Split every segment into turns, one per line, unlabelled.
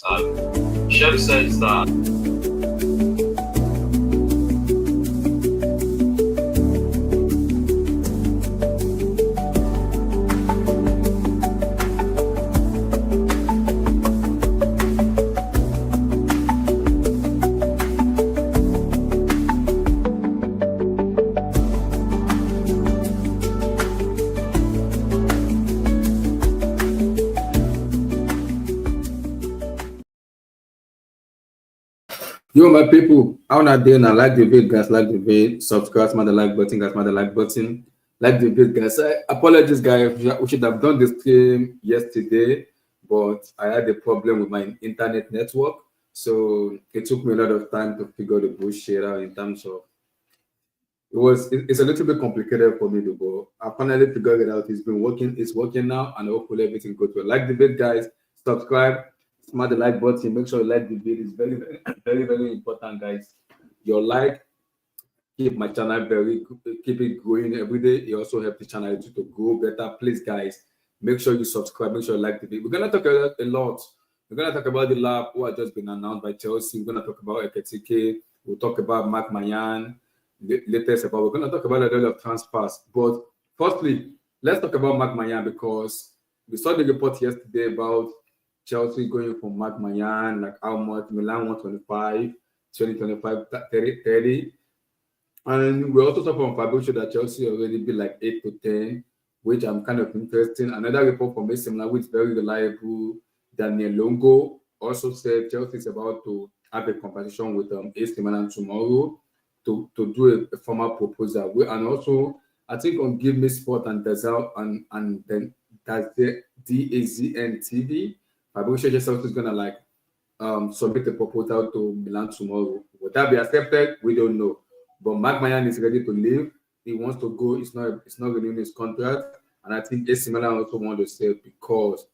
Chef says that
Yo, my people, how not doing? I like the video, guys. Like the video, subscribe, smash the like button, guys. Smash the like button. Like the video, guys. Apologies, guys. We should have done this stream yesterday, but I had a problem with my internet network, so it took me a lot of time to figure the bullshit out in terms of it's a little bit complicated for me to go. I finally figured it out. It's been working. It's working now, and hopefully everything goes well. Like the video, guys. Subscribe, smash the like button. Make sure you like the video. It's very, very, very important, guys. Your like keep my channel keep it growing every day. It also helps the channel to grow better. Please, guys, make sure you subscribe. Make sure you like the video. We're gonna talk a lot. We're gonna talk about the lab who has just been announced by Chelsea. We're gonna talk about Eketike. We'll talk about Maignan. Latest about we're gonna talk about a lot of transfers. But firstly, let's talk about Maignan because we saw the report yesterday about Chelsea going for Maignan, like how much Millan 125, 2025, 30. And we also saw from Fabrizio that Chelsea already be like 8 to 10, which I'm kind of interested. Another report from AC Milan, which is very reliable, Daniel Longo also said Chelsea is about to have a conversation with AC Milan tomorrow to do a formal proposal. And also, I think on Give Me Sport and Dazal and then that's the DAZN TV, Fabrizio just also is gonna like submit a proposal to Milan tomorrow. Would that be accepted? We don't know. But Maignan is ready to leave. He wants to go. It's not renewing his contract. And I think AC Milan also want to sell because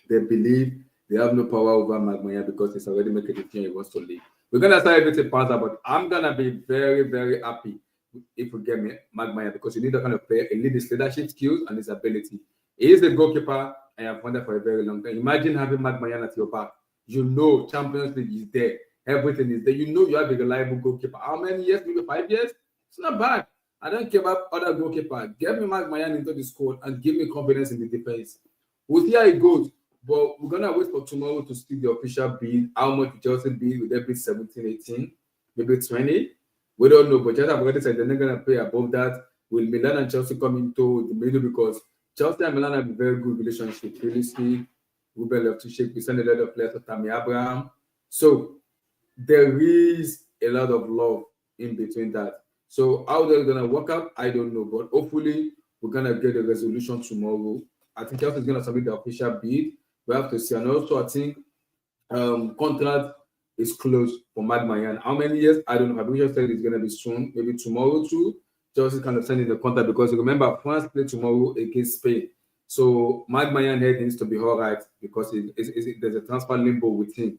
they believe they have no power over Maignan because he's already making a decision he wants to leave. We're gonna start everything further, but I'm gonna be very, very happy if we get Maignan because you need that kind of player. He needs his leadership skills and his ability. He is the goalkeeper I have wanted for a very long time. Imagine having Maignan at your back. You know Champions League is there. Everything is there. You know you have a reliable goalkeeper. How many years? Maybe 5 years? It's not bad. I don't care about other goalkeeper. Get me Maignan into the squad and give me confidence in the defense. We'll see how it goes. But we're going to wait for tomorrow to see the official bid. How much Chelsea bid? Will they bid 17, 18? Maybe 20? We don't know. But Chelsea have already said they're not going to pay above that. Will Milan and Chelsea come into the middle? Because Chelsea and Milan have a very good relationship. Really speak. Ruben left to shake. We send a lot of players to Tammy Abraham. So there is a lot of love in between that. So how they're gonna work out, I don't know. But hopefully we're gonna get a resolution tomorrow. I think Chelsea is gonna submit the official bid. We have to see. And also I think contract is closed for Maignan. How many years? I don't know. I just said it's gonna be soon, maybe tomorrow too. Chelsea kind of sending the contract because remember France play tomorrow against Spain. So Maignan head needs to be all right because there's a transfer limbo with him.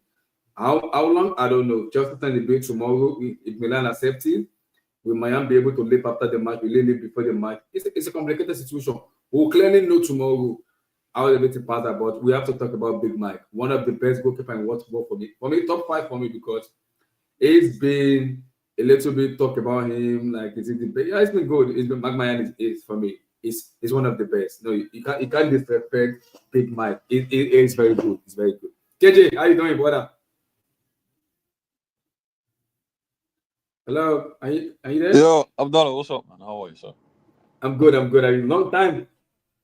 How long? I don't know. Just send the bid tomorrow. If Milan accepts it, we might be able to leave after the match. We leave before the match. It's a complicated situation. We'll clearly know tomorrow how everything passes out. But we have to talk about Big Mike, one of the best goalkeepers in world football for me. For me, top 5 for me because it's been a little bit talk about him. Like, is it the best? Yeah, it's been good. It's been Maignan is for me. It's one of the best. No, you can't disrespect Big Mike. It is very good. It's very good. KJ, how you doing, brother? Hello, are you there?
Yo, Abdullah, what's up, man? How are you, sir?
I'm good. Are you long time?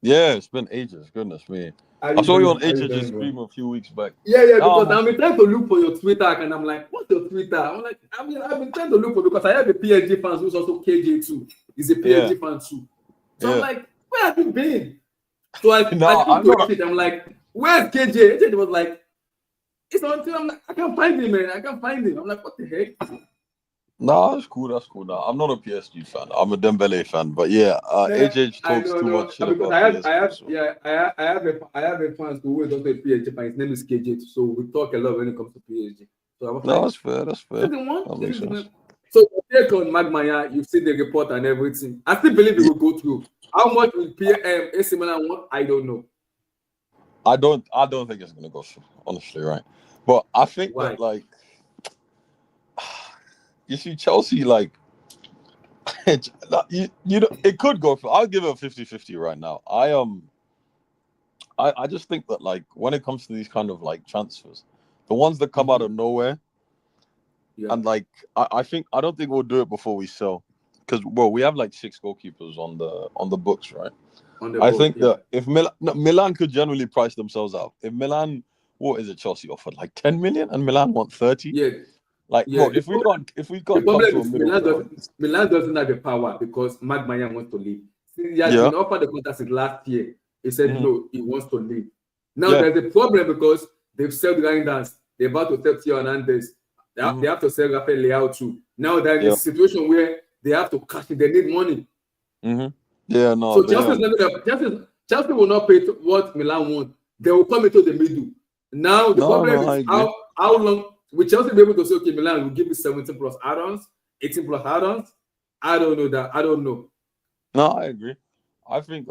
Yeah, it's been ages. Goodness me. I saw you on HH's stream a few weeks back.
Yeah, because I've been trying to look for your Twitter, and I'm like, what's your Twitter? I'm like, I've been trying to look for because I have a PSG fan who's also KJ too. He's a PSG fan too. So I'm like, where have you been? So I I'm like, where's KJ? KJ was like, it's on Twitter. I'm like, I can't find him, man. I can't find him. I'm like, what the heck?
No, that's cool. No, I'm not a PSG fan. I'm a Dembele fan. But yeah, HH talks too much shit about PSG.
I have a fan who is also a PSG fan. His name is KJ. So we talk a lot when it comes to PSG. So
that's fair. That makes sense.
So take on Maignan, you've seen the report and everything. I still believe it will go through. How much will AC Milan want? I don't know.
I don't think it's gonna go through, honestly, right? But I think
Why?
that, like, you see, Chelsea, like, you know, it could go for. I'll give it a 50-50 right now. I just think that, like, when it comes to these kind of like transfers, the ones that come out of nowhere, and like I don't think we'll do it before we sell, because we have like 6 goalkeepers on the books, right? I think that if Milan could generally price themselves out. If Milan, what is it Chelsea offered, like 10 million, and Milan want 30?
Yeah.
Like,
Yeah.
bro, if we can't
The
come
problem
to a
is
middle ground.
Milan doesn't have the power because Maignan wants to leave. He has
Yeah.
been offered the contract since last year. He said no, he wants to leave. Now
Yeah.
there's a problem because they've sold Reinders. They're about to sell Theo Hernandez. They have to sell Rafael Leao too. Now they're in a situation where they have to cash in. They need money.
Yeah, no.
So Chelsea will not pay what Milan want. They will come into the middle. Now the problem is how long will Chelsea be able to say, okay, Milan will give you 17 plus add-ons, 18 plus add-ons? I don't know that. I don't know.
No, I agree. I think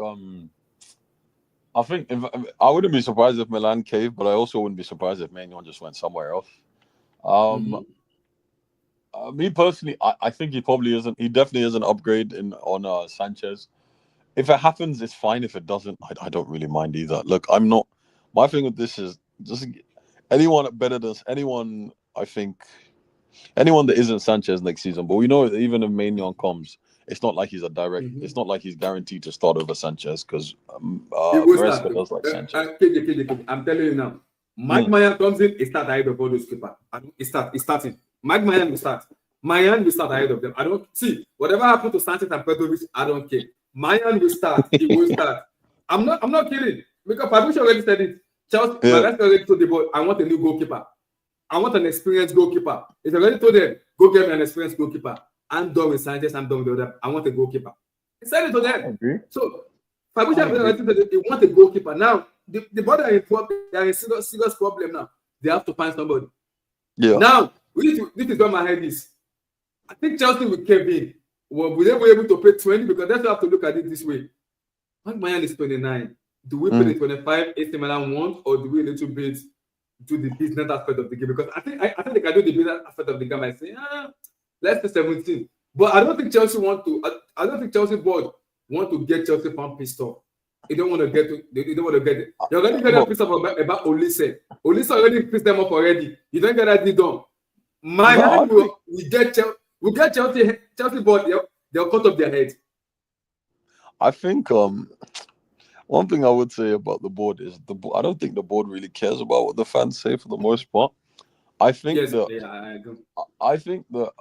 if I wouldn't be surprised if Milan caved, but I also wouldn't be surprised if Maignan just went somewhere else. Me personally, I think he probably isn't. He definitely is an upgrade on Sanchez. If it happens, it's fine. If it doesn't, I don't really mind either. Look, I'm not. My thing with this is just anyone better than anyone. I think anyone that isn't Sanchez next season. But we know that even if Maignan comes, it's not like he's a direct. It's not like he's guaranteed to start over Sanchez because Maresca does like Sanchez.
I'm telling you now, Maignan comes in, he starts ahead of all those keepers. He's starting. Maignan will start. Maignan will start ahead of them. I don't see whatever happened to Sanchez and Petrovic. I don't care. Maignan will start. He will start. I'm not kidding because Fabricio already said it. Chelsea, Maresca already told the boy, I want a new goalkeeper. I want an experienced goalkeeper. He's already told them, go get me an experienced goalkeeper. I'm done with Sanchez. I'm done with the other. I want a goalkeeper. He said it to them. So Fabricio already said he want a goalkeeper. Now the body are in serious problem now. They have to find somebody. Yeah. Now this is where my head is. I think Chelsea will cave in. Will they be able to pay 20? Because that's why I have to look at it this way. Maignan is 29. Do we pay the 25 AC Milan want, or do we a little bit do the business aspect of the game? Because I think they can do the business aspect of the game by saying, let's say 17. But I don't think Chelsea want to. I don't think Chelsea board want to get Chelsea fan pissed off. They don't want to get to. They don't want to get it. You're already getting pissed off about Olise. Olise already pissed them off already. You don't get that deal done. We get Chelsea board. They'll cut off their head.
I think one thing I would say about the board is I don't think the board really cares about what the fans say for the most part. I think I think that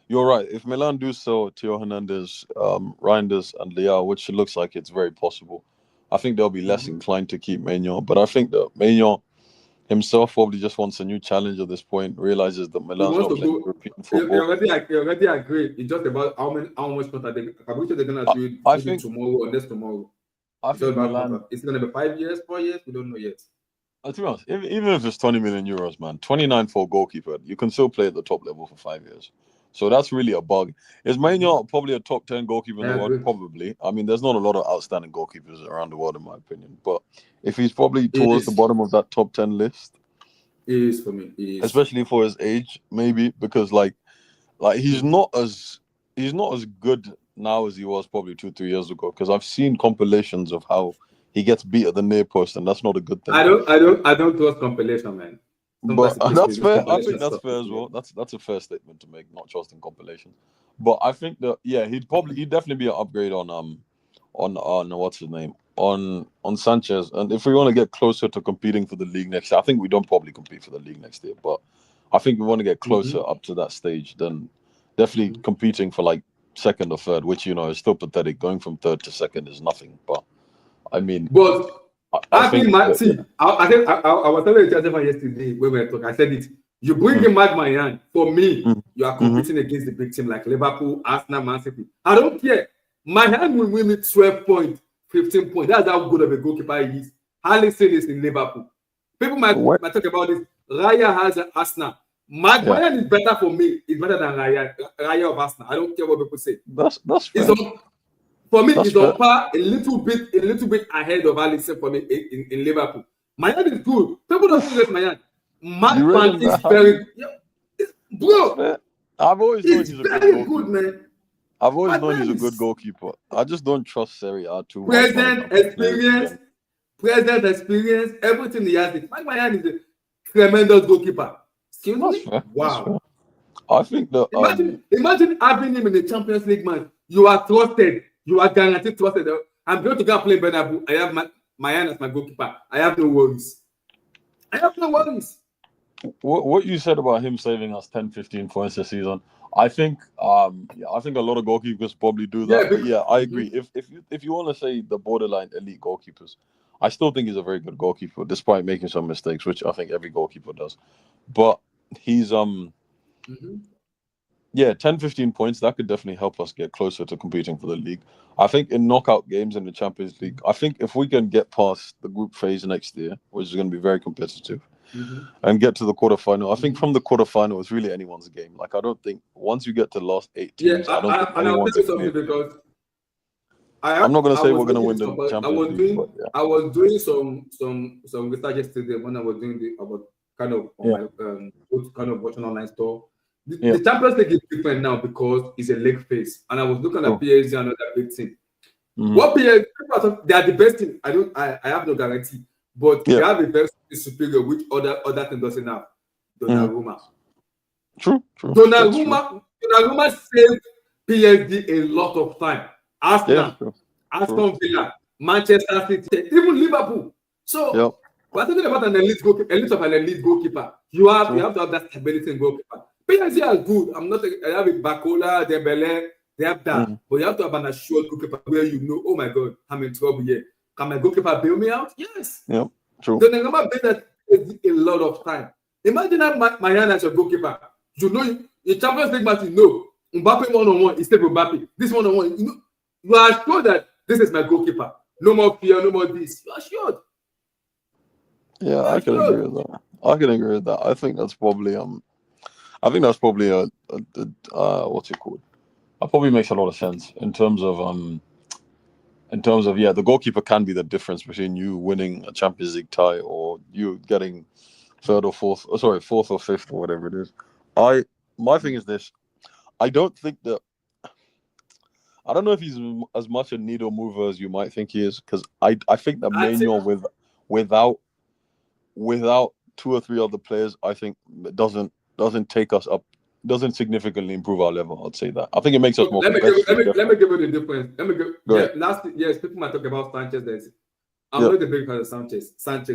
you're right. If Milan do sell Theo Hernandez, Reinders, and Leao, which it looks like it's very possible, I think they'll be less inclined to keep Maignan. But I think that Maignan himself probably just wants a new challenge at this point. Realizes that Milan's not playing European football.
You already agree. It's just about how much contact they're gonna do it. I think tomorrow or next tomorrow. I think Milan. It's gonna be 5 years, 4 years. We don't know yet.
To be honest, even if it's 20 million euros, man, 29 for a goalkeeper, you can still play at the top level for 5 years. So that's really a bug. Is Maignan probably a top 10 goalkeeper in the world? Probably. I mean, there's not a lot of outstanding goalkeepers around the world, in my opinion. But if he's probably towards the bottom of that top 10 list,
it is for me.
Especially for his age, maybe because like he's not as good now as he was probably 2-3 years ago. Because I've seen compilations of how he gets beat at the near post, and that's not a good thing.
I don't trust compilation, man.
But that's fair. I think that's fair as well. That's a fair statement to make, not trusting compilation. But I think that he'd definitely be an upgrade on what's his name? On Sanchez. And if we want to get closer to competing for the league next year, I think we don't probably compete for the league next year, but I think we want to get closer up to that stage, then definitely competing for like second or third, which is still pathetic. Going from third to second is nothing. But I mean, I was telling you yesterday when we were talking. I said it. You bring in Maignan, for me, you are competing against the big team like Liverpool, Arsenal, Man City. I don't care. Maignan will win me 12 points, 15 points. That's how good of a goalkeeper he is. Alisson is in Liverpool. People might talk about this. Raya has an Arsenal. Maignan is better for me. It's better than Raya of Arsenal. I don't care what people say. That's fair.
For me, he's on par a little bit ahead of Alisson for me in Liverpool. Maignan is good. People don't rate Maignan. Matt
You rate
Pan
him
is
that high?
very bro.
I've always known
He's
he's a good
very
goalkeeper.
good, man.
I've always
Matt
known he's
Pan
a good
is
goalkeeper. I just don't trust Serie A too much.
present experience, everything he has. Matt Maignan is a tremendous goalkeeper. Excuse
That's
me?
fair. That's fair.
Wow.
I think that
Imagine having him in the Champions League match. You are trusted. You are guaranteed trusted. I'm going to go and play Bernabeu. I have Maignan as my goalkeeper. I have no worries.
what you said about him saving us 10, 15 points this season, I think I think a lot of goalkeepers probably do that.
Yeah,
but yeah, I agree. If you want to say the borderline elite goalkeepers, I still think he's a very good goalkeeper, despite making some mistakes, which I think every goalkeeper does. But he's 10, 15 points, that could definitely help us get closer to competing for the league. I think in knockout games in the Champions League, I think if we can get past the group phase next year, which is going to be very competitive, and get to the quarterfinal, I think from the quarterfinal, it's really anyone's game. Like, I don't think once you get to the last 8 teams, I don't think anyone's
I'll tell you something because
I'm not going to say we're going to win
this
the
up, but
Champions League, but yeah.
I was doing some research yesterday when I was doing about kind of on my kind of watching online store. The Champions League is different now because it's a league phase, and I was looking at PSG and another big team. What PSG? They are the best team. I have no guarantee, but they have a very superior, which other team doesn't have. Donnarumma.
True.
Donnarumma saved PSG a lot of time. Arsenal, Aston Villa, Manchester City, even Liverpool. So we're talking about an elite goalkeeper. You have to have that stability in goalkeeper. PSG are good. I have it Bakola, Dembele, they have that. But you have to have an assured goalkeeper where you know, oh my God, I'm in trouble here. Can my goalkeeper bail me out? Yes.
Yeah, true.
Donnarumma bailed that a lot of time. Imagine having Maignan as your goalkeeper. You know, in Champions League match, you know, Mbappe one-on-one is stable Mbappe. This one-on-one, you know, you are sure that this is my goalkeeper. No more fear, no more this. You are sure.
Yeah, I can agree with that. I think that's probably what's it called? That probably makes a lot of sense in terms of the goalkeeper can be the difference between you winning a Champions League tie or you getting fourth or fifth or whatever it is. My thing is this. I don't know if he's as much a needle mover as you might think he is, because I think that Maignan without 2 or 3 other players, I think doesn't take us up, doesn't significantly improve our level. I'd say that. I think it makes us more competitive.
Let me give you the difference. People might talk about Sanchez. I'm not the big fan of Sanchez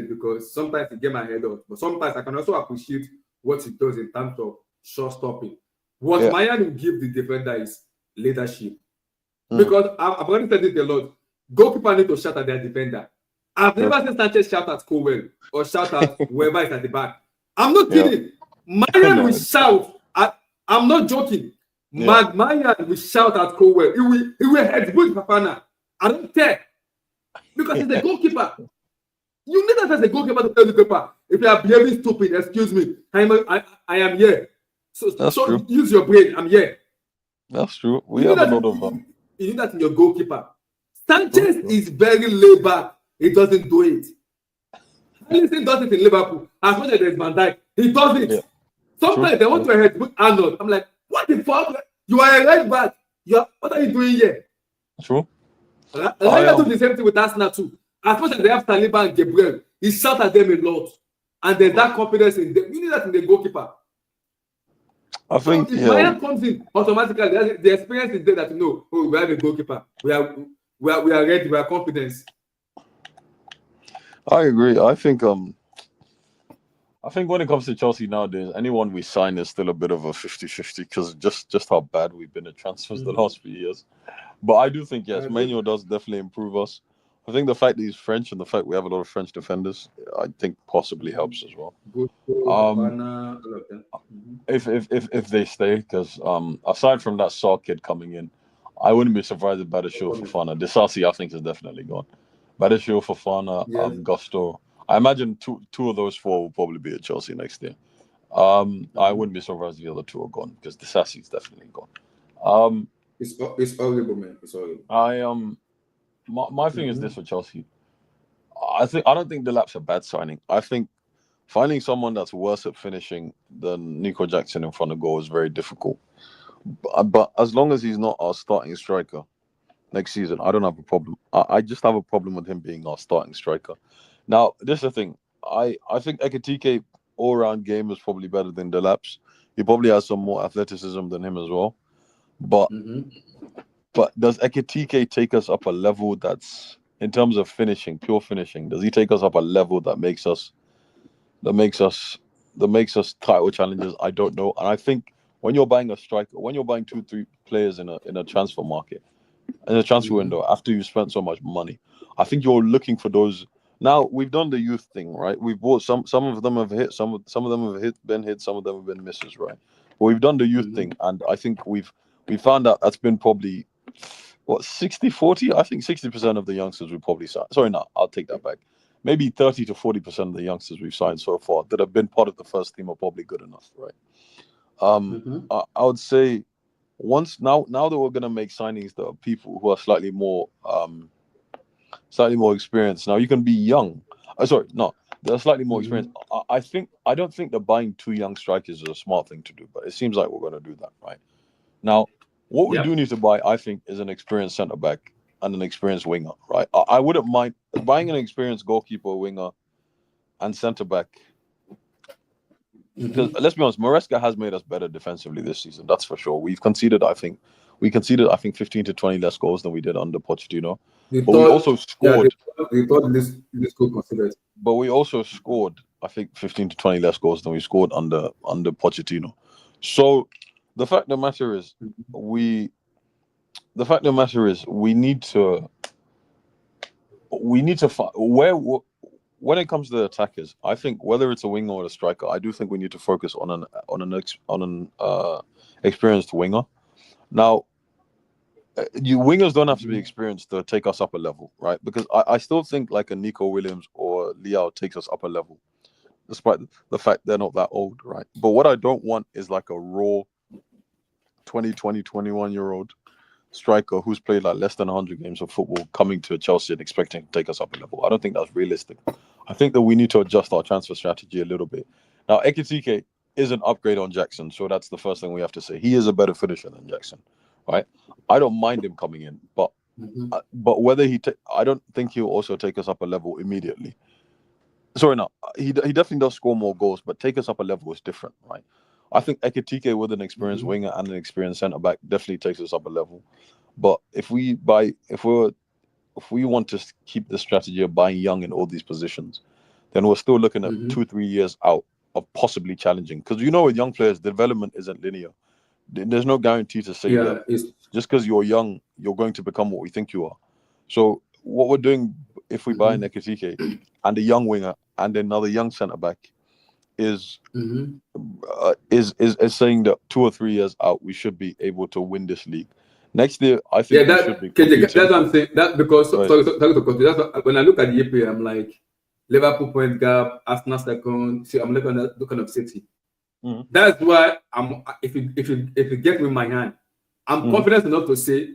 because sometimes he get my head off, but sometimes I can also appreciate what he does in terms of short stopping. What Maignan will give the defender is leadership. Because I've already said it a lot. Goalkeeper need to shout at their defender. I've never seen Sanchez shout at Cowell or shout at whoever is at the back. I'm not kidding. Maignan will shout. I'm not joking. Maignan will shout at Cowell. He will headbutt Fafana. I don't care. Because he's a goalkeeper. You need that as a goalkeeper to tell the goalkeeper, if you are behaving stupid, excuse me, I am here. So use your brain. I'm here.
That's true. We have a lot of them.
You need that in your goalkeeper. Sanchez is very laid back. He doesn't do it. Alisson does it in Liverpool. As much as there's Van Dijk, he does it. Yeah. Sometimes they want to head with Arnold. I'm like, what the fuck? You are a right back. What are you doing here?
True.
I do the same thing with Arsenal too. As much as they have Saliba and Gabriel, he shot at them a lot. And there's that confidence in them. You need that in the goalkeeper.
I think
if Maignan comes in automatically, the experience is there that we have a goalkeeper. We are ready, we are confident.
I agree. I think when it comes to Chelsea nowadays, anyone we sign is still a bit of a 50-50 because just how bad we've been at transfers the last few years. But I do think Maignan does definitely improve us. I think the fact that he's French and the fact we have a lot of French defenders, I think possibly helps as well. If they stay, because aside from that Saw kid coming in, I wouldn't be surprised if Badiashile, Fofana. Disasi, I think, is definitely gone. Badiashile, Fofana, Gusto. I imagine two of those 4 will probably be at Chelsea next year. I wouldn't be surprised if the other 2 are gone because Disasi is definitely gone.
It's horrible, man. It's horrible.
My thing is this for Chelsea. I don't think Delap's a bad signing. I think finding someone that's worse at finishing than Nico Jackson in front of goal is very difficult. But as long as he's not our starting striker next season, I don't have a problem. I just have a problem with him being our starting striker. Now, this is the thing. I think Ekitike all round game is probably better than Delap's. He probably has some more athleticism than him as well. But does Ekitike take us up a level that's in terms of finishing, pure finishing? Does he take us up a level that makes us title challengers? I don't know. And I think when you're buying a striker, when you're buying 2-3 players in a transfer market, in a transfer window, after you spent so much money, I think you're looking for those. Now we've done the youth thing, right? We've bought some of them have hit, some of them have been hit, some of them have been misses, right? But we've done the youth thing, and I think we found out that's been probably what 60-40. I think 60% of the youngsters we probably signed. Sorry, no, I'll take that back. Maybe 30 to 40% of the youngsters we've signed so far that have been part of the first team are probably good enough, right? I would say now that we're gonna make signings that are people who are slightly more experienced. Now you can be young. Sorry, no, they're slightly more experienced. I don't think that buying 2 young strikers is a smart thing to do, but it seems like we're gonna do that, right? Now, what we do need to buy, I think, is an experienced centre back and an experienced winger, right? I wouldn't mind buying an experienced goalkeeper, winger, and centre back. Because let's be honest, Maresca has made us better defensively this season. That's for sure. We conceded, I think, 15 to 20 less goals than we did under Pochettino. But we also scored.
They thought this could consider it.
But we also scored, I think, 15 to 20 less goals than we scored under Pochettino. So the fact of the matter is, we need to when it comes to the attackers, I think whether it's a winger or a striker, I do think we need to focus on an experienced winger. Now, wingers don't have to be experienced to take us up a level, right? Because I still think like a Nico Williams or Liao takes us up a level, despite the fact they're not that old, right? But what I don't want is like a raw 21-year-old striker who's played like less than 100 games of football coming to Chelsea and expecting to take us up a level. I don't think that's realistic. I think that we need to adjust our transfer strategy a little bit. Now, Ekitike is an upgrade on Jackson, so that's the first thing we have to say. He is a better finisher than Jackson, right? I don't mind him coming in, but whether I don't think he'll also take us up a level immediately. Sorry, no, he definitely does score more goals, but take us up a level is different, right? I think Ekitike with an experienced winger and an experienced centre back definitely takes us up a level. But if we want to keep the strategy of buying young in all these positions, then we're still looking at 2-3 years out of possibly challenging. Because with young players, development isn't linear. There's no guarantee to say that just because you're young, you're going to become what we think you are. So what we're doing, if we buy an Ekitike and a young winger and another young centre back, is saying that 2 or 3 years out we should be able to win this league. Next year, I think we should be.
That's what I'm saying. That because sorry to continue. That's what, when I look at the EPL, I'm like Liverpool point gap, Arsenal second. See, I'm looking at City. That's why if you get me in my hand, I'm confident enough to say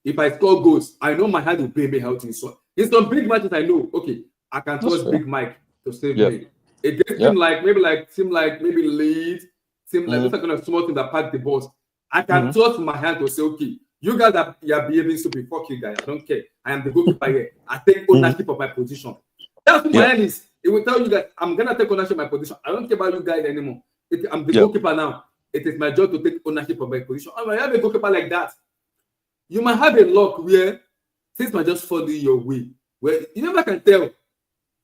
if I score goals, I know my hand will pay me out in so. In some big matches, I know I can trust Big Mike to save me. Against team like maybe Leeds, team like those are kind of small teams that pack the balls. I can trust my hand to say, you guys are behaving stupid. Fuck you guys. I don't care. I am the goalkeeper here. I take ownership of my position. That's what my hand is. It will tell you that I'm gonna take ownership of my position. I don't care about you guys anymore. I'm the goalkeeper now. It is my job to take ownership of my position. And when you have a goalkeeper like that, you might have a luck where things might just fall your way. Where you never can tell.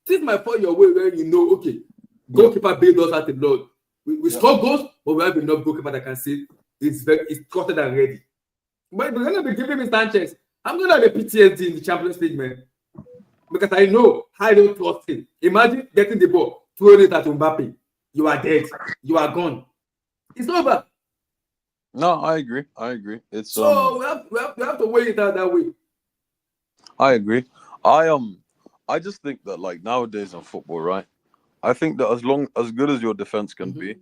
Things might fall your way where goalkeeper build us out a lot. We score goals, but we have enough goalkeeper that can say it's trusted and ready. But we're gonna be giving me Sanchez. I'm gonna have a PTSD in the Champions League, man. Because I know I don't trust him. Imagine getting the ball, throwing it at Mbappe. You are dead. You are gone. It's over.
No, I agree. It's
so we have to weigh it out that way.
I agree. I just think that like nowadays in football, right? I think that as good as your defense can be,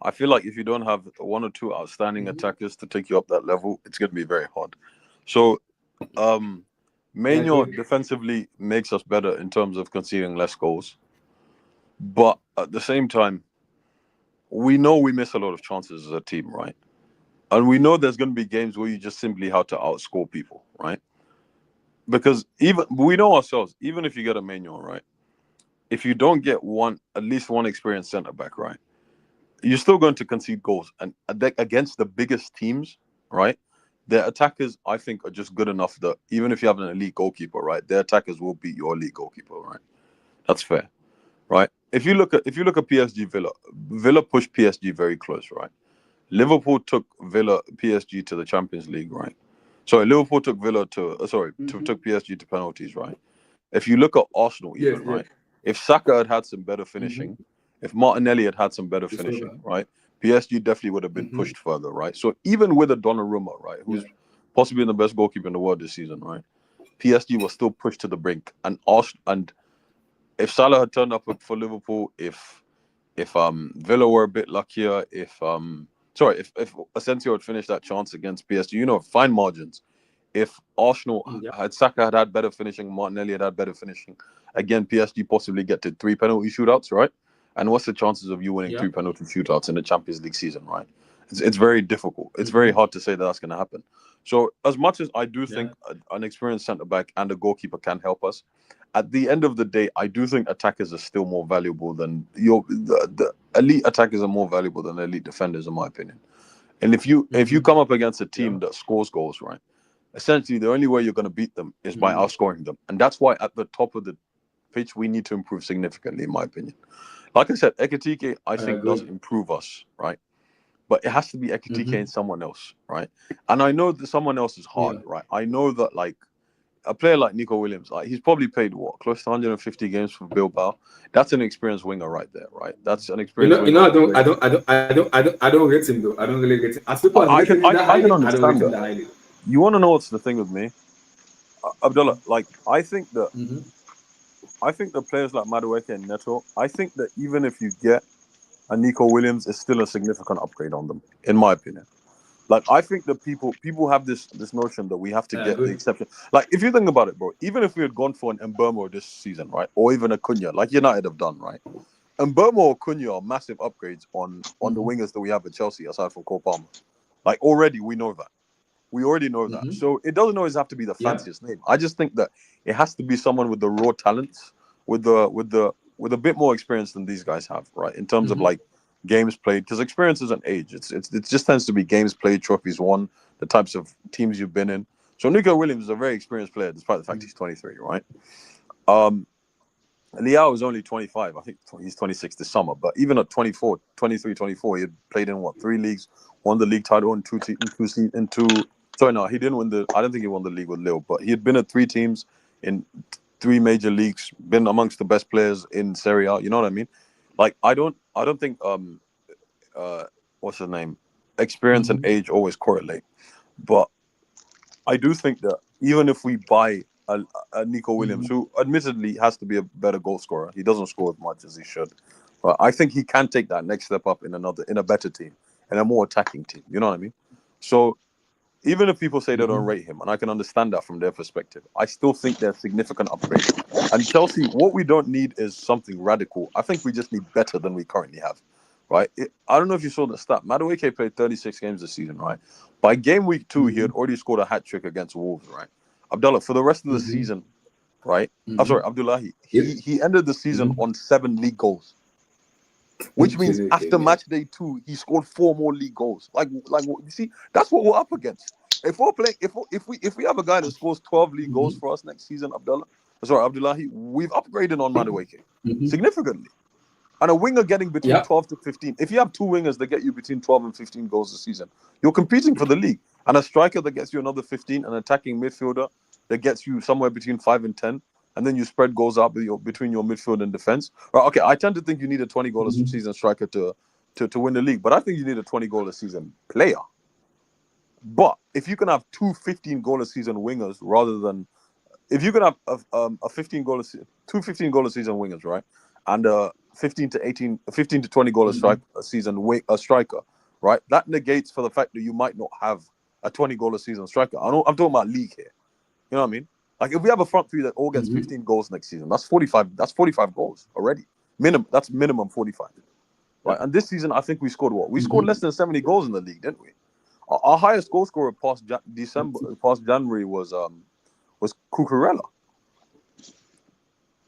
I feel like if you don't have 1 or 2 outstanding attackers to take you up that level, it's going to be very hard. So,
Yeah, I
Maignan
agree.
defensively makes us better in terms of conceding less goals, but at the same time, we know we miss a lot of chances as a team, right? And we know there's going to be games where you just simply have to outscore people, right? Because even we know ourselves, even if you get a Maignan, right? If you don't get at least one experienced centre back, right? You're still going to concede goals. And against the biggest teams, right? Their attackers, I think, are just good enough that even if you have an elite goalkeeper, right, their attackers will beat your elite goalkeeper, right? That's fair, right? If you look at PSG Villa pushed PSG very close, right? Liverpool took PSG to the Champions League, right? Sorry, Liverpool took Villa to took PSG to penalties, right? If you look at Arsenal,
Yes,
even
yes.
right, if Saka had some better
Mm-hmm.
finishing, if Martinelli had some better
It's
finishing,
over.
right, PSG definitely would have been
Mm-hmm.
pushed further, right? So even with a Donnarumma, right,
Yeah.
who's possibly the best goalkeeper in the world this season, right, PSG was still pushed to the brink, and if Salah had turned up for Liverpool, if Villa were a bit luckier, if Asensio had finished that chance against PSG, fine margins. If Arsenal
Yeah.
had Saka had better finishing, Martinelli had better finishing, again PSG possibly get to 3 penalty shootouts, right? And what's the chances of you winning
Yeah.
3 penalty shootouts in the Champions League season, right? It's very difficult. It's very
Mm-hmm.
hard to say that that's going to happen. So as much as I do
Yeah.
think an experienced centre back and a goalkeeper can help us, at the end of the day, I do think attackers are still more valuable than the elite attackers are more valuable than elite defenders, in my opinion. And if you
Mm-hmm.
come up against a
Yeah.
team that scores goals, right? Essentially, the only way you're going to beat them is by
Mm-hmm.
outscoring them, and that's why at the top of the pitch we need to improve significantly, in my opinion. Like I said, Ekitike, I
I
think, does
agree.
improve us, right? But it has to be Ekitike
Mm-hmm.
and someone else, right? And I know that someone else is hard,
Yeah.
right? I know that like a player like Nico Williams, like he's probably played what close to 150 games for Bilbao. That's an experienced winger right there, right? That's an experienced winger.
I don't, I don't rate him though. I don't really rate him. As people have
I
rated
can
him that
I can
highly, I don't rate
understand
him
that.
that highly.
You want to know what's the thing with me, Abdullah? Like
Mm-hmm.
I think that players like Madueke and Neto, I think that even if you get a Nico Williams, is still a significant upgrade on them, in my opinion. Like I think that people have this notion that we have to
I
get the
agree.
exception. Like if you think about it, bro, even if we had gone for an Mbeumo this season, right, or even a Cunha, like United have done, right, Mbeumo or Cunha are massive upgrades on the
Mm-hmm.
wingers that we have at Chelsea aside from Cole Palmer. Like already we know that. We already know that.
Mm-hmm.
So it doesn't always have to be the
Yeah.
fanciest name. I just think that it has to be someone with the raw talents, with a bit more experience than these guys have, right? In terms of
Mm-hmm.
like games played, because experience isn't age. It just tends to be games played, trophies won, the types of teams you've been in. So Nico Williams is a very experienced player, despite the fact he's 23, right? Um, Liao is only 25. I think he's 26 this summer. But even at 24, 23, 24, he had played in what, 3 leagues, won the league title in two. Sorry, no, he didn't win the. I don't think he won the league with Lille, but he had been at 3 teams in 3 major leagues, been amongst the best players in Serie A. You know what I mean? Like I don't think uh, what's his name, experience and
Mm-hmm.
age always correlate. But I do think that even if we buy a Nico Williams,
Mm-hmm.
who admittedly has to be a better goal scorer, he doesn't score as much as he should. But I think he can take that next step up in a better team, in a more attacking team. You know what I mean? So even if people say they don't
Mm-hmm.
rate him, and I can understand that from their perspective, I still think they're significant upgrades. And Chelsea, what we don't need is something radical. I think we just need better than we currently have, right? I don't know if you saw the stat. Madueke played 36 games this season, right? By game week 2, he had
Mm-hmm.
already scored a hat trick against Wolves, right? Abdullah, for the rest of the
Mm-hmm.
season, right? I'm
Mm-hmm.
sorry, Abdullahi.
Yep.
He ended the season
Mm-hmm.
on 7 league goals, which
Okay,
means
okay,
after
okay.
match day 2, he scored 4 more league goals. Like you see, that's what we're up against. If we're playing, if we have a guy that scores 12 league goals
Mm-hmm.
for us next season, Abdullahi, we've upgraded on Madueke
Mm-hmm.
significantly. And a winger getting between
Yeah.
12 to 15. If you have 2 wingers that get you between 12 and 15 goals a season, you're competing for the league. And a striker that gets you another 15, an attacking midfielder that gets you somewhere between 5 and 10, and then you spread goals out between your midfield and defense. Right, okay, I tend to think you need a 20 goal a
Mm-hmm.
season striker to win the league, but I think you need a 20 goal a season player. But if you can have 2 15 goal a season wingers rather than if you can have a 15 goal a season, 2 15 goal a season wingers, right, and 15 to 20 goal
Mm-hmm.
a season a striker, right, that negates for the fact that you might not have a 20 goal a season striker. I'm talking about league here. You know what I mean? Like if we have a front three that all gets 15 goals next season, that's 45. That's 45 goals already. Minimum. That's minimum 45. Right. And this season, I think we scored what? We scored less than 70 goals in the league, didn't we? Our highest goal scorer past January was Cucurella,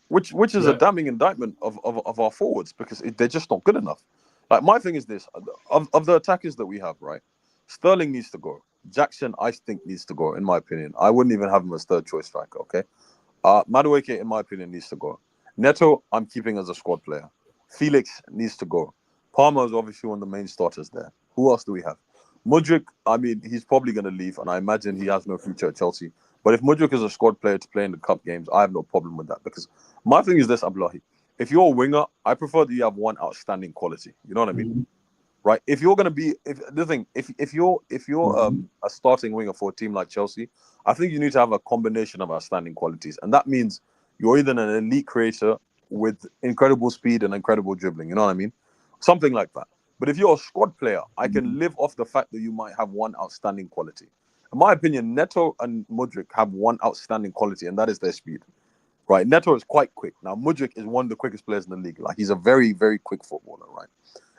which is a damning indictment of our forwards because they're just not good enough. Like my thing is this: of the attackers that we have, right? Sterling needs to go. Jackson, I think, needs to go. In my opinion, I wouldn't even have him as third choice striker. Okay, Madueke, in my opinion, needs to go. Neto, I'm keeping as a squad player. Felix needs to go. Palmer is obviously one of the main starters there. Who else do we have? Mudryk, I mean, he's probably going to leave, and I imagine he has no future at Chelsea. But if Mudryk is a squad player to play in the cup games, I have no problem with that. Because my thing is this, Abdullahi. If you're a winger, I prefer that you have one outstanding quality. You know what I mean? Right? If you're going to be, if you're a starting winger for a team like Chelsea, I think you need to have a combination of outstanding qualities, and that means you're either an elite creator with incredible speed and incredible dribbling. You know what I mean? Something like that. But if you're a squad player, I can live off the fact that you might have one outstanding quality. In my opinion, Neto and Mudryk have one outstanding quality, and that is their speed. Right? Neto is quite quick. Now, Mudryk is one of the quickest players in the league. Like, he's a very, very quick footballer, right?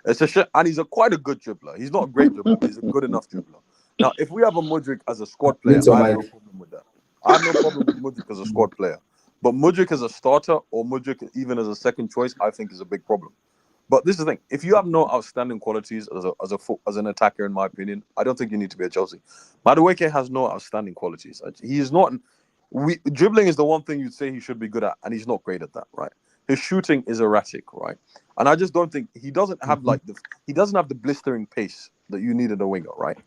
It's a shit, and he's quite a good dribbler. He's not a great dribbler, but he's a good enough dribbler. Now, if we have a Mudryk as a squad player, I have no problem with that. I have no problem with Mudryk as a squad player. But Mudryk as a starter or Mudryk even as a second choice, I think is a big problem. But this is the thing: if you have no outstanding qualities as an attacker, in my opinion, I don't think you need to be at Chelsea. Madueke has no outstanding qualities. He is not. Dribbling is the one thing you'd say he should be good at, and he's not great at that, right? His shooting is erratic, right? And I just don't think he doesn't have the blistering pace that you need in a winger, right?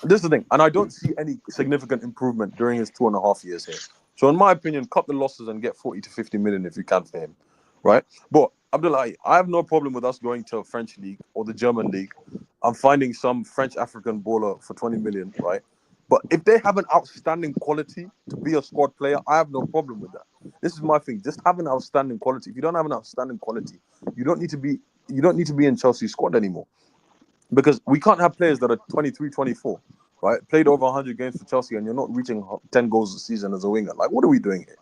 And this is the thing, and I don't see any significant improvement during his 2.5 years here. So, in my opinion, cut the losses and get 40 to 50 million if you can for him, right? But Abdullah, I have no problem with us going to a French league or the German league. I'm finding some French African baller for 20 million, right? But if they have an outstanding quality to be a squad player, I have no problem with that. This is my thing. Just have an outstanding quality. If you don't have an outstanding quality, you don't need to be in Chelsea's squad anymore. Because we can't have players that are 23, 24, right? Played over 100 games for Chelsea and you're not reaching 10 goals a season as a winger. Like, what are we doing here?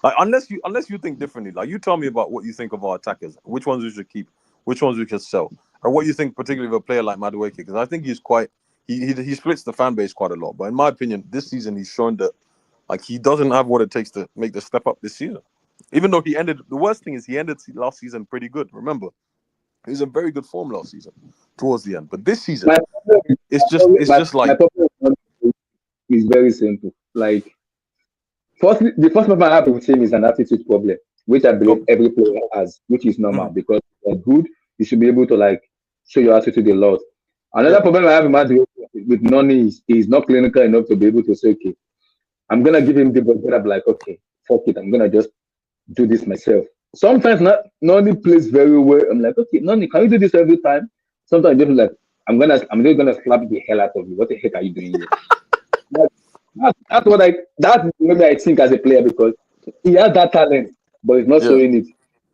Like, unless you think differently, like, you tell me about what you think of our attackers, which ones we should keep, which ones we should sell, and what you think particularly of a player like Madueke, because I think he's quite he splits the fan base quite a lot. But in my opinion, this season he's shown that like he doesn't have what it takes to make the step up this season. Even though the worst thing is he ended last season pretty good. Remember, he was in very good form last season towards the end, but this season it's just like
my problem is very simple. Like, firstly, the first problem I have with him is an attitude problem, which I believe every player has, which is normal because you're good. You should be able to like show your attitude a lot. Another problem I have with Noni is he's not clinical enough to be able to say, okay, I'm gonna give him the ball, but I'm like, okay, fuck it, I'm gonna just do this myself. Sometimes Noni plays very well. I'm like, okay, Noni, can you do this every time? Sometimes I'm just like, I'm just gonna slap the hell out of you. What the heck are you doing here? That's maybe I think as a player because he has that talent, but he's not showing it.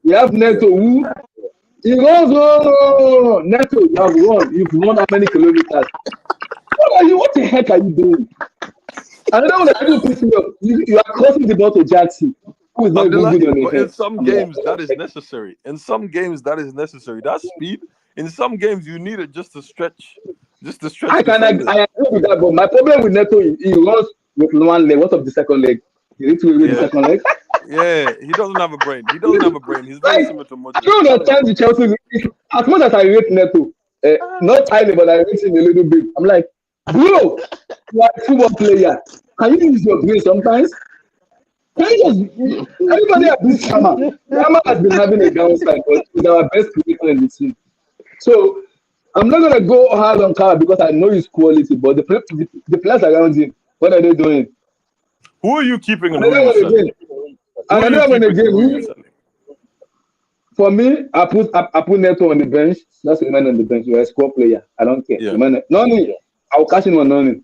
You have Neto who he runs. Oh, Neto, you've run how many kilometers? What the heck are you doing? Another one that people piss me off. You are crossing the ball to Jackson, who is not even good on it.
But in some games that is necessary. That speed. In some games you need it just to stretch.
I agree with that, but my problem with Neto is he runs with one leg. What of the second leg? You need to read the second leg.
Yeah, he doesn't have a brain. He's very similar to Modric.
I don't understand the Chelsea. As much as I rate Neto, not highly, but I rate him a little bit. I'm like, bro, you are a football player. Can you use your brain sometimes? Can you just everybody at this Hammer? Hammer has been having a downside, but he's our best creator in the team. So I'm not gonna go hard on Kara because I know his quality, but the players around him, what are they doing?
Who are you keeping in
Another one again. For me, I put Neto on the bench. That's a man on the bench. You're a squad player. I don't care.
Yeah.
Noni, I'll catch him on Noni.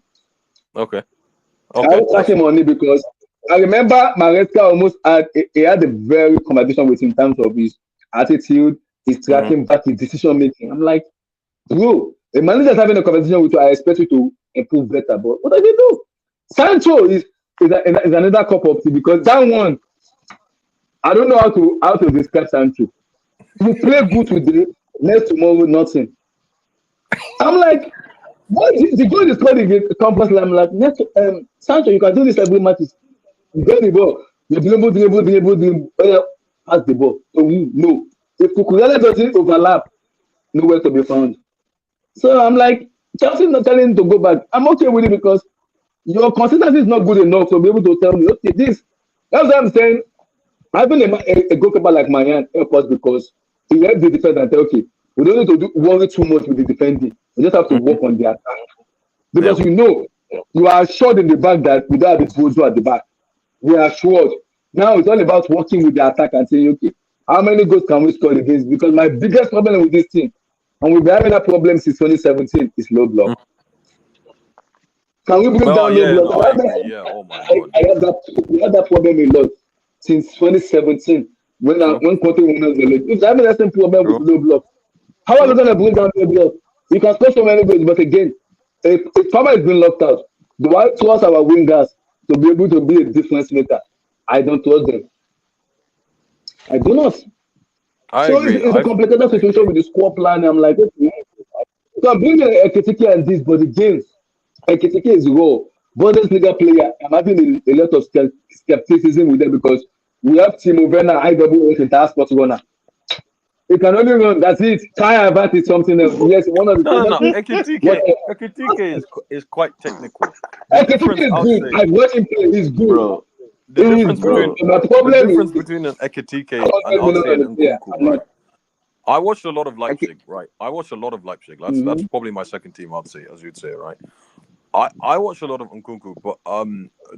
Okay.
I'll catch him on it because I remember Maresca almost had a very conversation with him in terms of his attitude, his tracking back, his decision making. I'm like, bro, a manager's having a conversation with you. I expect you to improve better, but what do you do? Sancho is is another cup of tea because that one I don't know how to describe Sancho. You play good today, next tomorrow nothing. I'm like, what the goal is scored against the campus? I'm like, next Sancho, you can do this every match. You get the ball, you dribble, pass the ball. So no, if Kukurela doesn't overlap, nowhere to be found. So I'm like, Chelsea not telling him to go back. I'm okay with it because your consistency is not good enough to be able to tell me, okay, this. That's what I'm saying. Having a goalkeeper like Maignan help us because he helps the defender and say, okay, we don't need to worry too much with the defending. We just have to work on the attack. Because you are assured in the back that we don't have the Bozo at the back. We are assured. Now it's all about working with the attack and saying, okay, how many goals can we score against? Because my biggest problem with this team, and we've been having that problem since 2017, is low block. Can we bring down low block?
I agree. Yeah, oh my God.
We had that problem a lot since 2017 when Conte won us the league. If having that same problem with low block, how are we going to bring down low block? You can score so many goals, but again, if Farmer is being locked out, do I trust our wingers to be able to be a difference maker? I don't trust them. I do not.
I
so
agree.
It's a complicated situation with the squad plan. I'm like, okay, so I'm bringing Ekitike and this, but the games, Ekitike is raw. Bundesliga player, I'm having a lot of skepticism with them because we have Timo Werner, IWS, entire sports runner. He can only run. That's it. Kai Havertz is something else. Yes, one of the.
No. Ekitike is quite technical.
Ekitike is good. I've watched him play. He's good.
Bro.
The difference between an Ekitike and I'll say an Nkunku, right? I watched a lot of Leipzig, right? That's probably my second team, I'd say, as you'd say, right? I watched a lot of Nkunku, but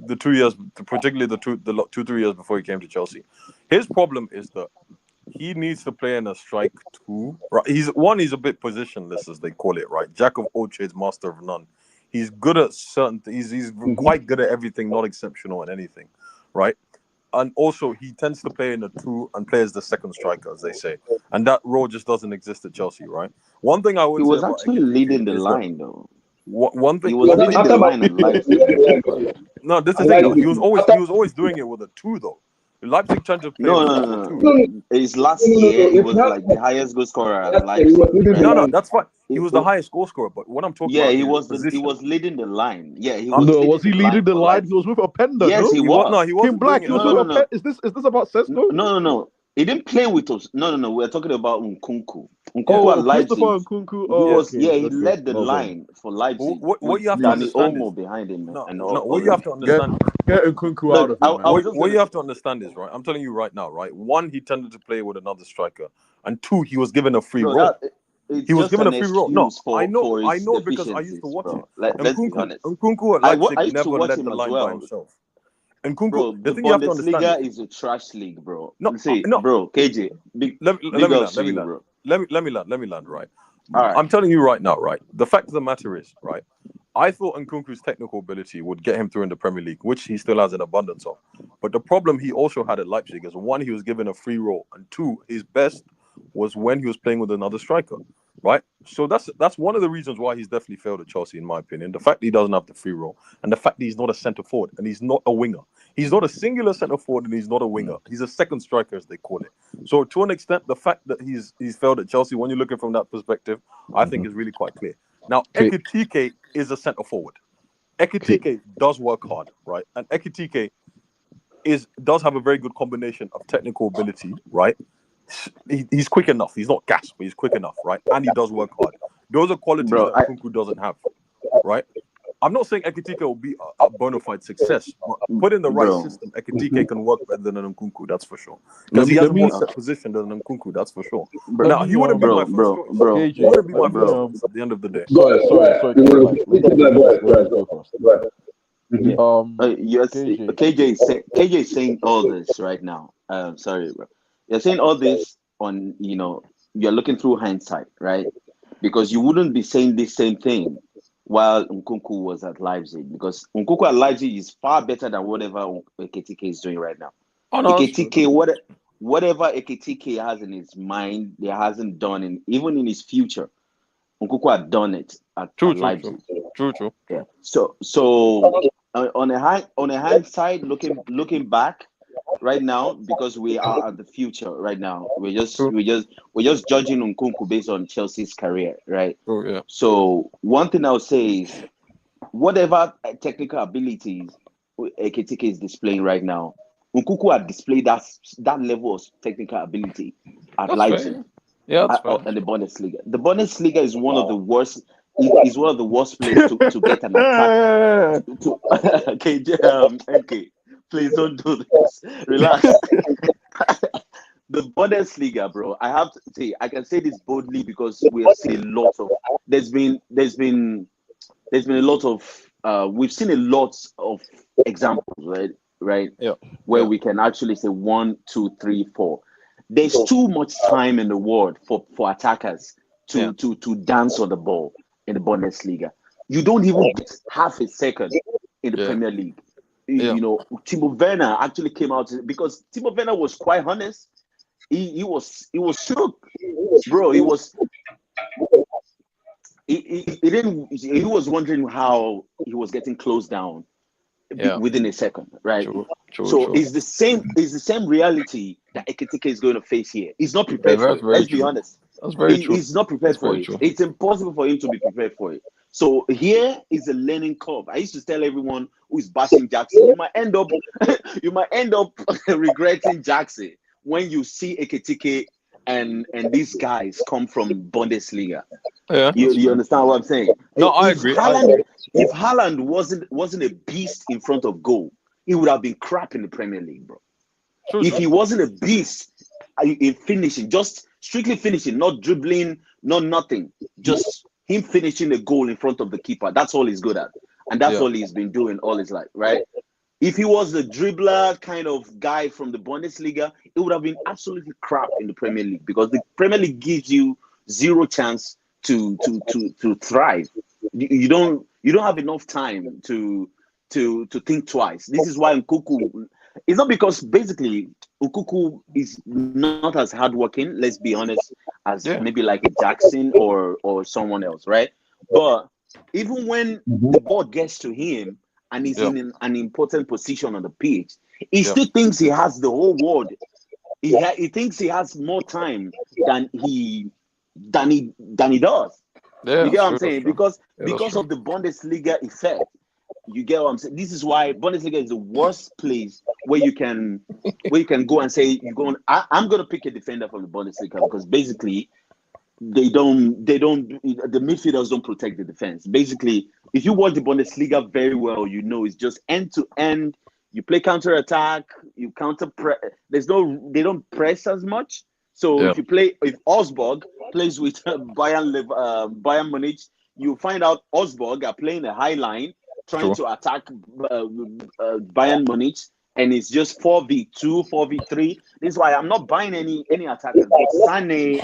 the 2 years, particularly the 2-3 years before he came to Chelsea, his problem is that he needs to play in a strike two. Right? He's a bit positionless, as they call it, right? Jack of all trades, master of none. He's good at certain things. He's quite good at everything, not exceptional at anything, right? And also, he tends to play in a two and play as the second striker, as they say. And that role just doesn't exist at Chelsea, right? One thing I would say
He was
about
actually leading the line, though.
One thing
he was leading the line in Leipzig.
No, this is the thing. He was always doing it with a two, though. Leipzig trying to play.
No. His last year, he was like the highest goal scorer at Leipzig.
No, that's fine. He was the highest goal scorer, but what I'm talking about,
he was leading the line. Yeah, he
was. No, was he leading the line? He was with Openda.
Yes, he was.
No, he wasn't.
Black. He was with Openda. Is this about Sesko?
No. He didn't play with us. No. We're talking about Nkunku. Nkunku at Leipzig. He led the line for Leipzig.
What you have to understand is
behind him.
What you have to understand.
Get Nkunku out of it.
What you have to understand is, right? I'm telling you right now, right? One, he tended to play with another striker, and two, he was given a free role. He was given a free role. No, I know because I used to watch him. Nkunku at Leipzig never led the line by himself. And Nkunku,
bro, the thing you have to understand is a trash league, bro. Bro, KJ.
Let me land, right? I'm telling you right now, right? The fact of the matter is, right? I thought Nkunku's technical ability would get him through in the Premier League, which he still has an abundance of. But the problem he also had at Leipzig is, one, he was given a free role, and two, his best was when he was playing with another striker, right? So that's one of the reasons why he's definitely failed at Chelsea, in my opinion. The fact that he doesn't have the free role, and the fact that he's not a centre forward and he's not a winger. He's not a singular centre forward and he's not a winger. He's a second striker, as they call it. So to an extent, the fact that he's failed at Chelsea, when you look at it from that perspective, I think is really quite clear. Now, Ekitike is a centre forward. Ekitike does work hard, right? And Ekitike does have a very good combination of technical ability, right? He's quick enough. He's not gas, but he's quick enough, right? And he does work hard. Those are qualities that Nkunku doesn't have, right? I'm not saying Ekitike will be a bona fide success, but put in the right system, Ekitike can work better than Nkunku, that's for sure. Because he has a more set position than Nkunku, that's for sure. Now, he wouldn't be my first choice. He wouldn't be my first choice at the end of the day.
KJ is saying all this right now. Sorry, bro. You're saying all this on, you're looking through hindsight, right? Because you wouldn't be saying this same thing while Nkunku was at Leipzig, because Nkunku at Leipzig is far better than whatever Ekitike is doing right now. Ekitike, whatever Ekitike has in his mind, he hasn't done even in his future. Nkunku had done it at Leipzig.
True.
Yeah. So on a hindsight, looking back right now, because we are at the future right now. We're just judging Nkunku based on Chelsea's career, right?
Oh yeah.
So one thing I'll say is, whatever technical abilities Ekitike is displaying right now, Nkunku had displayed that level of technical ability at
That's
Leipzig.
fair. Yeah, that's fair.
And the Bundesliga. The Bundesliga is one of the worst. Is one of the worst places to get an attack. Okay, please don't do this. Relax. The Bundesliga, bro. I have to say, I can say this boldly because we have seen a lot of. There's been a lot of. We've seen a lot of examples, right?
Yeah.
Where we can actually say 1, 2, 3, 4. There's too much time in the world for attackers to dance on the ball in the Bundesliga. You don't even get half a second in the Premier League. You know, Timo Werner actually came out because Timo Werner was quite honest. He was shook, bro. He was wondering how he was getting closed down within a second, right? True. It's the same reality that Ekitike is going to face here. He's not prepared for it. Let's be honest.
That's very true.
He's not prepared for it. It's impossible for him to be prepared for it. So here is a learning curve. I used to tell everyone who is bashing Jackson, you might end up regretting Jackson when you see Ekitike and these guys come from Bundesliga.
Yeah,
you understand what I'm saying?
No, I agree.
If Haaland wasn't a beast in front of goal, he would have been crap in the Premier League, bro. If he wasn't a beast in finishing, just strictly finishing, not dribbling, not nothing, just him finishing a goal in front of the keeper, that's all he's good at. And that's all he's been doing all his life, right? If he was the dribbler kind of guy from the Bundesliga, it would have been absolutely crap in the Premier League because the Premier League gives you zero chance to thrive. You don't have enough time to think twice. This is why Nkunku. It's not because basically Nkunku is not as hardworking, let's be honest, as maybe like a Jackson or someone else, right? But even when the ball gets to him and he's in an important position on the pitch, he still thinks he has the whole world. He thinks he has more time than he does.
Yeah,
you get what I'm saying? Because of the Bundesliga effect. You get what I'm saying? This is why Bundesliga is the worst place where you can go and say I'm going to pick a defender from the Bundesliga because basically the midfielders don't protect the defense. Basically, if you watch the Bundesliga very well, you know it's just end to end. You play counter attack, you counter press. They don't press as much. So if Augsburg plays with Bayern Munich, you find out Augsburg are playing a high line, trying to attack Bayern Munich, and it's just 4v2, 4v3. This is why I'm not buying any attackers. Sane,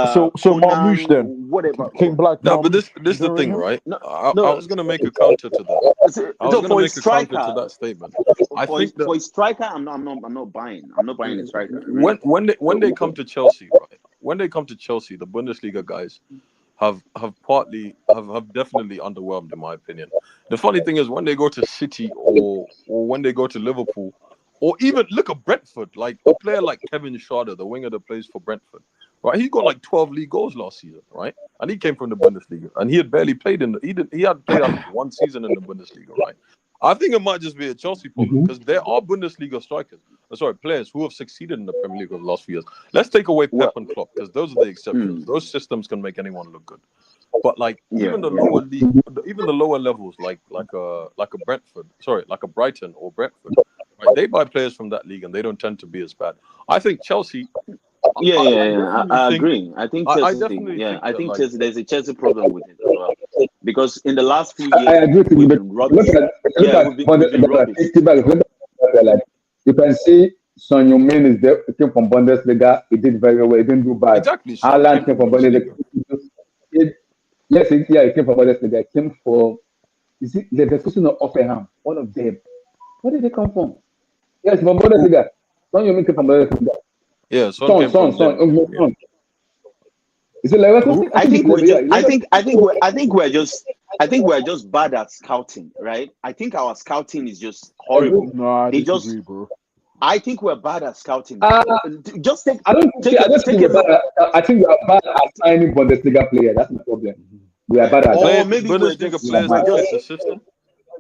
so Marmouche then,
whatever.
King Black.
No, but this is the thing, right? I was going to make a counter to that. I was going to make a counter to that statement. I think that
for a striker, I'm not buying. I'm not buying a striker.
When they come to Chelsea, right? When they come to Chelsea, the Bundesliga guys have definitely underwhelmed in my opinion. The funny thing is when they go to City or when they go to Liverpool, or even look at Brentford, like a player like Kevin Schade, the winger that plays for Brentford, right? He got like 12 league goals last season, right? And he came from the Bundesliga, and he had barely played he had played one season in the Bundesliga, right? I think it might just be a Chelsea problem because there are Bundesliga players who have succeeded in the Premier League over the last few years. Let's take away Pep and Klopp because those are the exceptions. Those systems can make anyone look good. But like even the lower league, even the lower levels, like a Brentford, like a Brighton or Brentford, right? They buy players from that league and they don't tend to be as bad. I think Chelsea.
I agree. I think Chelsea. I think Chelsea. There's a Chelsea problem with it as well. Because in the last few years,
I agree with you. Look at like you can see Son Heung-min is there. He came from Bundesliga. He did very well. He didn't do bad.
Exactly.
Haaland came from Bundesliga. He came from Bundesliga. He came from the person of Offenham, one of them. Where did they come from? Yes, from Bundesliga. Son Heung-min came from Bundesliga.
Yeah, Son.
Is it Leverkusen?
I think we're just I think we're just bad at scouting, right? I think our scouting is just horrible.
No, I
They
disagree,
just,
bro.
I think we're bad at scouting.
Uh,
Just take
I don't
take
think, I
a
don't think
take a
we're
look,
bad I think we are bad at signing Bundesliga players. That's the problem. We are bad at that.
or
Players,
maybe
Bundesliga players that fit the system.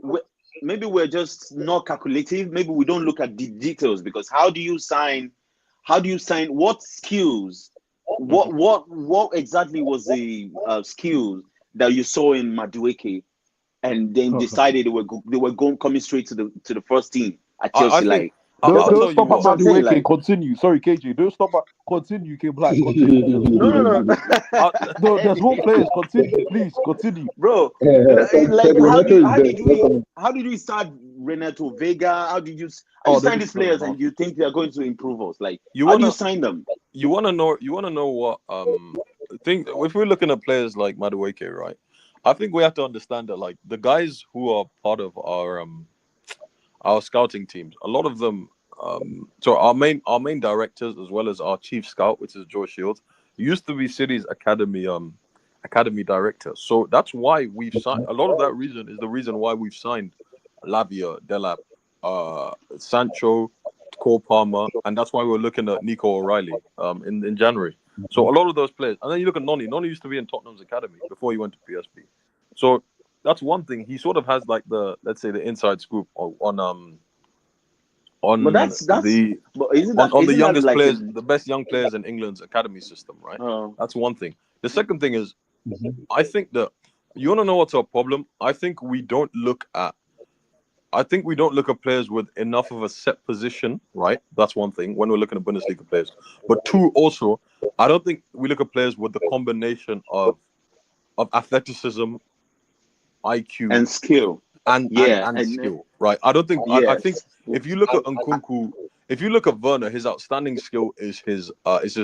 we- maybe we're just not calculative. Maybe we don't look at the details because how do you sign? How do you sign? What skills? What exactly was the skills that you saw in Madueke, and then decided they were going coming straight to the first team at
I
Chelsea?
think
Like
I'll
Don't
tell you
stop at
what.
that's what I'm saying.
Madueke.
Like
Continue. Sorry, KJ. Don't stop at continue. Keep like continue.
no.
No, there's more players. Continue, please. Continue.
Bro, like how did you start Renato Vega? How did you sign these players and you think they're going to improve us? Like how do you sign them?
You wanna know what think if we're looking at players like Madueke, right? I think we have to understand that like the guys who are part of our scouting teams, a lot of them so our main directors as well as our chief scout, which is George Shields, used to be City's academy director. So that's why we've signed a lot of that reason is the reason why we've signed Lavia, Delap, Sancho, Cole Palmer, and that's why we're looking at Nico O'Reilly in January. So a lot of those players, and then you look at Noni. Noni used to be in Tottenham's academy before he went to PSV. So that's one thing. He sort of has like the, let's say, the inside scoop on
But that's but isn't that
on the
isn't that
youngest
like
players, the best young players in England's academy system, right? That's one thing. The second thing is, I think that you want to know what's our problem. I think we don't look at players with enough of a set position, right? That's one thing when we're looking at Bundesliga players. But two, also, I don't think we look at players with the combination of athleticism, IQ,
and skill.
and skill, right? I don't think. I think if you look at Nkunku, if you look at Werner, his outstanding skill is his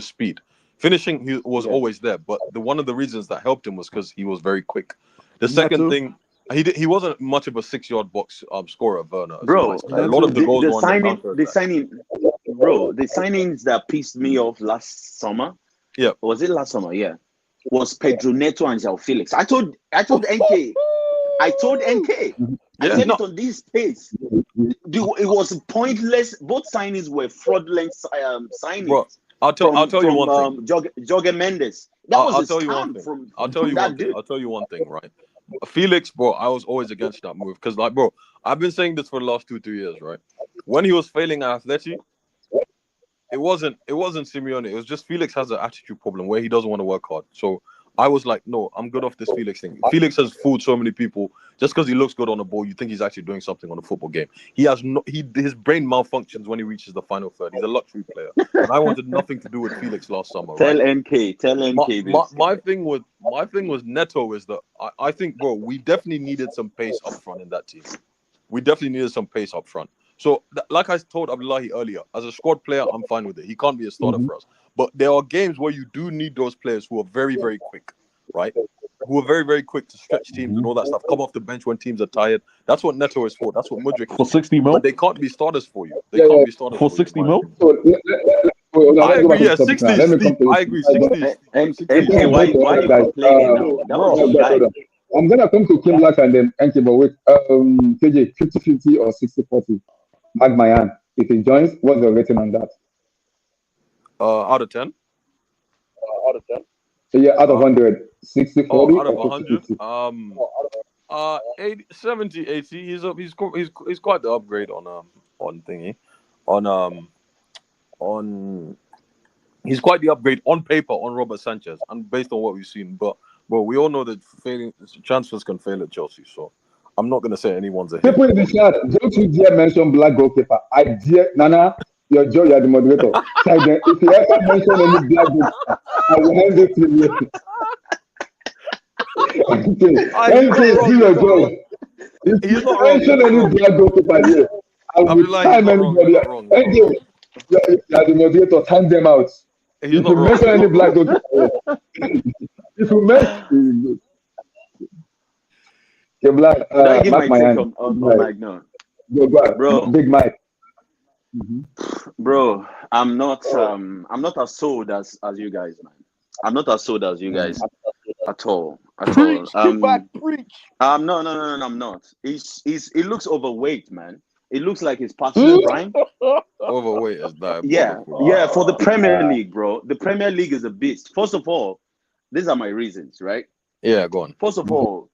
speed. Finishing, he was always there, but one of the reasons that helped him was because he was very quick. The second thing, he wasn't much of a 6-yard box scorer, Werner.
Bro,
A lot of the goals were on the
signing, bro, the signings that pissed me off last summer.
Yeah,
was it last summer? Yeah, was Pedro Neto and João Felix. I told NK. I said it on this space. It was pointless. Both signings were fraudulent signings.
Bro, I'll tell you one thing.
Jorge Mendes. I'll tell you one
thing, right? Felix, bro, I was always against that move because, like, bro, I've been saying this for the last 2-3 years, right? When he was failing at Atleti, it wasn't Simeone. It was just Felix has an attitude problem where he doesn't want to work hard. So I was like, no, I'm good off this Felix thing. Felix has fooled so many people. Just because he looks good on the ball, you think he's actually doing something on a football game. His brain malfunctions when he reaches the final third. He's a luxury player, and I wanted nothing to do with Felix last summer.
Tell NK.
My thing was Neto is that I think, bro, we definitely needed some pace up front in that team. So, like I told Abdullahi earlier, as a squad player, I'm fine with it. He can't be a starter for us. But there are games where you do need those players who are very, very quick, right? Who are very, very quick to stretch teams and all that stuff. Come off the bench when teams are tired. That's what Neto is for. That's what Mudryk is
for 60 mil.
But they can't be starters for you. They can't be starters
for 60 mil.
I agree. Yeah, 60 is steep. I agree. 60 is
NK, why are you complaining now? That was your guy.
I'm gonna come to Kim Black and then NK, but wait, KJ, 50-50 or 60-40. Maignan, if he joins, what's your rating on that?
Out of 10.
So yeah, out of 100, 60-40.
Out of 100. 80, 70, 80. He's quite the upgrade on thingy, on he's quite the upgrade on paper on Robert Sanchez and based on what we've seen. But we all know that transfers can fail at Chelsea, so I'm not gonna say anyone's a hit.
People in the chat, don't you dare mention black goalkeeper. I dare Nana. You're the moderator. If you ever mention any black goalkeeper, I will hand it to you. NK, do your job. If you mention any black goalkeeper here, I will time anybody. NK, you're the moderator. Time them out. If you mention any black goalkeeper, if you mention. Okay, Black.
I give my take on Maignan.
Bro, Big Mike.
Bro, I'm not as sold as you guys, man. I'm not as sold as you guys at all. at
Preach,
all.
keep back, preach.
No, I'm not. It looks overweight, man. It looks like he's past his prime.
Overweight is
Yeah,
diabolical.
for the Premier League, bro. The Premier League is a beast. First of all, these are my reasons, right?
Yeah, go on.
First of all,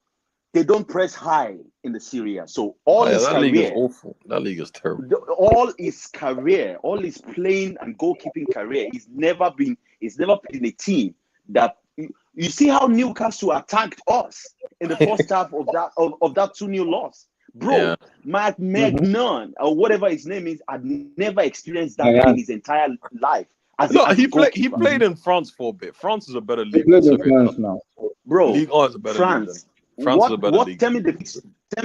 they don't press high in the Serie A. So all his
That league is
career,
awful. That league is terrible.
all his playing and goalkeeping career, he's never played in a team that you see how Newcastle attacked us in the first half of that 2-0 loss. Bro,
Yeah.
Maignan or whatever his name is, had never experienced that
Maignan.
in his entire life.
No,
He
he played in France for a bit. France is a better
He
league.
plays
than
in
Serie A.
France now.
Bro,
League A is a better league than
France.
France is a better league.
Tell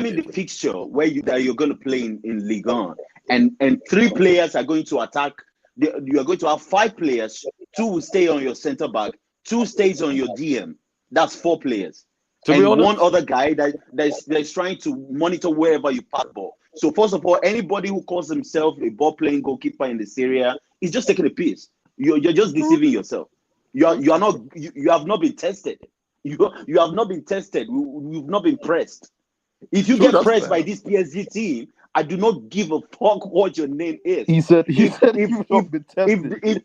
me the fixture where you're going to play in Ligue 1, and 3 players are going to attack. You are going to have 5 players. 2 will stay on your center back. 2 stays on your DM. That's 4 players.
To be honest,
1 other guy that's trying to monitor wherever you pass ball. So first of all, anybody who calls himself a ball playing goalkeeper in this area is just taking a piss. You're just deceiving yourself. You have not been tested. You have not been tested. You've not been pressed. If you get pressed by this PSG team, I do not give a fuck what your name is.
He said you've not been tested.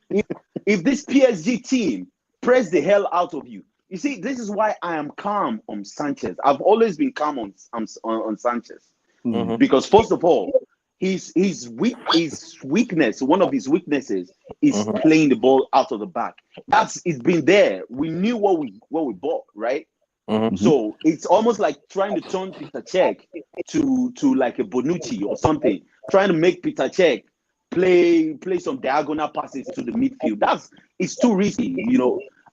If this PSG team press the hell out of you, you see, this is why I am calm on Sanchez. I've always been calm on Sanchez.
Mhm.
Because first of all, his weakness, one of his weaknesses is playing the ball out of the back. It's been there. We knew what we bought, right? So it's almost like trying to turn Peter Cech to like a Bonucci or something, trying to make Peter Cech play some diagonal passes to the midfield. It's too risky,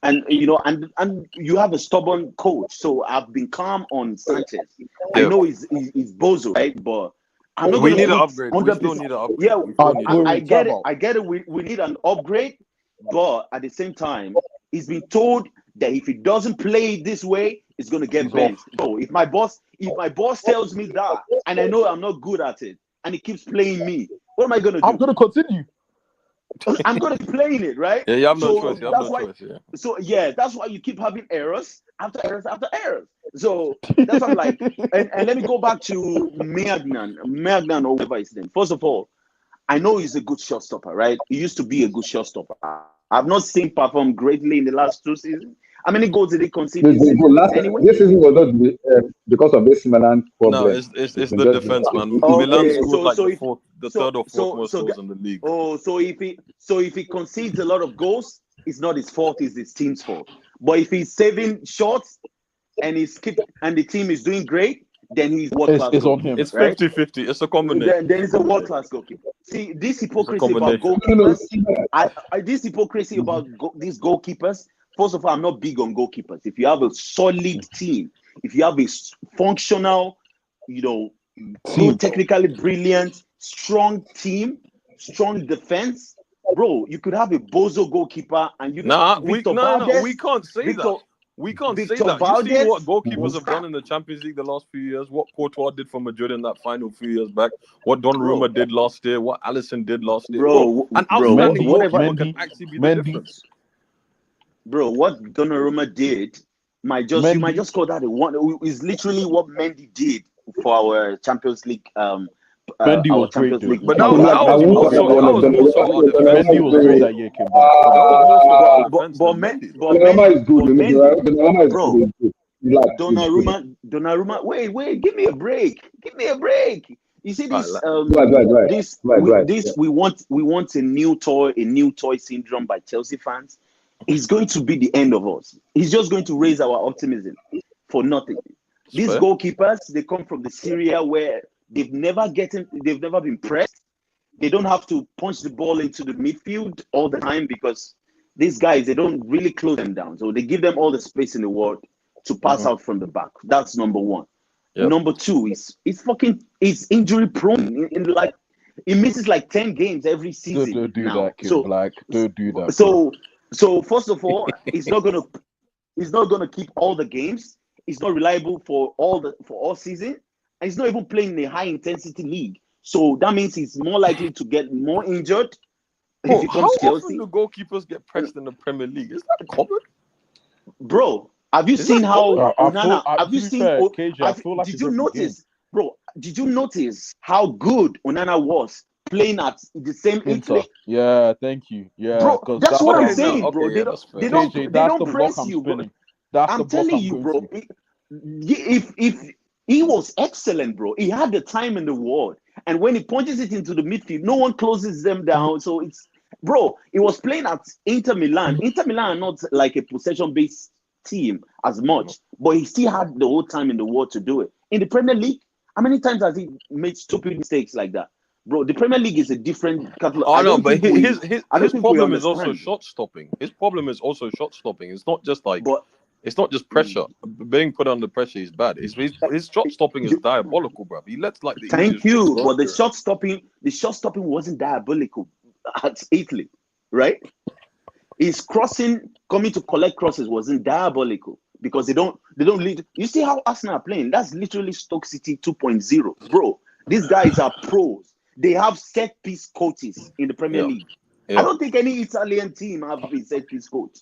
and you have a stubborn coach. So I've been calm on Sanchez. I know he's bozo, right? But I'm not
we
going
need
to
an upgrade. We still need an upgrade.
Yeah, I get it. I get it. We need an upgrade, but at the same time, he's been told that if he doesn't play this way, it's going to get benched. So if my boss tells me that, and I know I'm not good at it, and he keeps playing me, what am I going to do?
I'm going to continue.
I'm going to be playing it, right?
Yeah, you have no choice. Yeah.
So yeah, that's why you keep having errors after errors after errors. So that's what I'm like. And let me go back to Maignan or whatever his name. First of all, I know he's a good shot stopper, right? He used to be a good shot stopper. I've not seen him perform greatly in the last 2 seasons. How many goals did he concede?
This season was not because of this Milan problem.
No, it's the defense, man.
Okay,
Milan scored like
so
the third or fourth most goals in the league.
So if he concedes a lot of goals, it's not his fault; it's his team's fault. But if he's saving shots and the team is doing great, then he's world class.
It's on him.
It's 50-50. It's a combination.
Then it's a world class goalkeeper. See this hypocrisy about goalkeepers. This hypocrisy about these goalkeepers. First of all, I'm not big on goalkeepers. If you have a solid team, if you have a functional, technically brilliant, strong team, strong defense, bro, you could have a bozo goalkeeper and you.
We can't say that. We can't say that. You see what goalkeepers have done in the Champions League the last few years, what Courtois did for Madrid in that final few years back, what Donnarumma did last year, what Alisson did last year. An outstanding goalkeeper can actually be the difference.
Bro, what Donnarumma did you might just call that a one. Is literally what Mendy did for our Champions League.
Mendy was great, dude.
But that was
Mendy was great that year, came back.
Donnarumma. Wait, give me a break. You see this? We want a new toy syndrome by Chelsea fans. It's going to be the end of us. He's just going to raise our optimism for nothing. These goalkeepers, they come from the Syria where they've never been pressed. They don't have to punch the ball into the midfield all the time because these guys, they don't really close them down. So they give them all the space in the world to pass out from the back. That's number one. Yep. Number two is it's injury prone. He misses like 10 games every season.
Don't do
now.
that, Kid Black. Don't do that.
So first of all, he's not gonna keep all the games. He's not reliable for all season, and he's not even playing in a high intensity league. So that means he's more likely to get more injured.
How often do goalkeepers get pressed in the Premier League? Is that common?
Bro, Have you
Is
seen
that
how
good?
Onana?
To
Have you
be
seen?
fair, KJ, I feel like
Did
it's
you
every game.
notice, bro? Did you notice how good Onana was playing at the same
Inter.
Italy?
Yeah, thank you. Yeah,
Bro,
because
that's
that's
what
what
I'm
Okay,
I'm
no,
saying.
saying, bro.
okay,
They
yeah,
don't,
that's
they
fair.
don't,
KJ,
they
that's the
don't
block
press
I'm
you, bro.
spinning. That's the
I'm
block
telling
I'm
you,
going
bro.
to.
If he was excellent, bro, he had the time in the world, and when he punches it into the midfield, no one closes them down. So it's, bro, he was playing at Inter Milan. Inter Milan are not like a possession-based team as much, but he still had the whole time in the world to do it. In the Premier League, how many times has he made stupid mistakes like that? Bro, the Premier League is a different catalog.
Oh
I
no,
don't
but
think we,
his
I don't think we
problem is also
understand.
shot stopping. His problem is also shot stopping. It's not just like
But
it's not just pressure. Being put under pressure is bad. His shot stopping is diabolical, bro. He lets like the
thank
easiest shots
you.
go.
But the shot stopping wasn't diabolical at Italy, right? His crossing, coming to collect crosses wasn't diabolical because they don't lead. You see how Arsenal are playing? That's literally Stoke City 2.0, bro. These guys are pros. They have set piece coaches in the Premier
Yeah,
League. I
yeah.
don't think any Italian team have a set piece coach.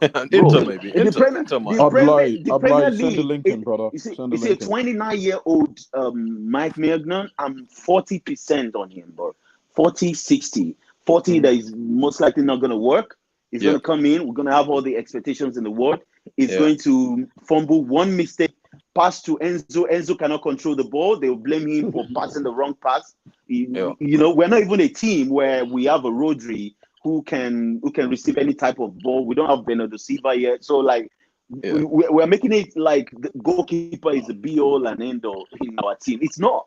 And
Bro,
Inter maybe.
the Premier,
Inter might.
the Premier
Send the
League.
link in, brother. Send the
You see, a
link in.
29-year-old Mike Maignan. I'm 40% on him, bro. 40, 60. 40 that is most likely not going to work. He's going to come in. We're going to have all the expectations in the world. He's going to fumble one mistake, pass to Enzo. Enzo cannot control the ball. They will blame him for passing the wrong pass. You know, we're not even a team where we have a Rodri who can receive any type of ball. We don't have Bernardo Silva yet. So, like, we're making it like the goalkeeper is the be-all and end-all in our team. It's not.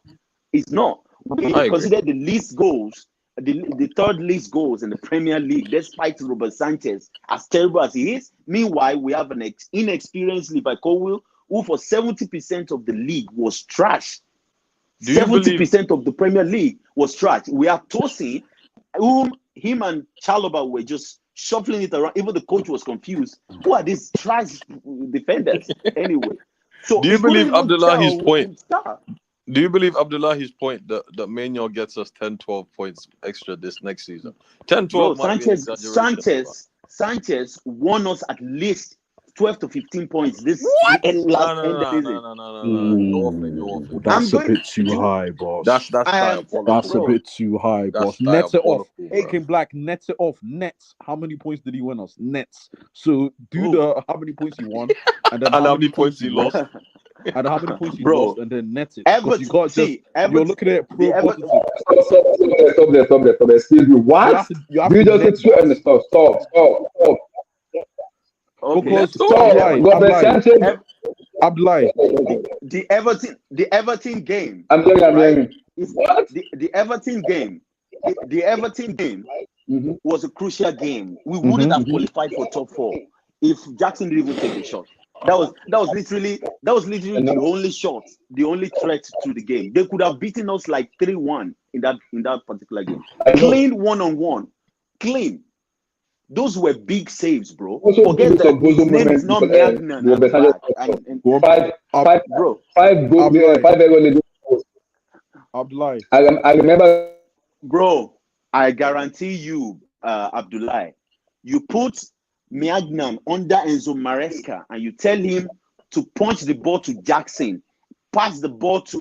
It's not. We consider the least goals, the third least goals in the Premier League, despite Robert Sanchez, as terrible as he is. Meanwhile, we have an inexperienced Levi Colwill, who for 70% of the league was trash. 70% of the Premier League was trash. We have Tosin, whom him and Chalobah were just shuffling it around. Even the coach was confused. Who are these trash defenders anyway? So
do you believe Abdullahi's point? Do you believe Abdullahi's point that Maignan gets us 10, 12 points extra this next season? 10, 12
Bro,
might be an exaggeration.
Sanchez won us at least 12 to 15 points this
What?
last end of season.
No.
That's a bit too high, boss.
That's diabolical.
That's a bit too high, boss.
That's
Nets it off.
diabolical, bro.
AK Black, nets it off. Nets. How many points did he win us? Nets. So do the how many points he won, and then
And
how many points he lost,
lost.
and how many points he
Bro,
lost, and then net it. Because you got you're looking at it pro
Everton,
positive.
Stop there. Excuse me. What?
You have
You
to
just
net
say two. Stop.
okay.
Because
Robert Sanchez.
Abdullahi.
The Everton game.
I'm hearing. What?
The Everton game. The Everton game was a crucial game. We wouldn't have qualified for top 4 if Jackson didn't even take the shot. That was literally the only shot, the only threat to the game. They could have beaten us like 3-1 in that particular game. Clean 1-on-1. Clean. Those were big saves, bro. Forget that his name is not Maignan.
Five
Abdullahi.
I remember.
Bro, I guarantee you, Abdullahi, you put Maignan under Enzo Maresca and you tell him to punch the ball to Jackson, pass the ball to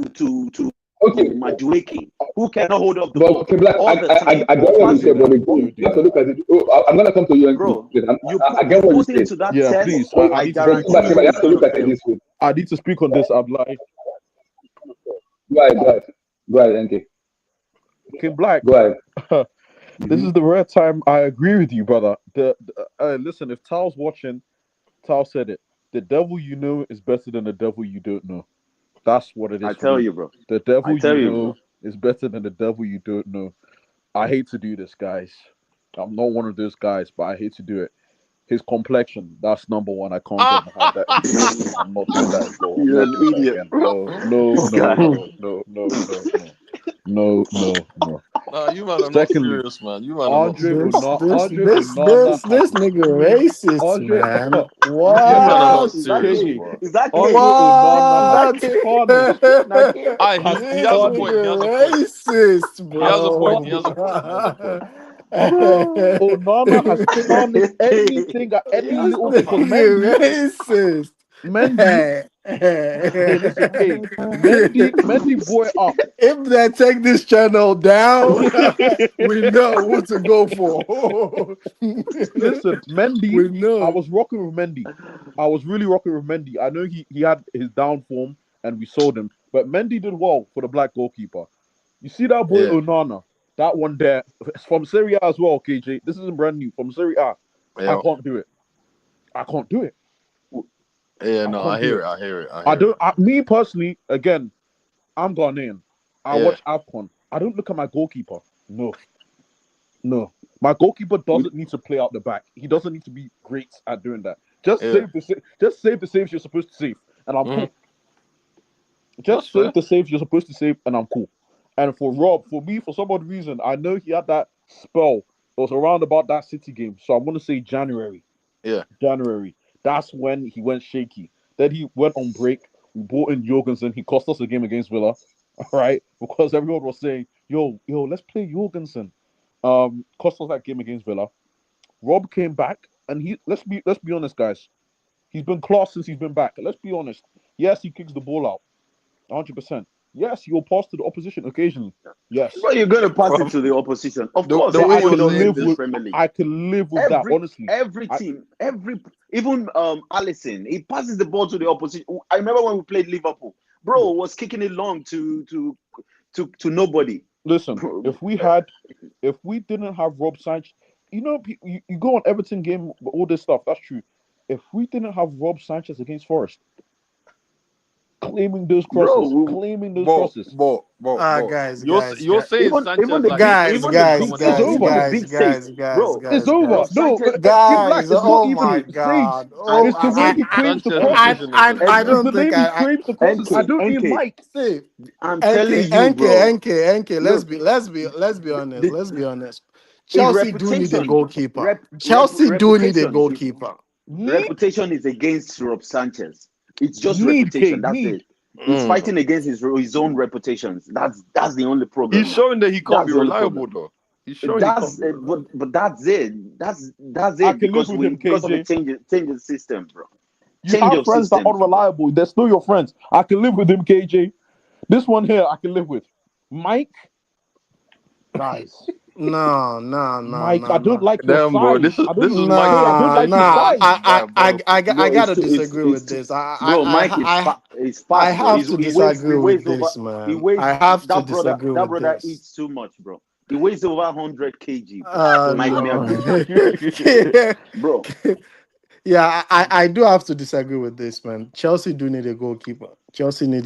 Madueke, who cannot hold up the ball all the time.
I get what you say, but you have to look at it. I'm gonna come to you,
bro.
I get what you say.
Into that test,
please.
I guarantee you
have to look at it this way.
I need to speak on this, Abdullahi.
Go ahead, NK.
Okay, Black.
Go ahead.
This is the rare time I agree with you, brother. Listen, if Tal's watching, Tal said it. The devil you know is better than the devil you don't know. That's what it is.
I tell you, bro.
The devil you know is better than the devil you don't know. I hate to do this, guys. I'm not one of those guys, but I hate to do it. His complexion, that's number one. I can't get behind that. I'm not doing that as well.
You're an idiot.
No.
Nah, you man are not serious, man. You man are not serious.
This nigga racist, man. What?
You man are not serious, bro.
Is that
What?
He has a point.
Racist, bro.
He has a point.
Onana has tarnished anything at any
This
little thing. Because
nigga
Mendy,
racist.
Mendy, hey, listen, hey, Mendy boy up.
If they take this channel down, we know who to go for.
Listen, Mendy,
We know.
I was rocking with Mendy. I was really rocking with Mendy. I know he had his down form and we sold him, but Mendy did well for the black goalkeeper. You see that boy
Yeah.
Onana, that one there, it's from Serie A as well, KJ. This isn't brand new. From Serie A. I
Yeah.
can't do it. I can't do it.
Yeah. No, I
can't do
hear
it.
it. I hear it.
I don't. Me personally, again, I'm Ghanaian. I
Yeah.
watch AFCON. I don't look at my goalkeeper. No. My goalkeeper doesn't need to play out the back. He doesn't need to be great at doing that. Just
Yeah.
save the saves you're supposed to save, and I'm cool.
That's
Just
fair.
save the saves you're supposed to save, and I'm cool. And for Rob, for me, for some odd reason, I know he had that spell. It was around about that City game, so I'm gonna say January.
Yeah.
January. That's when he went shaky. Then he went on break. We brought in Jorgensen. He cost us a game against Villa, all right? Because everyone was saying, "Yo, let's play Jorgensen." Cost us that game against Villa. Rob came back, and let's be honest, guys. He's been class since he's been back. Let's be honest. Yes, he kicks the ball out, 100%. Yes, he'll pass to the opposition occasionally. Yes,
But you're going to pass it to the opposition. Of course,
the way
I
he was
can
saying
live
this,
with.
Premier League.
I can live with that. Honestly,
Every
I-
team, even Allison, he passes the ball to the opposition. I remember when we played Liverpool, bro was kicking it long to nobody.
listen. If we didn't have Rob Sanchez, you go on Everton game, all this stuff. That's true. If we didn't have Rob Sanchez against Forest, claiming those crosses,
But
Guys,
you're saying
Even
Sanchez
the
like
guys,
he's
guys,
someone
guys,
else.
over.
guys,
big
guys,
saves,
guys,
bro.
guys,
It's over.
guys.
No,
Sanchez,
Black.
Guys,
It's not
oh
even
my
saves.
god. Oh,
It's the way he claims the
Sanchez
crosses.
vision
I
is
I
It's
don't
the
think
name he claims the crosses. I don't mean
NK.
Mike.
see.
I'm telling you, bro.
NK. Let's
Look,
be honest.
the,
Let's be honest.
his
Chelsea do need a
reputation,
goalkeeper. Chelsea do need a goalkeeper.
reputation is against Rob Sanchez. It's just
Need,
reputation.
K,
That's
need.
it. He's fighting against his own reputations. That's the only problem.
He's
now.
showing that he can't
That's
be
the only
reliable
problem.
though. He's showing he can't
That's
be reliable.
but that's it. That's
I
it
can live
because
with him,
because of a
KJ.
change in system, bro.
You
Change
have
of
friends that are
systems, bro.
unreliable. They're still your friends. I can live with him, KJ. This one here, I can live with. Mike, guys.
No.
Mike, I don't like your
Damn, bro,
size.
this is Mike's
I don't like your size.
I
No,
gotta disagree with this.
bro. Mike is
I
fast, bro.
have to disagree with this,
He
man.
weighs
I have to
that brother.
disagree
That
with
brother
this.
eats too much, bro. He weighs over 100 kg, bro. Mike
No.
bro.
Yeah, I do have to disagree with this, man. Chelsea do need a goalkeeper. Chelsea need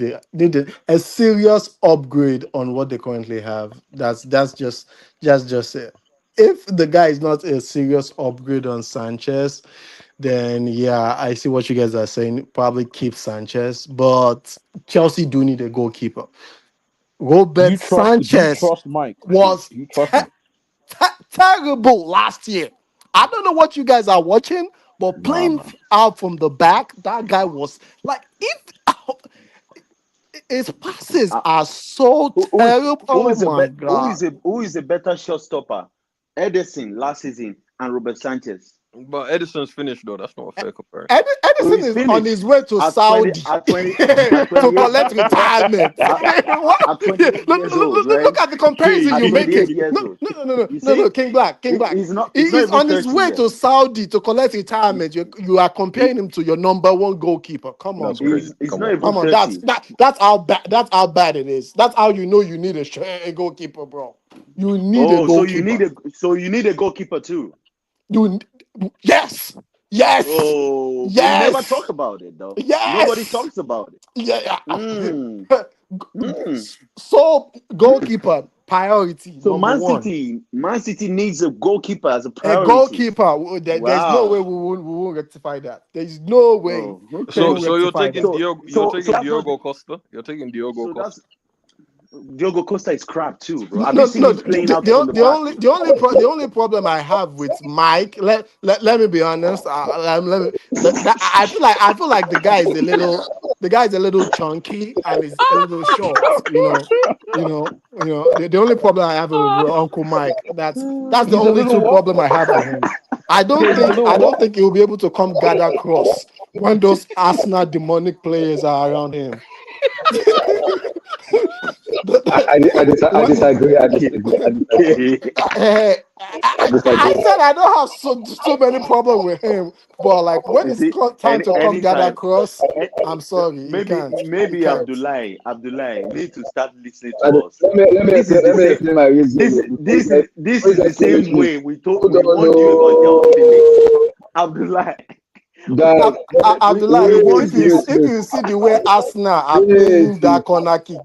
a serious upgrade on what they currently have. That's just it. If the guy is not a serious upgrade on Sanchez, then yeah, I see what you guys are saying. Probably keep Sanchez, but Chelsea do need a goalkeeper. Robert
Do you
Sanchez
trust Mike?
was
Do you trust him?
terrible last year. I don't know what you guys are watching, but playing out from the back, that guy was like, if his passes
Uh,
are so terrible. Oh my god.
who is a better shot stopper? Edison last season and Robert Sanchez.
But Edison's finished though. That's not a fair comparison.
Edison
he's
is
finished.
on his way to
At
Saudi
20 at 20
to
28
collect retirement. What?
at 28 years old, right?
Look at the comparison
At
you're
28
making.
years
No,
old.
no,
You see?
King Black.
He's not
He is
even
on his
30
way
yet.
to Saudi to collect retirement. You are comparing him to your number one goalkeeper. Come on,
That's
bro.
crazy.
He's
Come
not
on.
even
Come on,
30.
that's how bad it is. That's how you know you need a goalkeeper, bro. You need a
Oh,
goalkeeper.
so you need a goalkeeper too.
Yes.
Oh, but you never talk about it though.
Yes.
Nobody talks about it.
Yeah.
Mm.
So goalkeeper priority
So
number one.
Man City needs a goalkeeper as a
A
priority.
goalkeeper. There's no way
Wow.
we won't rectify that. There's no way.
Oh, okay.
So
We'll
you're
rectify
taking
that.
Diogo.
So
You're taking
that's
Diogo
not-
Costa. You're taking Diogo
So
Costa.
that's Diogo Costa is crap too, bro. Have
No,
you seen
no.
him playing out from the back?
The only problem I have with Mike. Let me be honest. I feel like the guy is a little chunky and is a little short. You know, The only problem I have with Uncle Mike, that's the
He
only
doesn't know
two
what.
problem I have with him. I
He
don't
doesn't
think
know
I don't
what.
think he'll be able to come gather cross when those Arsenal demonic players are around him.
I
What-
disagree. I disagree. I disagree. I
I
disagree.
said I don't have so many problems with him, but like when
You
it's
see,
time to come gather
anytime.
cross,
eh,
I'm sorry, he
Maybe
can't. He
maybe
can't.
Abdullah need to start listening
I
to
dis-
us.
let me
This is
explain,
the
let me
same.
explain my reason. Because like,
This
what is
is the
that
same
chemistry?
way
Who
we
don't
warned you about Joao Felix.
know?
Abdullah,
Guys,
Abdullah,
we
if
warned
you
you.
wait,
see the way Arsenal are
wait,
playing
wait.
that corner kick,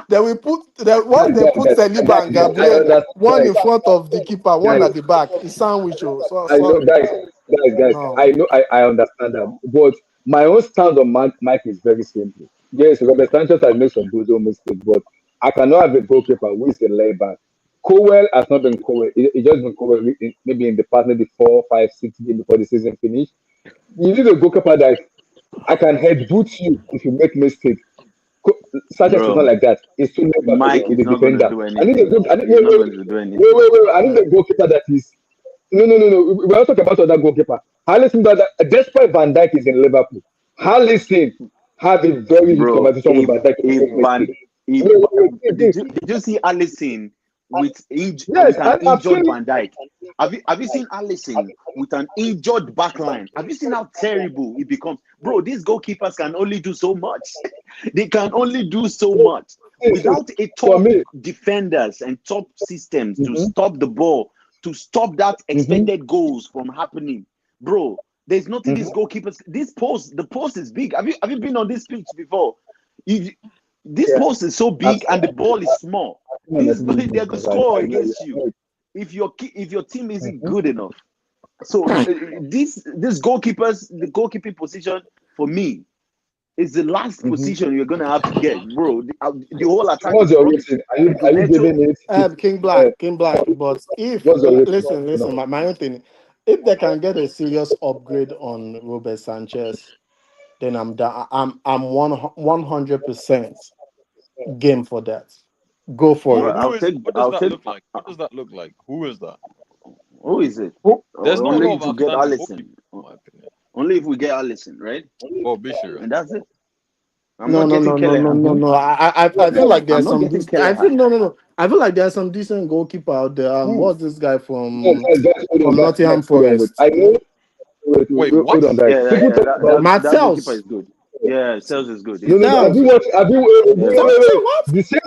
they will once they put Saliba and
I
Gabriel,
understand,
one
guys,
in front of the keeper, one
guys.
at the back. It's sandwich. Oh, so
I know,
sorry.
guys.
No.
I know, I understand that. But my own stand on Mike is very simple. Yes, Robert Sanchez has made some brutal mistakes, but I cannot have a goalkeeper who is a left back. Cowell has not been Cowell. It just been Cowell maybe in the past, maybe 4, 5, 6 games before the season finished. You need a goalkeeper that I can headbutt you if you make mistake. Sanchez is not
Bro,
like that. He's too left back
Mike
with
is
the
not going to
defender.
do
I need a
anything.
good. I need,
He's not going to do anything.
wait. I need a goalkeeper that is no. We're not talking about other goalkeeper. Harrison, despite Van Dijk is in Liverpool, Harrison have a very huge
Bro,
conversation with Van Dijk if he
if
make
Van,
mistake.
if did you see Allison
Yes,
with an
I've
injured
seen it.
Van Dijk? Have you seen Allison with an injured backline? Have you seen how terrible it becomes? Bro, these goalkeepers can only do so much. They can only do so much
See,
without a
for
top
me,
defenders and top systems to
hmm
stop the ball, to stop that
hmm
expected goals from happening. Bro, there's nothing these
hmm
goalkeepers. The post is big. Have you been on this pitch before? If this
yeah,
post is so
I've
big
seen
and the ball is small,
it.
they're gonna score against you if your team isn't good enough. So this goalkeepers, the goalkeeping position for me is the last
hmm
position you're gonna have to get, bro. The whole
So
attack
what's
is
your
rubbish.
rating? Are you
Neto,
giving it?
King Black. But if
What's your rating?
listen,
No.
my own thing, if they can get a serious upgrade on Robert Sanchez, then I'm done. I'm 100% game for that. Go for
Who
bro.
it.
who is? What does
I'll
that
take.
look like? What does that look like? Who is that?
Who is it?
Who-
There's not a lot
Only
of
to get
outstanding goalkeepers,
Allison.
in my opinion.
Only if we get Allison, right?
Oh, Bishira.
And that's it. I'm
No,
not
no,
getting
no, no, no,
Kelleher.
no,
hmm
no. I feel like
I'm
there's
not
some
getting
decent. I feel
Kelleher.
no. I feel like there's some decent goalkeeper out there.
Who?
What's this guy
Guys, hold on,
from Nottingham
hold on, wait.
Forest?
I know.
Wait,
Hold
what?
on, guys.
Yeah,
People talk about.
that goalkeeper
Martels.
is good. Yeah, Sales is good.
No,
He's
no, no.
good.
Have
Martels.
you watched? Have you?
Yeah,
Say, say what?
The same.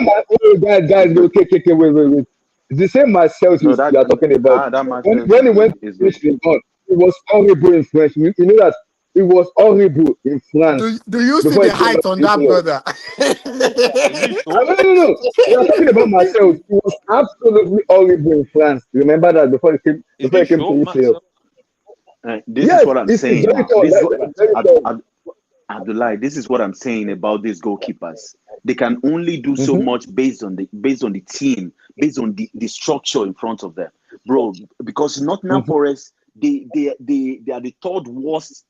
Guys.
he's good.
Okay. Wait. The same Marcel
No,
you are talking about.
that match
When
Sales
when
is
he
good.
went
Is
to
good.
finish in God, it was horrible in French. You know that it was horrible in France
Do you see
before he
the
came back
height
to
on that
EPL.
brother?
Is he
No,
short?
no, no, no. We are talking about Marcel. It was absolutely horrible in France. Remember that
Is
before
he
he came to
short, Matt?
EPL.
This is
Yes,
what I'm
it's
saying
very
now.
tall.
This is what
Very
Ab,
tall.
Ab, Abdullah. This is what I'm saying about these goalkeepers. They can only do so
Mm-hmm,
much based on the team, based on the structure in front of them, bro. Because Nottingham
mm-hmm.
Forest, they are the third worst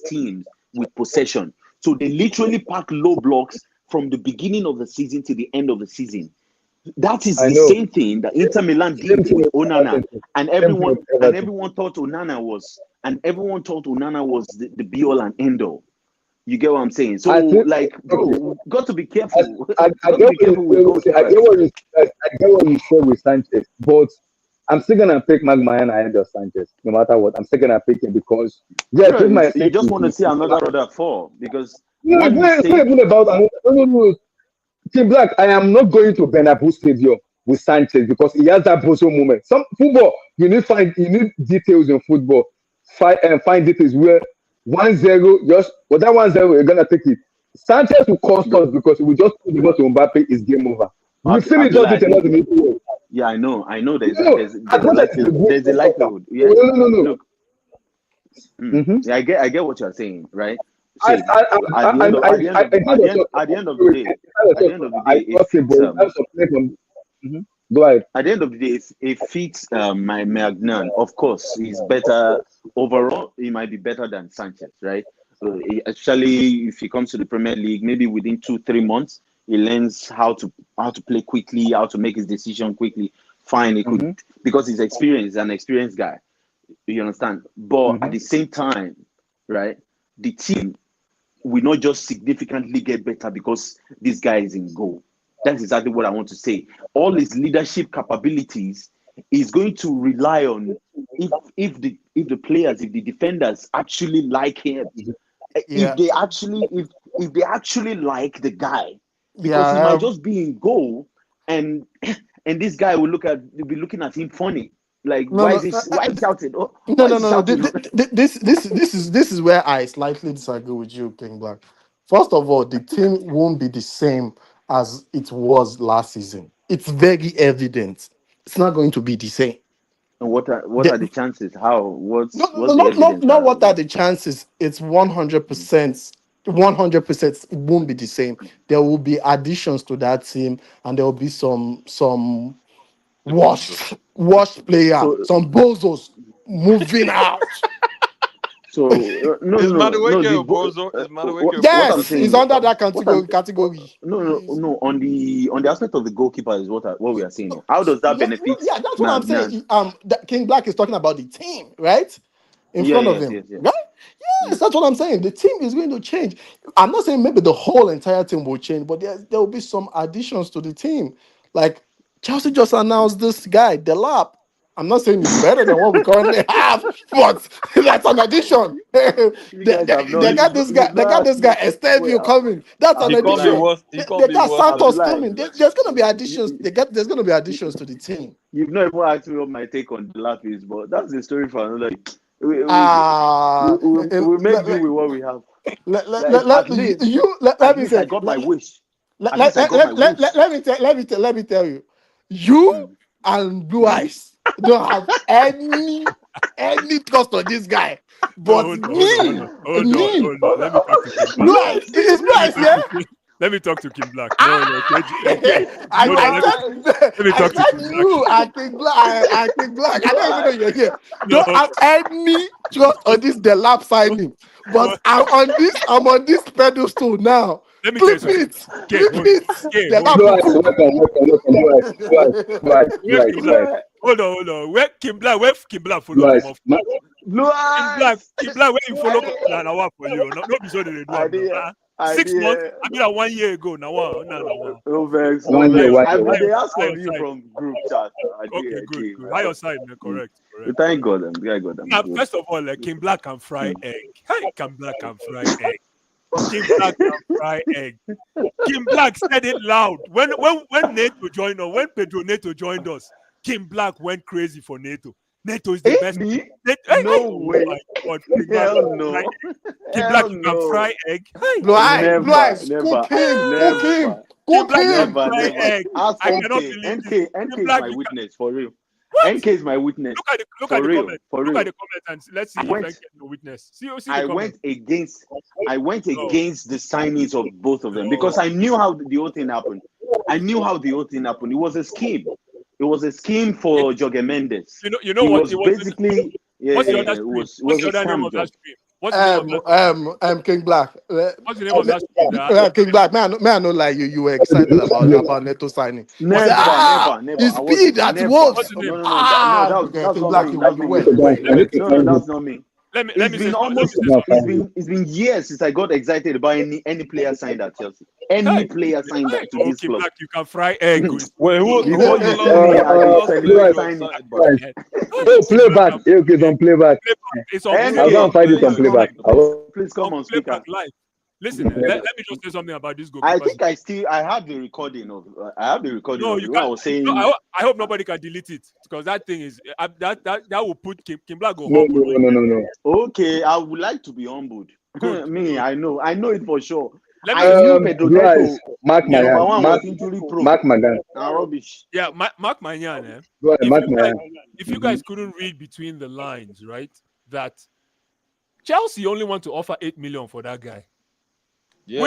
teams with possession. So they literally pack low blocks from the beginning of the season to the end of the season. That is
I
the
know.
same thing that Inter Milan
Same
did
thing
with
with
Onana,
Everton.
and
Same thing with Everton.
everyone thought Onana was the be all and end all. You get what I'm saying? So,
I think
like,
okay.
bro, got to be
I,
careful.
I
Got to
get
be
what you
careful with
I get
goalkeepers.
what I get what you say with Sanchez, but I'm still gonna pick Maignan ahead of Sanchez, no matter what. I'm still gonna pick him because yes,
Bro,
his
you
mistake
just
is
want to see another rudder fall because
no,
one
it's not
mistake.
even about no. Team Black, I am not going to Bernabeu Stadium with Sanchez because he has that bozo moment. Some football, you need details in football. Find details where 1-0, just but that 1-0, you're gonna take it. Sanchez will cost
Look,
us because we just put the ball to Mbappe, is game over. We've seen it just
Abdullah, I
this a lot
think.
in EPL.
Yeah, I know.
No, no, as
There's a
much as he's a
likelihood.
great
There's a
soccer.
likelihood. Yeah.
No.
Look.
Mm-hmm.
Yeah, I get what you're saying, right?
I,
See,
I, I kind of
at the end of the
wait,
day,
kind of I
it
okay, but
fits
in terms of play from go ahead.
at the end of the day, it fits my Maignan. Of course, he's better overall. He might be better than Sanchez, right? Actually, if he comes to the Premier League, maybe within 2-3 months, he learns how to play quickly, how to make his decision quickly. Fine, he could because he's experienced, an experienced guy. You understand? But at the same time, right, the team will not just significantly get better because this guy is in goal. That's exactly what I want to say. All his leadership capabilities is going to rely on if the players, if the defenders actually like him, if they actually like the guy, because he might just be in goal and this guy will be looking at him funny. Like, why is he shouting?
No. This is where I slightly disagree with you, King Black. First of all, the team won't be the same as it was last season. It's very evident. It's not going to be the same.
And what are the chances? How? What's the evidence?
Not what are the chances? It's 100%. 100% it won't be the same. There will be additions to that team, and there will be some washed player, some bozos moving out.
So
Yes, he's under that category.
No. On the aspect of the goalkeeper is what we are saying. How does that benefit?
Yeah, that's what I'm saying. King Black is talking about the team, right? In front of him, right? Yes, that's what I'm saying. The team is going to change. I'm not saying maybe the whole entire team will change, but there will be some additions to the team. Like Chelsea just announced this guy, Delap. I'm not saying it's better than what we currently have, but that's an addition. They got this guy. They got this guy, Estevio coming. That's an addition. They got Santos coming. There's going to be additions. There's going to be additions to the team.
You've not even asked me what my take on Delap is, but that's the story for another. We'll make do with what we have.
Let me say.
I got my wish.
Let me tell you. You and Blue Eyes don't have any trust on this guy. But
Hold on. Let me talk to Kim Black.
Blue Eyes, it is Blue Eyes, yeah?
Let me talk to Kim Black.
I think Black. I don't even know you're here. Don't have any trust on this Delap signing. But I'm on this pedestal now.
Let me tell you something. Hold on. Where Kim Black follow him off? Kim Black, where you follow now for you? Not be so they do. 6 months. I mean, 1 year ago. Now.
They asked for you from group chat.
Okay, good. By your side, man. Correct.
Thank God.
Now, first of all, Kim Black can fry egg. Kim Black can fry egg. Kim Black can fry egg. Kim Black said it loud. When NATO joined us, when Pedro Neto joined us, Kim Black went crazy for NATO. NATO is the best.
No way. Hell no.
Kim Black can fry egg.
Blue Eyes, cook him.
Kim Black can fry egg.
Ask
I cannot believe
NK is my witness, for real.
What?
NK is my witness.
Look at the comments. Look at the comments and let's see if I get the witness. See
I went against the signings of both of them because I knew how the whole thing happened. It was a scheme. It was a scheme for Jorge Mendes.
You know what?
It was basically.
What's the other stream? What's the other name of that stream?
King Black.
What's the name of that stream?
King Black. Man, I know like you were excited about Neto signing.
Never.
His speed at once.
What's the name?
That's not me. It's been years since I got excited about any player signed at Chelsea. Any player signed to this club.
Black, you can fry egg.
Wait, who
Playback. It's on Playback.
It's on
I'll go and find it on Playback.
Please come on speaker.
Live. Listen, let me just say something about this goal.
I think I have the recording of.
No, you can't. I was saying. No, I hope nobody can delete it because that thing is that will put Kim Black go home.
No.
Okay, I would like to be humbled. Me, I know it for sure.
Mark Maignan.
Rubbish.
Yeah, Mark Maignan. If you guys couldn't read between the lines, right? That Chelsea only want to offer 8 million for that guy.
Yeah,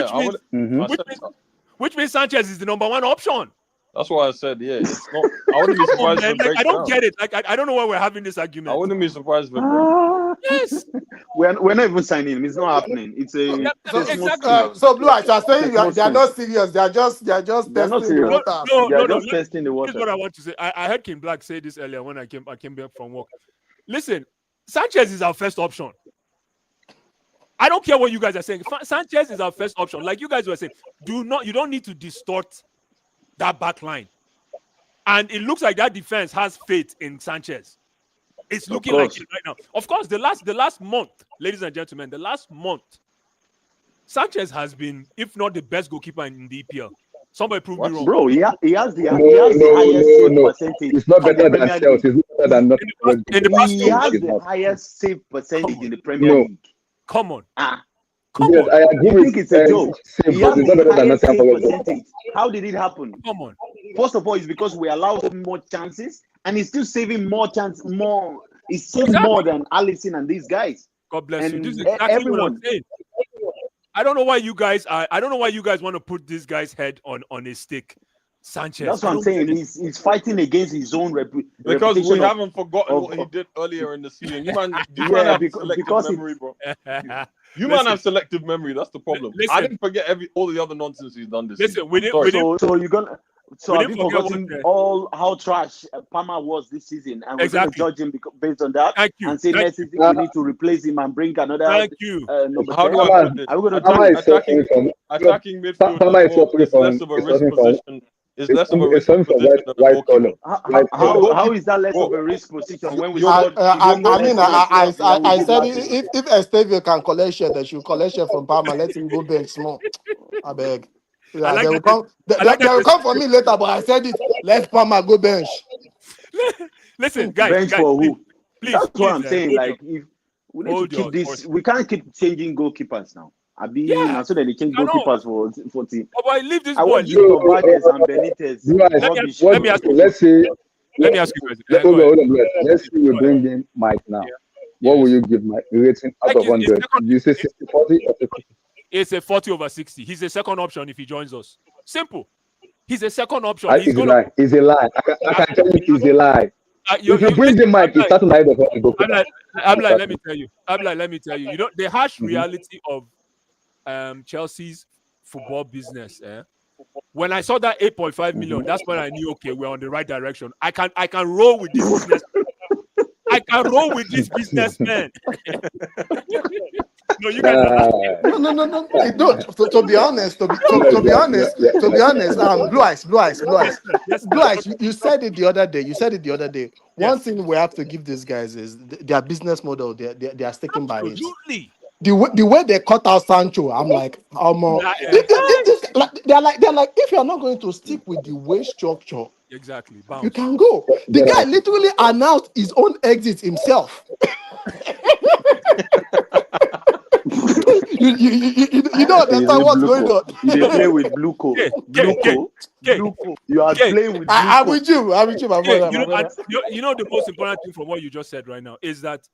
which means Sanchez is the number one option.
That's why I said, yeah, it's not. I wouldn't be surprised if
I don't get it. Like I don't know why we're having this argument.
I wouldn't be surprised if it
Yes.
We're not even signing him. It's not happening. It's a small team.
So Blue Eyes are saying
It's a
they are
small
not serious. They are just
They're
testing
not
the
serious.
waters.
They are
No.
just testing the
Here's what
water.
I want to say. I heard King Black say this earlier when I came back from work. Listen, Sanchez is our first option. I don't care what you guys are saying. Sanchez is our first option. Like you guys were saying, you don't need to distort that back line. And it looks like that defense has faith in Sanchez. It's looking like it right now. Of course, the last month, ladies and gentlemen, the last month, Sanchez has been, if not the best goalkeeper in the EPL. Somebody prove me wrong.
Bro, he has the highest save percentage.
It's not better than Chelsea. It's not better than not.
He has the highest save percentage in the Premier League.
Come on.
Come on. I agree.
You think it's a joke? He has the highest save percentage. How did it happen?
Come on.
First of all, it's because we allow him more chances, and he's still saving more chance. He's saving more than Alisson and these guys.
God bless you.
And
This is exactly what I'm saying. I don't know why you guys want to put this guy's head on a stick. Sanchez.
That's what I'm saying. He's fighting against his own
because we
reputation
haven't forgotten what he did earlier in the season. You man have selective memory, bro. You man have selective memory. That's the problem. I didn't forget all the other nonsense he's done this season.
So you're gonna. So have you forgotten all how trash Palmer was this season, and we're going to judge him based on that, and say next season we need to replace him and bring another.
How do I put this?
Are we going to
attacking midfield is less of a risk position. It's less of a risk position than the goalkeeper.
How is that less of a risk position when we?
I said if Estevio can collect share, they should collect share from Palmer. Let him go bench small. I beg. Yeah, they will come for me later, but I said it. Let Palmer go bench.
Listen, guys.
Bench for who?
Please,
that's what I'm saying. Like, if we need to keep this, we can't keep changing goalkeepers now. So that they change goalkeepers for team.
Oh, but leave this
I
boy.
want you Vargas and Benitez.
Let me ask you guys.
Let's see you bring in Mike now. What will you give Mike rating out of 100? You say 60-40 or 50?
It's a 40/60. He's a second option if he joins us. Simple. He's a second option.
It's a lie. I can tell you it's a lie. If you bring the Mike, it's starting ahead of the
I'm like, let me tell you. You know, the harsh reality of Chelsea's football business. When I saw that 8.5 million, that's when I knew, okay, we're on the right direction. I can roll with this business. I can roll with this businessman. No, you guys.
No. To be honest, Blue Eyes. You said it the other day. One thing we have to give these guys is their business model. They are sticking by it.
Absolutely.
The way they cut out Sancho, I'm like, they're like, if you're not going to stick with the wage structure,
exactly,
you can go. The guy literally announced his own exit himself. you don't understand what's going on.
They play with Bluco. You are playing with Bluco.
I'm with you, my brother.
You know the most important thing from what you just said right now is that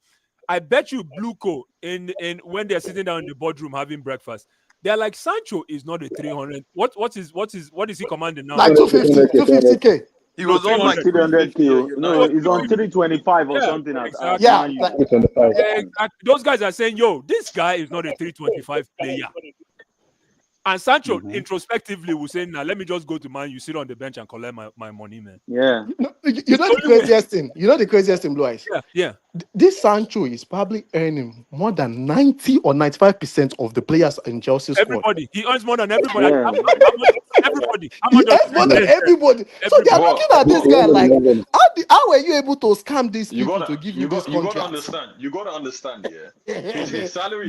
I bet you Bluco in when they're sitting down in the boardroom having breakfast, they're like, Sancho is not a 300. What is he commanding now?
Like 250k.
He was on like
300k. No, he's on 325 or something.
Exactly. Those guys are saying, yo, this guy is not a 325 player. And Sancho introspectively will say, now let me just go to Man. You sit on the bench and collect my money, man.
Yeah.
You know the craziest thing. Blue Eyes.
Yeah.
This Sancho is probably earning more than 90 or 95% of the players in Chelsea's squad.
Everybody. He earns more than everybody.
Yeah. Everybody. He earns more than everybody. So they are looking at this guy like, how were you able to scam these people to give you this contract?
You got to understand, yeah. His salary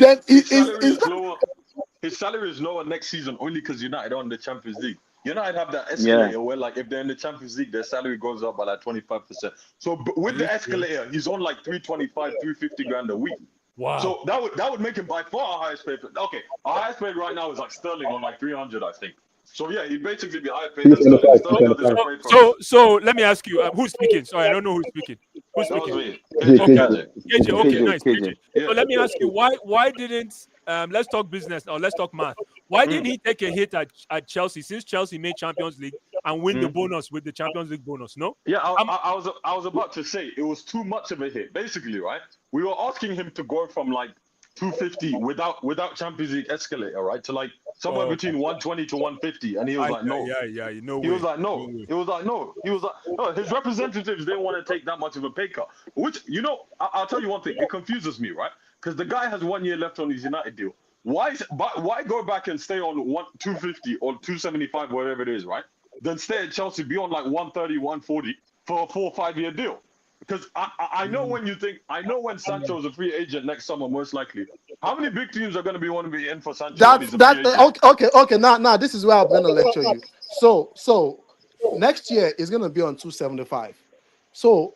His salary is lower next season only because United are in the Champions League. United have that escalator where, like, if they're in the Champions League, their salary goes up by like 25%. So with the escalator, he's on like 325, 350 grand a week.
Wow.
So that would make him by far our highest paid. Okay, our highest paid right now is like Sterling on like 300, I think. So yeah, he'd basically be higher paid than Sterling.
So let me ask you, who's speaking? Sorry, I don't know who's speaking. Who's speaking? KJ. Okay, nice. KJ. So let me ask you, why didn't let's talk business or let's talk math. Why didn't he take a hit at Chelsea since Chelsea made Champions League and win the bonus with the Champions League bonus. No.
Yeah, I was about to say it was too much of a hit. Basically, right? We were asking him to go from like 250 without Champions League escalator, right, to like somewhere between 120 to 150, and he was like, no.
He
was like, no. He was like, no. He was like, no. His representatives didn't want to take that much of a pay cut. Which, I'll tell you one thing. It confuses me, right? Because the guy has 1 year left on his United deal. Why go back and stay on 250 or 275, whatever it is, right? Then stay at Chelsea, be on like 130, 140 for a 4 or 5 year deal. Because I know when Sancho is a free agent next summer, most likely. How many big teams are going to want to be in for Sancho?
Okay. Now this is where I'm going to lecture you. So next year is going to be on 275. So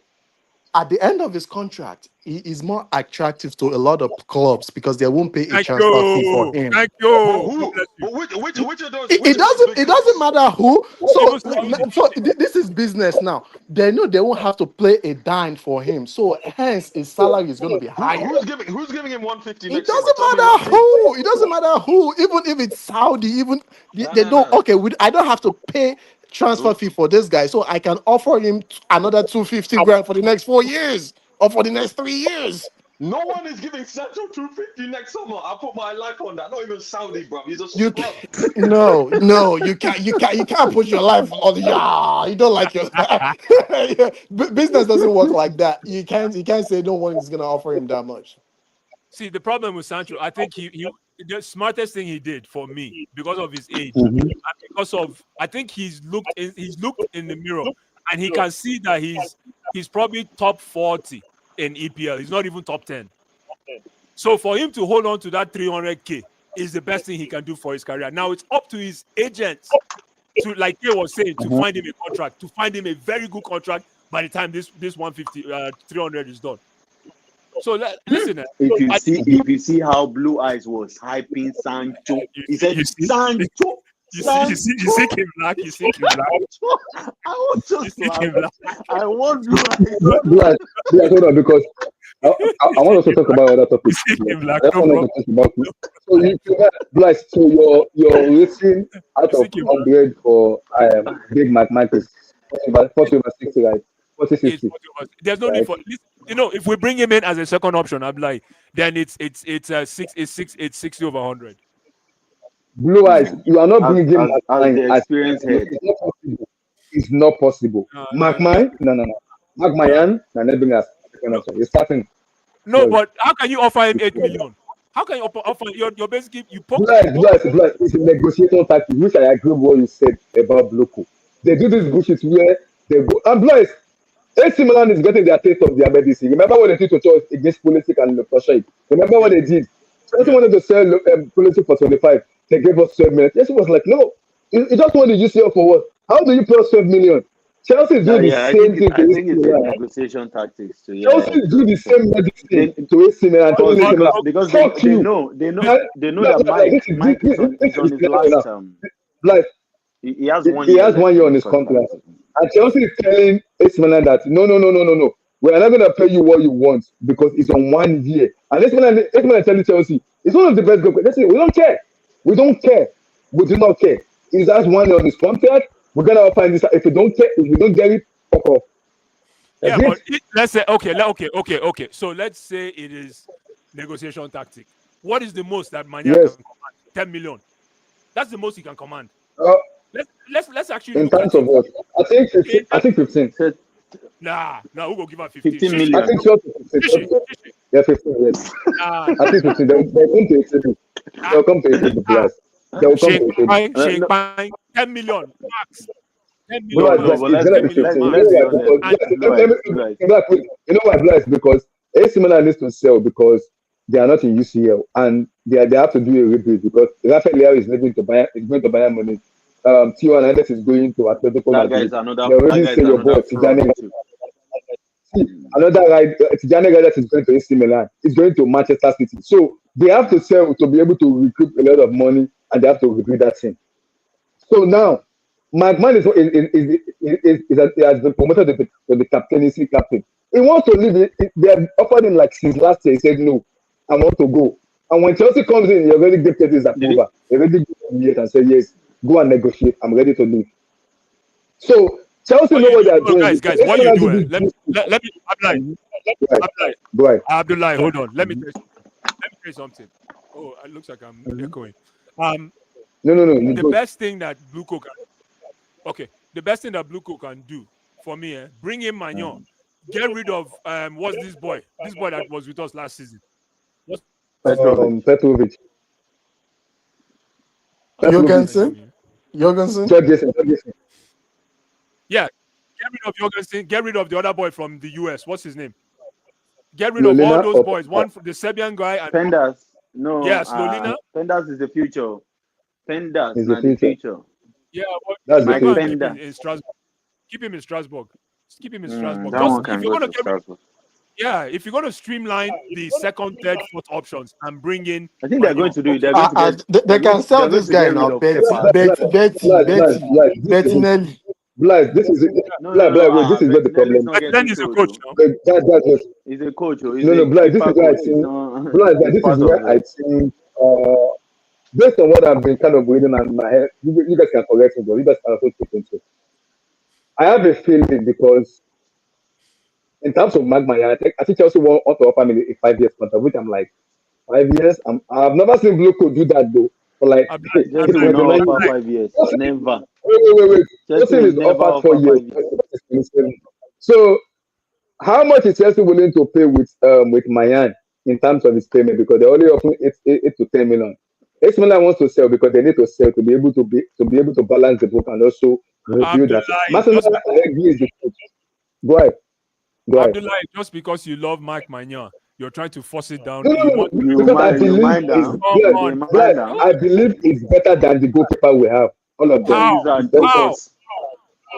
at the end of his contract, he is more attractive to a lot of clubs because they won't pay a transfer fee for him.
Thank you.
But which of those?
It doesn't matter who. So this is business now. They know they won't have to play a dime for him. So hence his salary is going to be higher.
Who's giving him 150?
It doesn't matter who. It doesn't matter who. Even if it's Saudi, they don't. Okay, I don't have to pay transfer fee for this guy, so I can offer him another 250 grand for the next 4 years or for the next 3 years.
No one is giving Sancho 250 next summer. I'll put my life on that. Not even Saudi, bro. He's a scrub.
No, you can't put your life on. You don't like your business doesn't work like that. You can't say no one is gonna offer him that much.
See, the problem with Sancho, I think he the smartest thing he did for me because of his age, and because of I think he's looked in the mirror and he can see that he's probably top 40 in EPL. He's not even top 10. So for him to hold on to that 300k is the best thing he can do for his career. Now it's up to his agents to, like Kay was saying, to find him a contract, to find him a very good contract by the time this 150 300 is done. So listen.
If you see how Blue Eyes was hyping Sancho, he said Sancho.
You see Kim Black. You see Kim Black.
I was just laughing. I want Blue Eyes.
Hold on, because I want to talk about other topics. So you're listening out of 100 for Big Mac Marcus. About 40 over 60, right? 40-60.
There's no need for if we bring him in as a second option, I'm like, then it's 60 over 100.
Blue Eyes, you are not bringing him
as the experienced head.
It's not possible. Maignan, no. Maignan, not bring us second option. You're starting.
No, but how can you offer him 8 million? How can you offer you're basically you poke?
Blue Eyes, it's a negotiation tactic, which I agree with what you said about Bloko. They do this bullshit where they go and Blue Eyes. AC Millan is getting their taste of their medicine. Remember what they did to choice against Pulisic and Pashai? Remember what they did? Chelsea wanted to sell Pulisic for 25. They gave us 12 million. Chelsea was like, no. You just wanted to UCL for what? How do you pay us 12 million? Chelsea is doing the same thing.
I think it's a negotiation tactics.
Chelsea is doing the same medicine to AC Milan.
Because they know that Mike is on his last term. He has 1 year.
He has 1 year on his contract. And Chelsea is telling AC Milan that no. We are not going to pay you what you want because it's on 1 year. And AC Milan telling Chelsea, it's one of the best goalkeepers. They say, we don't care. We don't care. We do not care. He has 1 year on his contract. We're going to offer him this. If we don't get it, fuck off.
Yeah, but let's say, okay. So let's say it is negotiation tactic. What is the most that Maignan can command? 10 million. That's the most he can command. Let's actually
in terms of what? I think 15.
Nah, who will give her 15?
15 million.
I think 15. Yeah, 15. Yes. I think 15. They'll come to 18 plus. They'll come to 18.
10 million max. 10
million. You know why, Bless? Because AC Milan needs to sell because they are not in UCL and they have to do a rebuild because Rafael Leao is going to Bayern Munich. Tio Hernandez is going to Atletico Madrid. Another right, Tijani Hernandez is going to AC Milan. It's going to Manchester City. So they have to sell to be able to recruit a lot of money, and they have to recruit that team. So now, Maignan has been promoted to the captaincy captain. He wants to leave it. They have offered him like since last year. He said no, I want to go. And when Chelsea comes in, he already gave his approval. He already gave him and said yes. Go and negotiate. I'm ready to leave. So Chelsea know what they are doing.
Guys, what you do? Let me. Abdullah, hold on. Let me tell you something. Oh, it looks like I'm echoing.
No.
The best thing that Blue Coat can do for me, bring in Maignan. Get rid of what's this boy? This boy that was with us last season.
Petrovic.
Jorgensen.
Yeah, get rid of Jorgensen. Get rid of the other boy from the US. What's his name? Get rid of all those boys. One the Serbian guy and
Pendas. No.
Yes, Lolina.
Pendas is the future. Pendas
is
the future.
Yeah,
that's the
future.
keep him in Strasbourg. Keep him in Strasbourg. Keep him in Strasbourg.
That one can go to Strasbourg.
Yeah, if you're going to streamline the second, third, fourth options and bring in,
I think they're going to do it.
They can sell this guy now. Bettinelli.
Blaise, this is this is not the problem.
Then he's a coach.
He's a coach.
Blaise, this is where I think. Blaise, this is where I think. Based on what I've been kind of reading in my head, you guys can correct me, but you guys can also take into. I have a feeling because in terms of Maignan, I think Chelsea want to offer me a 5-year contract, which I'm like, 5 years? I've never seen Blue Coat do that though. For like,
5 years. Never.
Wait. Chelsea is offered 4 years. So, how much is Chelsea willing to pay with Maignan in terms of his payment? Because they're only offering 8 to 10 million. AC Milan wants to sell because they need to sell to be able to balance the book and also review that. Is the coach. Go ahead.
Abdullah, just because you love Mike Maignan, you're trying to force it down.
I believe it's better than the goalkeeper we have. All of them.
How?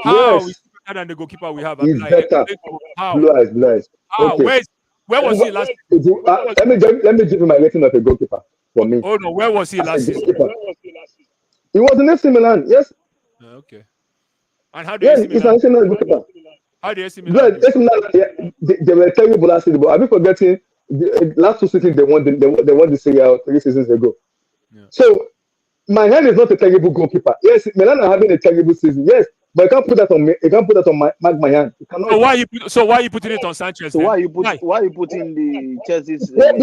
Yes.
Is better than the goalkeeper we have?
It's better.
How?
Blaise.
Okay. Where was he last season?
Let me give you my rating of a goalkeeper for me.
Oh no, where was he last season?
He was in AC Milan, yes.
Okay. And how do you see
he's an AC Milan goalkeeper.
How do you see Millan?
They were terrible last season, but have you forgotten the last 2 seasons they won the Serie A 3 seasons ago? Yeah. So Maignan is not a terrible goalkeeper. Yes, Milan are having a terrible season. Yes, but you can't put that on me. You can't put that on Maignan.
So why are you putting it on Sanchez?
So why are you putting the Chelsea's
even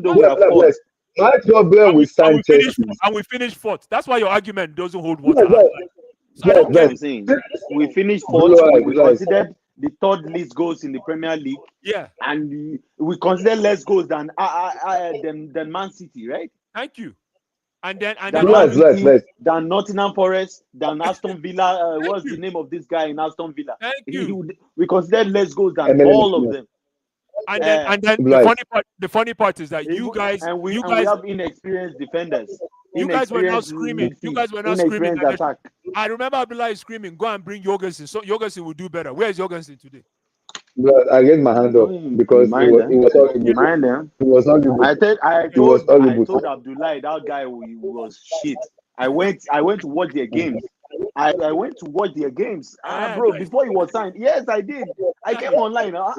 though we have lost? My problem with Sanchez
and we finished fourth. That's why your argument doesn't hold water.
I don't get what I'm saying. We finished fourth. We considered the third least goals in the Premier League.
Yeah.
And we consider less goals than Man City, right?
Thank you. And then
than Nottingham Forest, than Aston Villa. What's the name of this guy in Aston Villa?
Thank you.
We considered less goals than all of them.
And then the funny part is that you guys
have inexperienced defenders.
You guys were not screaming.
Attack.
I remember Abdullah screaming, "Go and bring Jorgensen." So Jorgensen will do better. Where is Jorgensen today?
I raised my hand up because it was all
I told Abdullah that guy was shit. I went to watch their games. I went to watch their games. Bro, before he was signed. Yes, I did. I came online. I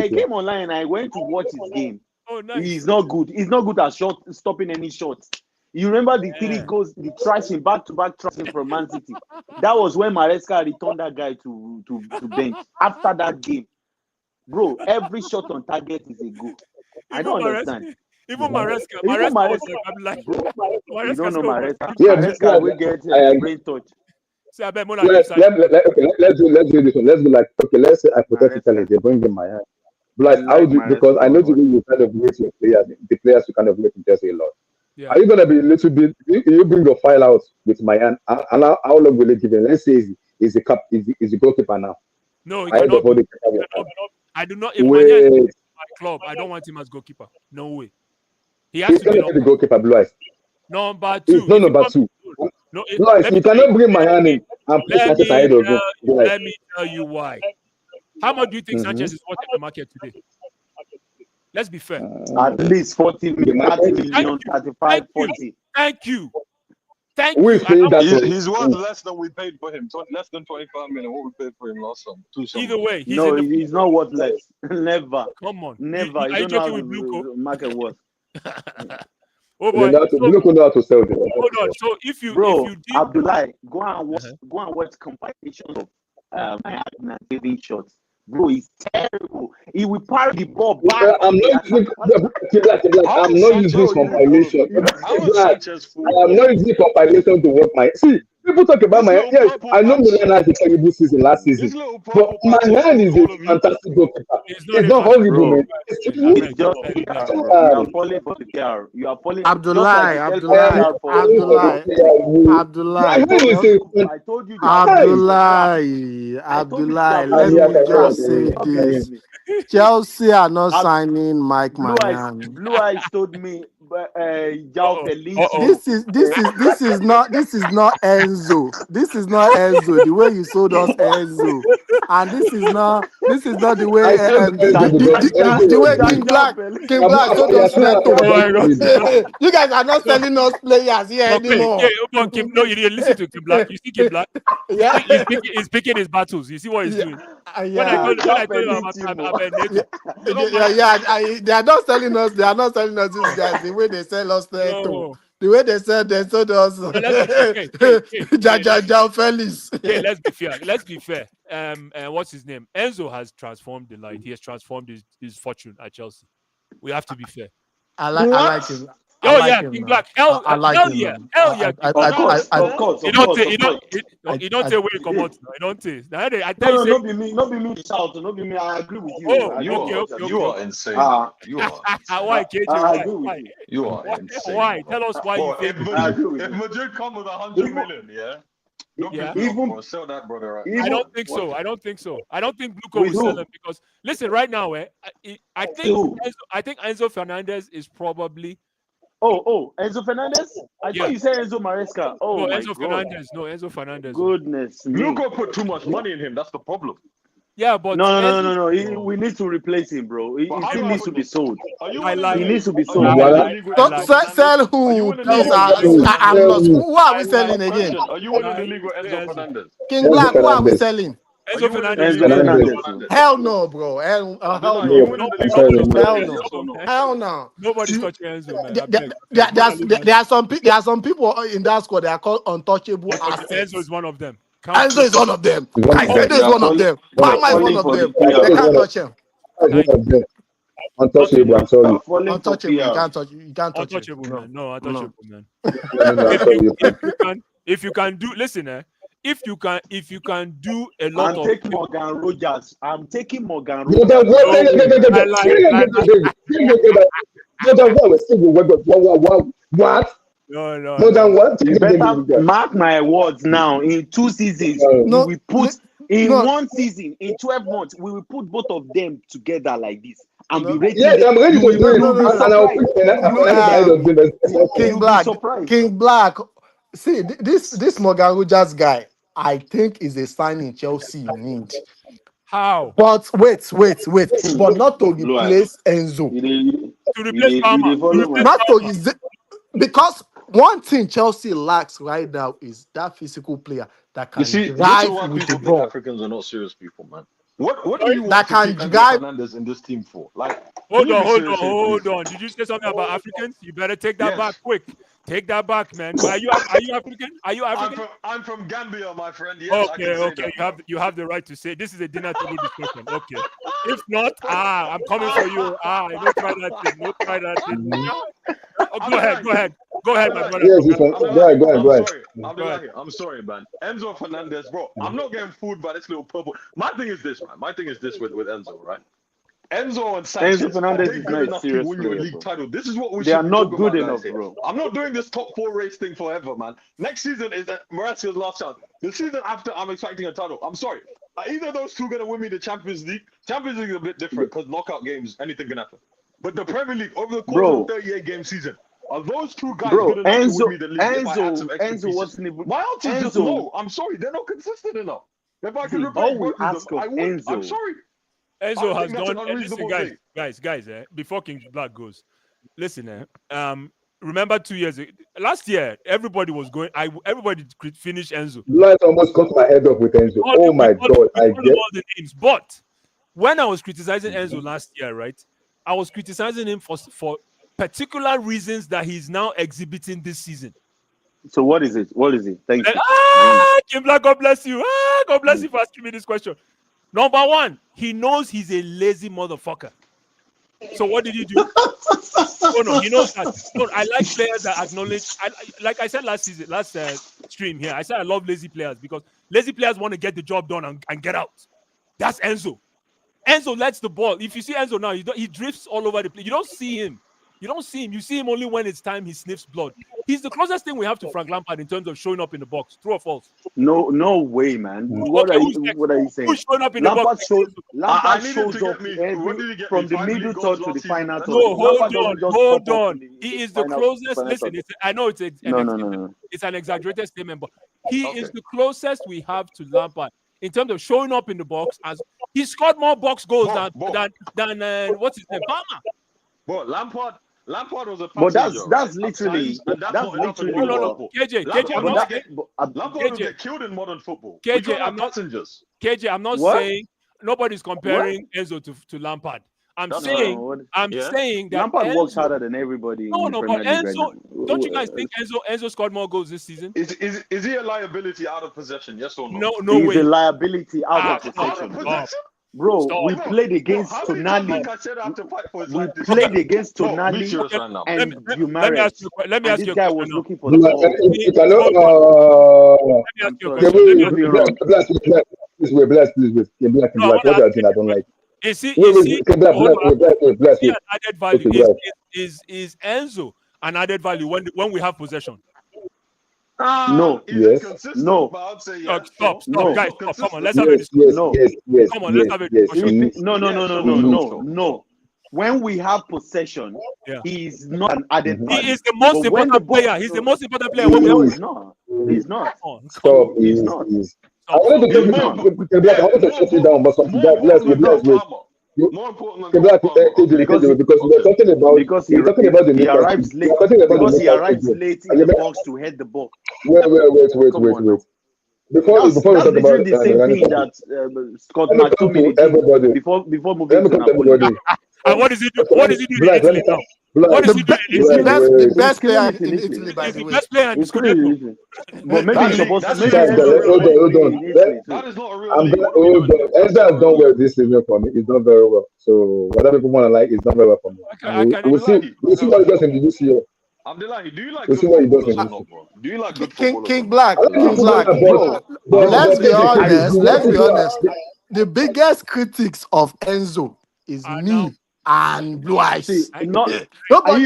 came online and I went to watch his game.
Oh, nice.
He's not good. He's not good at stopping any shots. You remember the 3 goals, the trashing, back-to-back trashing from Man City? That was when Maresca returned that guy to bench. After that game, bro, every shot on target is a goal. I don't understand.
Even Maresca.
You don't know Maresca.
Yeah,
Maresca will get brain touch.
Let's do this one. Let's do let's say hypothetically they bring in my hand. Because I know the way you kind of rate your players, the players you kind of rate just a lot.
Yeah.
Are you gonna be a little bit? You bring your file out with Maignan. How long will it give him? Let's say is the goalkeeper now.
No, he cannot. I do not. If Maignan is my club, I don't want him as goalkeeper. No way. He's
gonna be the goalkeeper, Blaise.
Number 2.
He's not number 2. No, Blaise, you cannot bring Maignan in and put Sanchez ahead of him.
Let me tell you why. How much do you think Sanchez is worth in the market today? Let's be fair.
At least 40 million, 35, 40.
Thank you.
He's worth less than we paid for him. Less than 25 million. What we paid for him last time.
Either way,
he's not worth less. Never.
Come on.
Never.
Are you joking with Blue Coat?
Market worth.
Oh boy.
Lukaku know how to sell them.
Hold on. So if you did
Abdullahi, go and watch compilations of Maignan saving shots. Bro, he's terrible. He will parry the ball back.
I'm not using compilation. I am not using compilation to work my. See, people talk about my. Yes, I know Millan had a terrible season last season, but my hand is a fantastic goalkeeper. It's not horrible, man.
It's just you are falling for the PR. You are falling.
Abdullahi.
I told you.
Abdullahi. Let me just say this. Chelsea are not signing Mike Maignan.
Blue Eyes told me, Jao Felix.
This is not Enzo. This is not Enzo. The way you sold us Enzo, and this is not the way the way King Black sold us Neto. You guys are not selling us players here anymore.
No, you didn't listen to King Black. You see King Black?
Yeah,
he's picking his battles. You see what he's doing?
Yeah.
When I told you about Neto,
they are not selling us. They are not selling us these guys the way they sell us Neto. The way they sold us. Jao Felix.
Okay, let's be fair. What's his name? Enzo has transformed the light. He has transformed his fortune at Chelsea. We have to be fair.
I like him.
King Black. Hell yeah.
Of course.
You don't say where you come out. You don't say. I tell you,
not be me. Shout, not be me. I agree with you.
Oh,
You are insane. You are.
Why, KJ?
I agree with you.
You are insane.
Why? Tell us why you think.
If Madrid come with 100 million, even sell that brother. Right?
I don't think so. I don't think Bluco will sell him because listen, right now, I think Enzo Fernandez is probably.
Oh, Enzo Fernandez? I thought you said Enzo Maresca. Oh,
no, Enzo Fernandez.
Goodness.
Bluco put too much money in him. That's the problem.
Yeah, but
no. We need to replace him, bro. He still needs to be sold. He needs to be sold.
Sell who? Please, I'm lost. Who are we selling again?
Are you winning the league with Enzo Fernandez?
King Black, who are we selling?
Enzo Fernandez.
Hell no, bro. Hell no.
Nobody's touching Enzo, man.
There are some people in that squad that are called untouchable assets.
Enzo is one of them.
Enzo is one of them. Enzo is one of them. Mama is one of them. They can't touch him.
Untouchable, I'm sorry.
Untouchable. You can't touch
untouchable, man. No, untouchable, man.
No,
if you can do, listen, if you can do a lot of.
I'm taking Morgan Rogers.
What?
No.
More than what?
You better mark my words now. In 2 seasons, we put one season, in 12 months, we will put both of them together like this and be ready.
Yes, I'm ready to do it.
King Black. See, this Morgan Rogers guy, I think is a signing Chelsea need.
How?
But wait. But not to replace Enzo.
To replace Palmer.
Not to because one thing Chelsea lacks right now is that physical player that can drive with the ball.
Africans are not serious people, man. What do you
that
want
can drive
Fernandez in this team for? Like,
hold on. Did you say something about Africans? You better take that back quick. Take that back, man. Are you African? Are you African?
I'm from Gambia, my friend. Yes,
okay. You have the right to say this is a dinner table discussion. Okay. If not, I'm coming for you. Don't try that thing. Go ahead, my brother.
Yes, go ahead.
I'm sorry, man. Enzo Fernandez, bro. I'm not getting fooled by this little purple. My thing is this, man. My thing is this with Enzo, right? Enzo and Sancho,
Fernandez is not a serious
win your league title. This is what we
They are not good enough, bro.
I'm not doing this top 4 race thing forever, man. Next season is Maresca's last chance. The season after, I'm expecting a title. I'm sorry. Either those two are going to win me the Champions League. Champions League is a bit different because knockout games, anything can happen. But the Premier League, over the course of a 38-game season, are those two guys good enough to win me the league?
Enzo wasn't even...
My odds is just low. I'm sorry. They're not consistent enough. If I can replace both of them, I would.
Enzo.
I'm sorry.
Enzo has done. Listen, guys. Before King Black goes, listen, remember 2 years ago, last year, everybody was going. Everybody could finish Enzo.
Light almost cut my head off with Enzo. Oh my God! I get
all the names, but when I was criticizing Enzo last year, right, I was criticizing him for particular reasons that he's now exhibiting this season.
So what is it? What is it? Thank you.
Kim Black, God bless you. God bless you for asking me this question. Number one, he knows he's a lazy motherfucker. So what did he do? No, he knows that. No, I like players that acknowledge. Like I said last stream here, I said I love lazy players because lazy players want to get the job done and get out. That's Enzo. Enzo lets the ball. If you see Enzo now, he drifts all over the place. You don't see him. You see him only when it's time he sniffs blood. He's the closest thing we have to Frank Lampard in terms of showing up in the box. True or false?
No way, man. What are you saying?
Who's showing up in the box?
Lampard shows up from the middle third to the final third.
No, hold on. He is the closest. Listen, I know it's an exaggerated statement, but he is the closest we have to Lampard in terms of showing up in the box. As he scored more box goals than what's his name, Palmer.
But Lampard was a
but
passenger.
that's literally
no. KJ,
Lampard will get killed in modern football.
KJ, I'm not
What?
saying nobody's comparing Enzo to Lampard. I'm saying that
Lampard works harder than everybody.
No, but Enzo, don't you guys think Enzo scored more goals this season?
Is he a liability out of possession? Yes or no?
No
He's
way.
a liability out of possession. Bro, we played against Tonali. We played against Tonali and Guimaraes.
Let me ask you a question.
This guy was looking for the ball.
Let me ask you a question.
Black. What are you doing? I don't like.
Is he an added value? Is Enzo an added value when we have possession?
No.
Yes.
No.
Stop,
No.
guys. Stop. Come on, let's have a discussion.
Yes.
Come on, let's have a discussion.
No. When we have possession, he is not an added value.
He is the most important player. He's the most important player.
He's not. He's not.
Stop.
He's not.
I wanted to shut you down, but bless.
More important
because we're talking about
he arrives late. Because he arrives late in the box to head the ball.
Wait. Before we talk about
the same thing that Scott McTominay did before moving to Napoli.
And what is he doing? What is he doing in Italy now? What is he doing in Italy?
The best player in Italy, by the way.
Best player in Scudetto.
But maybe he's supposed to.
Hold on.
That is not a real.
Enzo has done well this season for me. He's done very well. So whatever people want to like, he's done very well for me. We'll see what he does in this year.
Abdullahi, do you like
We'll see what he does in this year.
Do you like good football?
King Black. Let's be honest. The biggest critics of Enzo is me and Blue Eyes. Nobody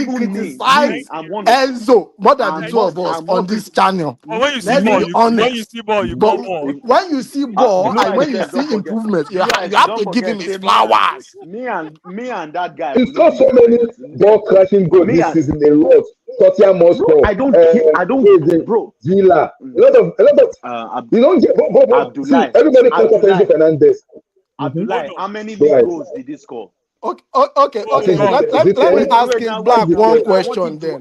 criticizes Enzo more than the two of us on this channel.
When you see ball, you go more.
When you see ball and when you see improvement, you have to give him his flowers.
Me and that guy.
He's got so many ball crashing goals this season. A lot. Tottenham Moscow.
I don't care, bro.
Villa. A lot of. You don't get.
Abdullahi.
Everybody calls Enzo Fernandez.
Abdullahi, how many big goals did he score?
Okay. Let me ask King Black one question then.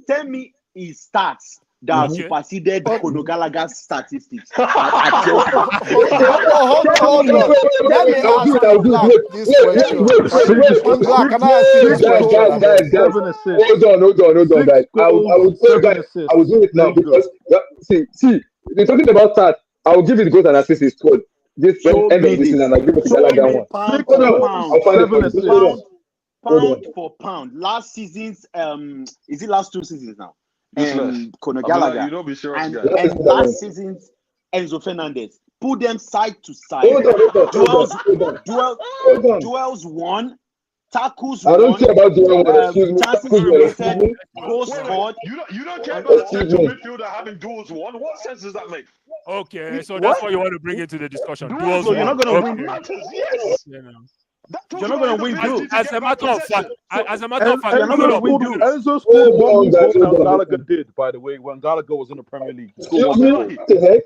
Tell me his stats that superseded Conor Gallagher's statistics.
Hold on. Let me ask King Black this question. King Black, can I ask you this question?
Guys. Hold on, guys. I will do it now because see, they're talking about that. I will give it goals and assists. It's called this end of the season, and I give it to Gallagher one.
Pound for pound. Last season's is it last 2 seasons now? Conor Gallagher and last season's Enzo Fernandez. Put them side to side. Duels won. Tackles
I don't care about the
chances created, goals scored.
You don't care about a central midfielder having duels won. What sense does that make?
Okay, so that's what you want to bring into the discussion. Duels
You're not going to win.
Yes.
You're not going to win duels.
As a matter of fact,
you're not going to win duels.
Enzo scored one more than Gallagher did, by the way, when Gallagher was in the Premier League.
What the heck?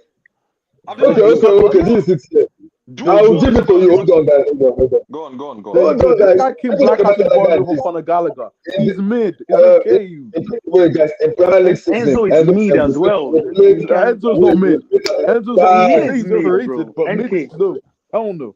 Okay, this is it. I will give it to you. Hold on, guys.
Go on.
Hold on, guys.
King Black has the ball over Conor Gallagher. He's mid.
Wait, guys.
Enzo is mid as well.
Enzo's not mid. Enzo's overrated, but mid is low. I don't know.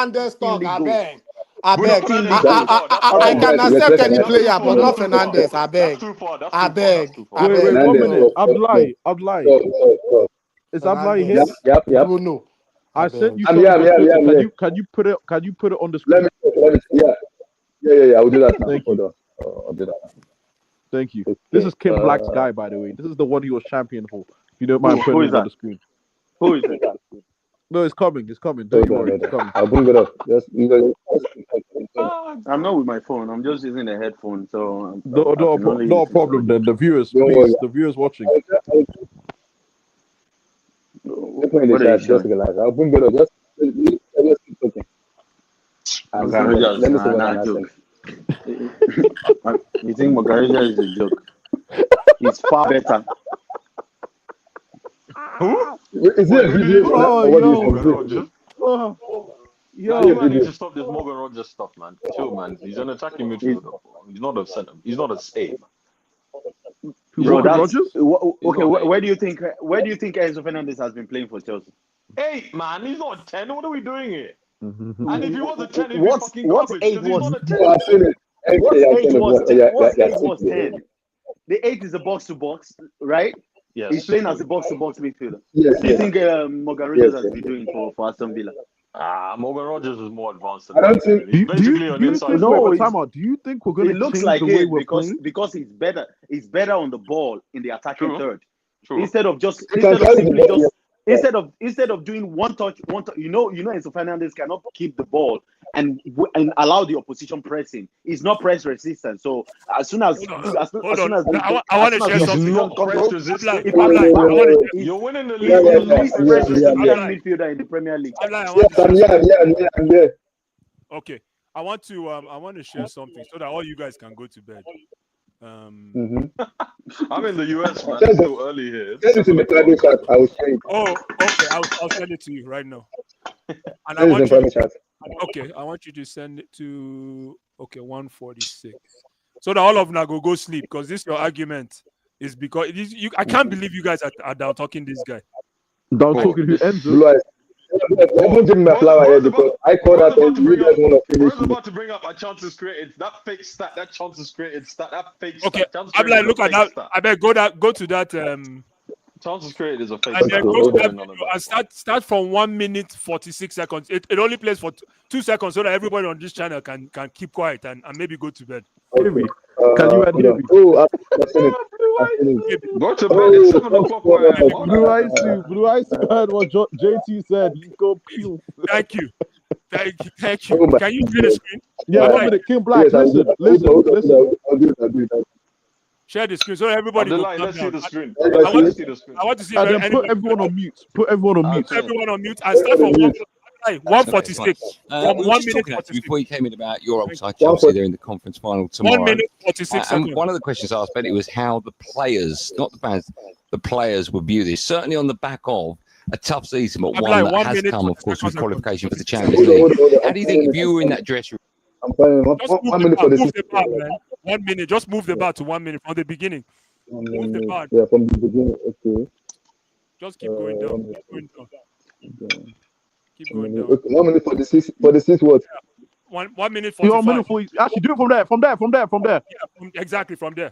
Fernandez talk. I
illegal.
beg. I
Bruno
beg.
Fernandes is
That-
too far. That's
I
too
I
far.
can
guys,
accept
let's
any
That's
player,
too
but
far.
not
That's too far.
Fernandez. I
That's
beg.
too far. That's
I
too far. That's
beg.
too
I
far.
Wait,
beg.
one
Fernandez,
minute.
Bruno.
Abdullah. Is Abdullah here?
Fernandez.
Yep.
Bruno.
I
I
sent
beg.
you
I'm
something
here.
on Twitter.
I'm here.
Can you put it on the
Let
screen?
me, yeah. I will do that now.
Thank
Hold
you.
on. I'll do that.
Thank you. This is Kim Black's guy, by the way. This is the one he was champion for. If you don't mind
Who
putting
is
it on
that?
the screen.
Who is it?
No, it's coming. It's coming. Don't you worry. It's coming.
I'll bring it up.
I'm not with my phone. I'm just using a headphone, so
No problem. Then the viewers,
Don't
please,
worry.
the viewers watching.
What are you showing?
I'll bring it up. Just keep talking.
Mogarija
Let me
is
see what
not
I'm
a joke.
asking.
You think Mogarija is a joke? He's far better.
Who?
Is it a video?
Oh,
Or what
yo.
is it?
Rogers?
Oh,
Yo,
yo.
man, need to stop this Morgan Rogers stuff, man. Chill, man. He's an attacking midfielder. He's not a center. He's not a save.
Bro,
Morgan
that's
Rogers?
okay. Where do you think Enzo Fernandez has been playing for Chelsea?
8, man. He's not 10. What are we doing here?
Mhm.
And if he was a 10, he'd be
What's
fucking
what's
garbage.
8
Because he's
was?
not a 10.
Yeah, I've seen it.
What's 8 was 10? The 8 is a box to box, right?
Yes.
He's playing as a box to box midfielder.
Yes,
What do you think Morgan Rogers
Yes,
has been doing for Aston Villa?
Morgan Rogers is more advanced than
I don't
that.
think-
He's
Do
basically
you
an
think,
inside.
No,
wait,
it's-
time out. Do you think we're going
It
to
looks
change
like
the way
it
we're
because
playing?
because he's better. He's better on the ball in the attacking
True.
third.
True.
Instead of doing one touch. You know, Enzo Fernandez cannot keep the ball and allow the opposition pressing. He's not press resistant. So as soon as
Hold on. I want to share
He's
something.
not press resistant.
You're
winning the league.
Yeah,
He's
yeah,
the least
yeah,
press
yeah,
resistant
yeah.
midfielder in the Premier League.
I want to share something.
I'm here.
Okay, I want to share something so that all you guys can go to bed.
I'm in the US, man. It's still early here.
Send it to the private chat. I will share it.
Oh, okay. I'll send it to you right now. And I
Send it
want
in private
you.
chat.
Okay, I want you to send it to 146, so that all of them go sleep because this your argument is because I can't believe you guys are down talking this guy.
Down talking who Enzo?
Blue eyes. Don't give me my flower here because I called out and you guys want to finish
We're
me.
about to bring up a chances created. That fake stat. That chances created stat. That fake
Okay,
stat. Chances
I'm like,
created
look
is a
at
fake
that.
stat.
I bet go to that.
Chances created is a fake
And
stat.
then go to
Don't
that
worry, none of
video
that.
and start from 1 minute 46 seconds. It only plays for 2 seconds so that everybody on this channel can keep quiet and maybe go to bed.
Hear me? Can you hear me?
Oh, I've seen it.
Go to bed. It's 7 o'clock where I am.
Blue eyes heard what JT said. He's go pew.
Thank you. Thank
Oh
you.
my
Can you share the screen?
Yeah,
Alright.
1 minute. Kim Black,
Yes,
listen.
I'll do it.
Share the screen so that everybody go
Abdullahi,
calm
let's see
down.
the screen.
I
Let's
want
see the screen.
I want to see
And then
everyone
put everyone on mute. Put everyone on mute.
on mute and start from 146. From
We were
1
just
minute
talking actually
46.
before you came in about your upside Chelsea. They're in the conference final
1
tomorrow.
minute 46
And
seconds.
one of the questions I asked Betty was how the players, not the fans, the players would view this. Certainly on the back of a tough season, but
I'm
one
like,
that
1
has
minute,
come, of course, with
46
qualification for the
seconds.
Champions League. How do you think if you were in that dressing room?
I'm playing
Just move
1
the
minute
bar,
for the
move the
system.
bar, man. 1 minute. Just move the bar to 1 minute from the beginning. Move the bar.
Yeah, from the beginning. Okay.
Just keep going down. Keep going down. Keep going down.
Okay, 1 minute for the six. For the six what?
1 minute
You want
45.
minute for actually do it from there.
Yeah, exactly from there.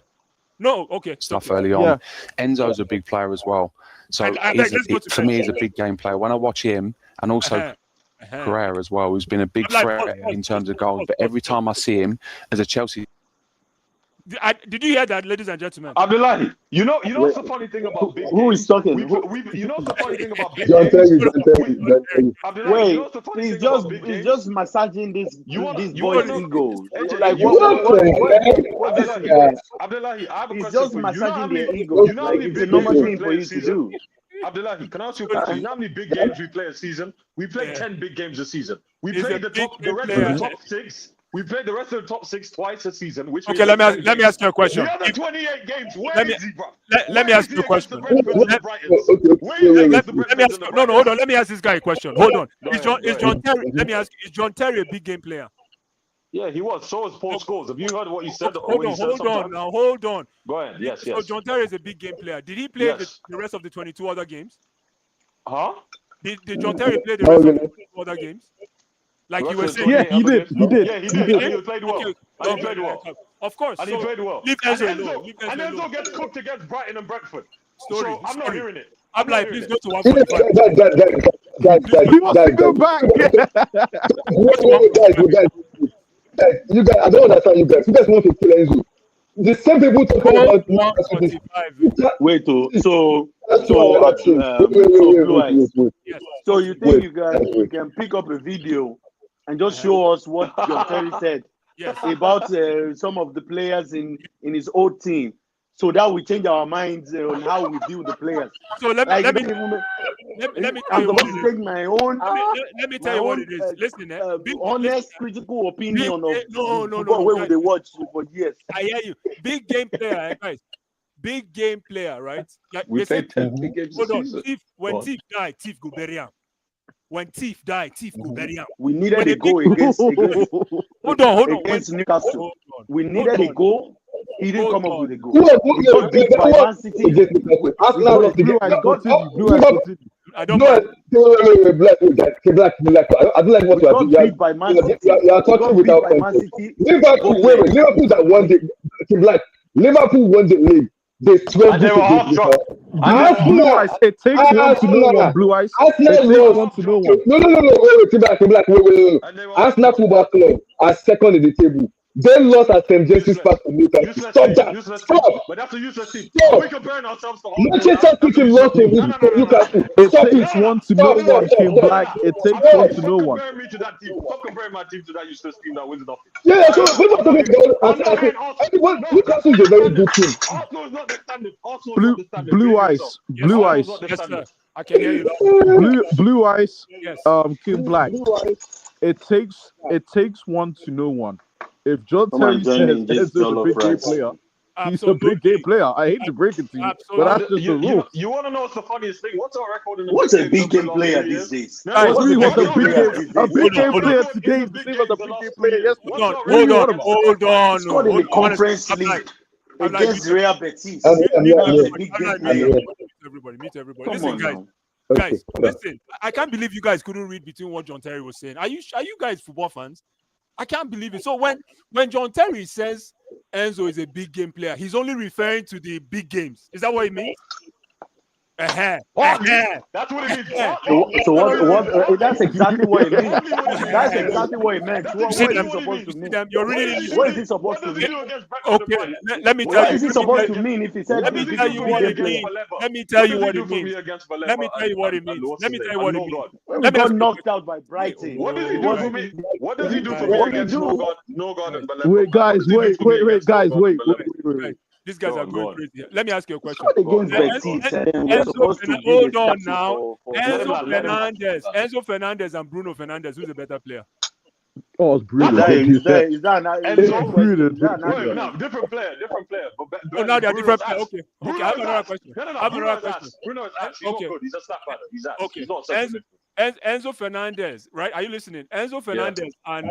No, okay.
Stuff early on.
Yeah.
Enzo's a big player as well. So
I beg, let's go to
for
bed.
me, he's a big game player. When I watch him, and also Pereira as well, who's been a big
I'm like,
threat in terms of goals. But every time I see him as a Chelsea,
Did you hear that, ladies and gentlemen?
Abdullahi, you know what's the funny thing about big
Who
games?
is talking?
You know what's the funny thing about big
John
games?
Terry.
Abdullahi, you know
Wait,
what's the funny
he's
thing about big
he's
games?
just massaging this boy's
wanna-
ego.
AJ,
Like
you
what?
Abdullahi, I have a
He's
question
just
for you. You know how
massaging their
many,
ego.
you know how
Like
many
it's a
big
normal
games we
thing
play
for
a
you to
season?
do.
Abdullahi, can I ask you a question? You know how many big games we play a season? We play 10 big games a season. We
He's
play
a
the
big
rest of the
player.
top 6. We played the rest of the top 6 twice a season. Which
Okay, let me ask you a question.
The other 28 games, where
Let me-
is he, bro?
let me ask you a question.
Where is he against the Brentfords and the Brightons? Where is he
Let
against the
me
Brentfords
ask
and the
no,
Brightons?
hold on. Let me ask this guy a question. Hold on.
Go
Is
ahead.
John Terry? Let me ask you. Is John Terry a big game player?
Yeah, he was. So was Paul Scholes. Have you heard what he said?
Hold on.
Go ahead. Yes.
So John Terry is a big game player. Did he play
Yes.
the rest of the 22 other games?
Huh?
Did John Terry play the rest of the 22 other games? Like you were saying.
Yeah, he did.
Yeah, he did. And he played well.
Okay.
And he played well.
Of course.
And he played well.
Leave
And
Enzo alone. Leave
and
Enzo alone.
Enzo gets cooked against Brighton and Brentford.
Story.
So I'm not hearing it.
I'm
not
like,
hearing
please
it.
go to 145.
He wants to go back.
Guys, you guys, I don't understand you guys. You guys want to kill Enzo. the same people talking about
145.
Wait, so Blue Eyes.
Yes.
So you think you can pick up a video and just show us what John Terry said
Yes.
about some of the players in his old team, so that we change our minds on how we view the players.
So let me
Like,
tell you
I'm
what
supposed
it
to
is.
take my own.
Let me tell you what it is. Listen,
Honest, critical opinion of
no,
football where they watch for years.
I hear you. Big game player, guys. Big game player, right? Like
We
they say,
played 10 games
hold
this
on.
season.
When
God.
Thief die, Thief go bury him. When Thief die, Thief go bury him.
We needed
When
a
a
goal
big-
against
Hold on.
against Newcastle.
Hold on.
We needed a goal. He didn't come up with a goal.
Who
got beat by Man City.
Arsenal lost the game.
I don't mind.
Black. I don't like what
We
you are
got
doing.
beat by Man City.
You are
We got
talking
beat
without
by Man
context.
City.
Liverpool that won the Black. Liverpool won the league. They swear
And they were half drunk.
Blue Eyes. It takes one to know one. Blue Eyes. It takes one to know one.
No. Wait.
And they were
Arsenal Football Club are second in the table. They lost at St. James's Park to Newcastle. Stop that. Stop.
But that's a useless team.
Stop.
Are we comparing ourselves to
Manchester City lost to Newcastle.
It
Stop
takes
it.
one to know one, King Black. It takes one to know one.
Comparing me to that team. Stop comparing my team to that useless team that wins nothing.
Yeah, so we're not talking about Arsenal. Newcastle is a very good team.
Arsenal is not the standard. Arsenal is not the standard.
Blue
Believe
Eyes.
yourself.
Blue
Arsenal's
Eyes.
not the
Yes,
standard.
sir. I can hear you.
Blue Eyes.
Yes.
King Black. It takes one to know one. If John
Come on,
Terry says
Johnny, just
Enzo's a
jollof
big game
rice.
player, he's a
Absolutely.
big game player. I hate to break it to you, but that's just the rule.
You want to know what's the funniest thing? What's our record in the
What's a
games
big
over the
game
last
player
2 years?
these days?
No,
Guys,
what's
He
the
was
record?
a big game
Hold on.
player today. The same as a big game player yesterday.
Hold on.
What's
Hold
not
on.
really
Hold on.
Scored in the Conference
I'm
League
like,
against Real Betis.
I'm
Mute
here.
everybody. Come
Come
Listen,
on
guys.
now.
Guys, listen. I can't believe you guys couldn't read between what John Terry was saying. Are you guys football fans? I can't believe it. So when John Terry says Enzo is a big game player, he's only referring to the big games. Is that what he means?
Partly. That's what it means.
So what? That's exactly what it means. That's exactly what it meant. What is it supposed to mean?
You're reading it.
What is it supposed to
What does
mean?
he do against Brentford?
Okay, let me tell
What
you.
is it supposed to mean if he said
Let me
he's
tell
a
you
big
what
game
it
player?
means. Let me tell you what it means. Let me tell you what it means. Let me tell you what it means.
When we
Let me
got
ask you-
knocked out by Brighton.
What does he do for me? What does he do for me
What did he
against
do?
no God and Baleba?
Wait, guys, wait, guys, wait.
These guys
Go
are
on,
going
go on.
crazy. Let me ask you a question.
Against Betis, and we're supposed to give
Hold
a
on
statue
now.
for
Enzo Fernandez and Bruno Fernandez. Who's the better player?
Oh, it's
Is
brilliant.
Enzo?
Brilliant.
Wait, no, different player. But
Oh, now they're
Bruno's
different players.
ass.
Okay,
Bruno
I have
is
another
ass.
question.
No,
I have
Bruno
another
is
question.
ass. Bruno is ass. He's
Okay.
not good. He's a snap batter. He's ass.
Okay.
He's not central midfield.
Enzo Fernandez, right? Are you listening? Enzo Fernandez and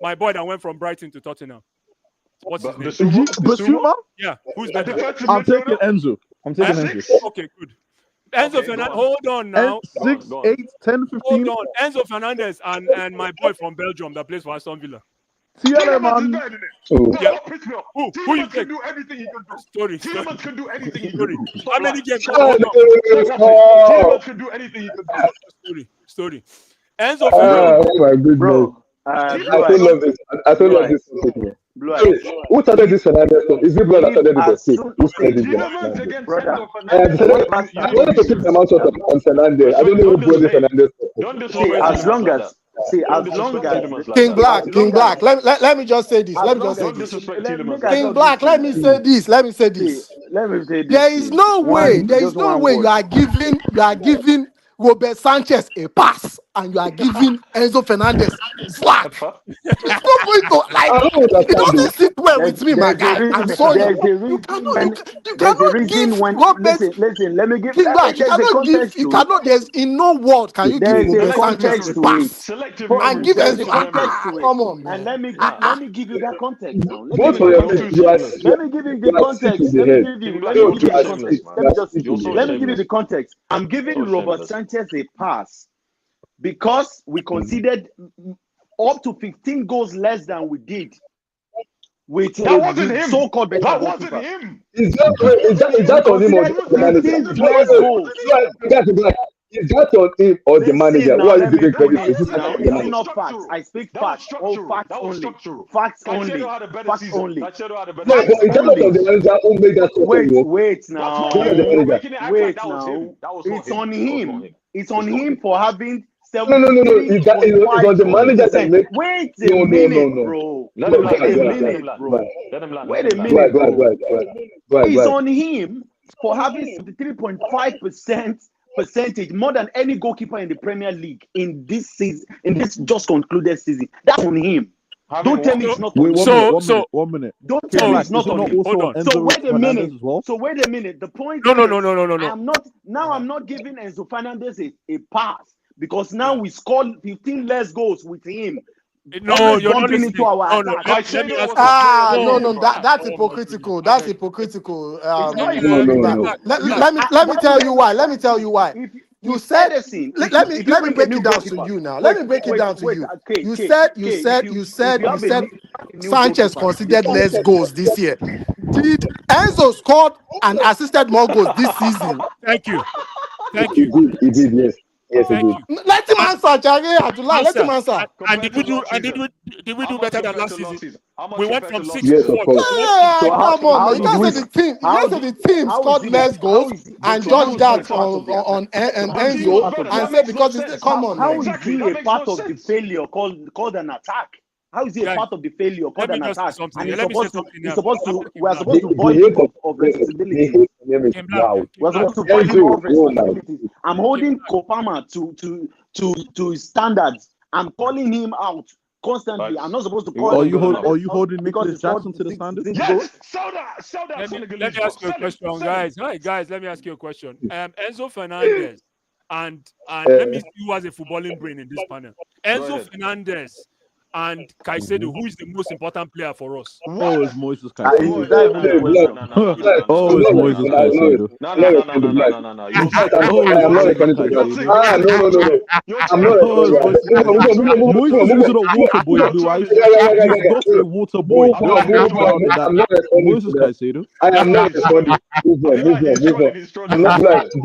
my boy that went from Brighton to Tottenham. What's his name?
Basuma?
Yeah, who's better?
I'm taking Enzo.
Okay, good. Enzo Fernandez, hold on now.
6, 8, 10, 15.
Hold on. Enzo Fernandez and my boy from Belgium that plays for Aston Villa.
TLM, man.
Yeah. Who you
Tielemans
think?
can do everything he can do. Tielemans can do anything he can
Story.
do.
How many games?
Tielemans can do anything he can do.
Story. Enzo Fernandez.
Oh my goodness.
Bro,
I don't love this. I don't love this. Who started this Fernandez? Is it blood that started this? Who started this?
Tielemans against Enzo
I wanted to keep the amount on Fernandez. I don't know who brought this Fernandez.
Don't
See,
disrespect
as long
Tielemans
as
King Black, let me just say this.
Don't disrespect Tielemans.
King Black, let me say this. There is no way you are giving Robert Sanchez a pass and you are giving Enzo Fernandez slack. It's not going to it doesn't sit well with me, my guy. I'm sorry. You cannot give Robert.
Listen, let me give
King Black, there's in no world can you give Robert Sanchez a pass
Selective
and give Enzo
context to it.
come on, man.
And let me give you that context now.
Both for your
Let me give you the context. Let me give you the context. I'm giving Robert Sanchez a pass because we conceded up to 15 goals less than we did with
that wasn't him.
So-called better.
That wasn't him.
Is that on him or Is that on him or the manager?
Now,
Who are you
let me
giving
put
credit to?
it.
Is it
Now,
the
is it
manager?
not facts? I speak
That was
facts. All
structural.
facts
That was
only.
structural.
Facts only.
Caicedo had a better
Facts
season.
only.
Caicedo had a better
No,
Facts
but
season.
in terms of
only.
the manager, who made that
Wait
structure?
now.
Who was the
You're
manager?
making it act like
Wait
that was him.
now.
That was not
It's
him.
on
That was not
him.
him.
It's on
It's not
him
him.
for having
No. It's on the manager that
73.5%.
make.
Wait a
No.
minute, bro.
Let him
Wait
land.
a
Let him land. Let
minute,
him land.
bro.
Let him land.
Wait
Let
a
him land.
minute,
Go
bro. It's
ahead.
on him for having 73.5% percentage, more than any goalkeeper in the Premier League in this season, in this just concluded season. That's on him.
Having
Don't tell me
what?
it's not
Wait,
on
one
him.
minute,
So
one minute.
Don't
Okay,
tell me
Black,
it's
is
not
it
on
not
him.
also
hold
on
on.
So
Enzo
wait a
Fernandez
minute.
as well?
So wait a minute. The point
No.
is, I'm not giving Enzo Fernandez a pass because now
Yeah.
we scored 15 less goals with him.
No,
Always
you're not
bumping
listening.
into our
No.
attack.
Let me
Caicedo
ask
was
you.
our player of the
No.
year, bro.
That's
Oh my
hypocritical.
goodness.
That's hypocritical.
It's not
No.
hypocritical.
Black.
Let me tell you why. Let me tell you why. You
If
said
Ederson,
let
you
me
bring a
break
new
it down to
goalkeeper,
you now. Let me break it down to you. You said
if you have a new
Sanchez
goalkeeper,
considered less goals this year. Did Enzo scored and assisted more goals this season?
Thank you.
He did, yes. Yes, he
Thank
did.
you.
Let him answer, Jare Abdullah. Let him
Answer.
answer.
And
Compared to last season.
did we
How
do
much
better than
compared to
last season?
How much
We went
compared
from
to last
6 to
Yes, of
4.
course.
We went from
So
Come on,
how
man. You
did
can't
we?
say the team. You
How
can't say
did?
the team
How is
scored
it
less
that? How
goals
is it?
and
So
But
how
judge
is he a
that
part of the attack?
on
the team
Enzo
was better.
and
That
say
makes no
because it's
sense.
come on,
How
man.
is
Exactly.
he
That
a
makes no
part of the
sense.
failure called an attack? How is he a
guys.
part of the failure
Let
called
me
an
just say
attack?
something
And
here.
he's
Let me say
supposed to.
something
He's
here.
supposed to.
After Kim
We are
Black.
supposed to void him of responsibilities.
Kim Black.
Wow.
Kim
We're
Black.
supposed to void him
Enzo,
of
oh my.
responsibilities. I'm holding Kopama to his standards. I'm calling him out constantly. I'm
Facts.
not supposed to
He
call
Are
wasn't
him
you
good
hold,
enough.
are you holding
because
Nicholas
he scored
Jackson to the standard?
six goals.
Yes, sell that
Let
Senegalese,
me
bro.
ask you a
Sell him.
question,
Sell him.
guys. Hi, guys. Let me ask you a question. Enzo Fernandez and let me see who has a footballing brain in this panel.
Go
Enzo
ahead.
Fernandez and Caicedo, who is the most important player for us?
Oh, it's Moises
Is
Caicedo.
that even a question?
Oh, it's Moises Caicedo.
No. You're cheating.
Oh,
I
it's
am not
Moises
responding to
You're
that.
cheating.
Caicedo.
No.
You're
I'm not
cheating.
Oh, it's
responding
Moises
to that.
Caicedo. Moises is a water boy,
You're
Blue Eyes.
trolling.
He's just a water boy.
I'm not
There's
even
no
trolling.
doubt in that.
I'm not responding to
Moises
that.
Caicedo.
I am not
He's
responding.
trolling.
Move on.
He's
I'm
trolling.
not like
He's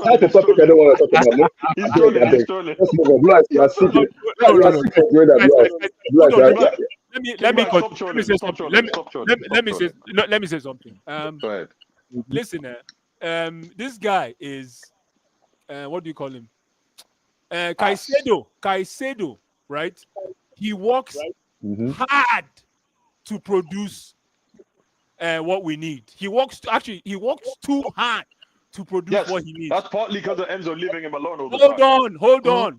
that's a topic I don't want to talk about.
He's
I beg.
trolling.
Let's move on. Like, you are sick.
No.
You are sick of doing that.
Guys, hold on.
Kim Black.
Let me
Stop
say
trolling. Stop
something.
trolling. Stop trolling.
Let me say something.
Go ahead.
Listen, this guy is what do you call him? Caicedo, right? He works hard to produce what we need. He works too hard to produce what he needs.
That's partly because of Enzo leaving him alone all the time.
Hold on.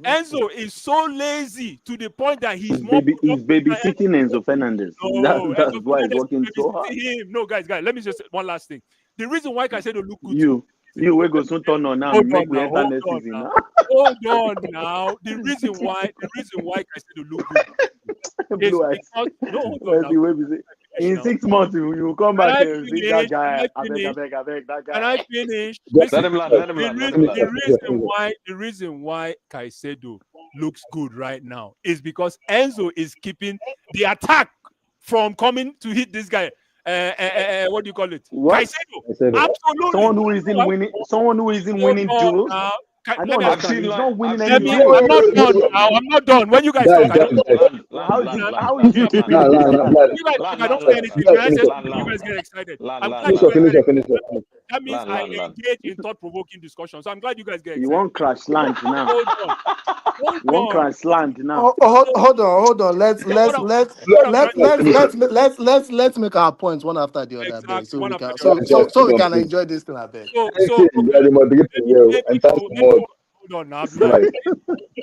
Enzo is so lazy to the point that he's more
He's babysitting Enzo Fernandez.
No,
That's
Enzo
why he's
Fernandez
working
is
so hard.
babysitting him. No, guys, let me just say one last thing. The reason why Caicedo look good
You will go soon turn on now.
Hold
Make
on
we
now,
enter next season now.
Hold on now. The reason why Caicedo look good is
Blue eyes.
because hold on
Let's
now.
see where we say. In 6 months, you will come
Can
back
I
and see
finish?
that guy.
Can I finish?
That
Can
guy.
I finish?
Let
Listen,
him land.
the reason why Caicedo looks good right now is because Enzo is keeping the attack from coming to hit this guy. What do you call it?
What?
Caicedo. Absolutely.
Someone who isn't winning duels. I don't understand. He's not winning any duels.
I'm not done now. I'm not done. When you guys talk, I don't.
How is it?
You guys talk, I don't say anything. When I say something, you guys get excited. I'm glad you guys get excited. That means I engage in thought-provoking discussion. So I'm glad you guys get excited.
You won't crash land now.
Hold
You won't crash land now.
Hold on. Let's make our points one after the other,
exactly.
so we can enjoy this thing a bit.
Hold on now.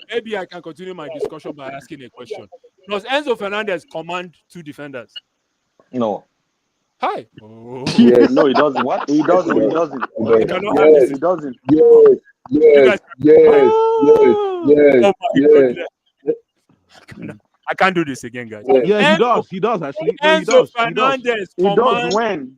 Maybe I can continue my discussion by asking a question. Does Enzo Fernandez command 2 defenders?
No.
Hi.
Yes. No, he doesn't. What? He doesn't. He doesn't. He doesn't.
Yes.
Oh my goodness. I can't do this again, guys.
Yeah, he does. He does actually. No, he
Enzo
does.
Fernandez
He does
commands
when?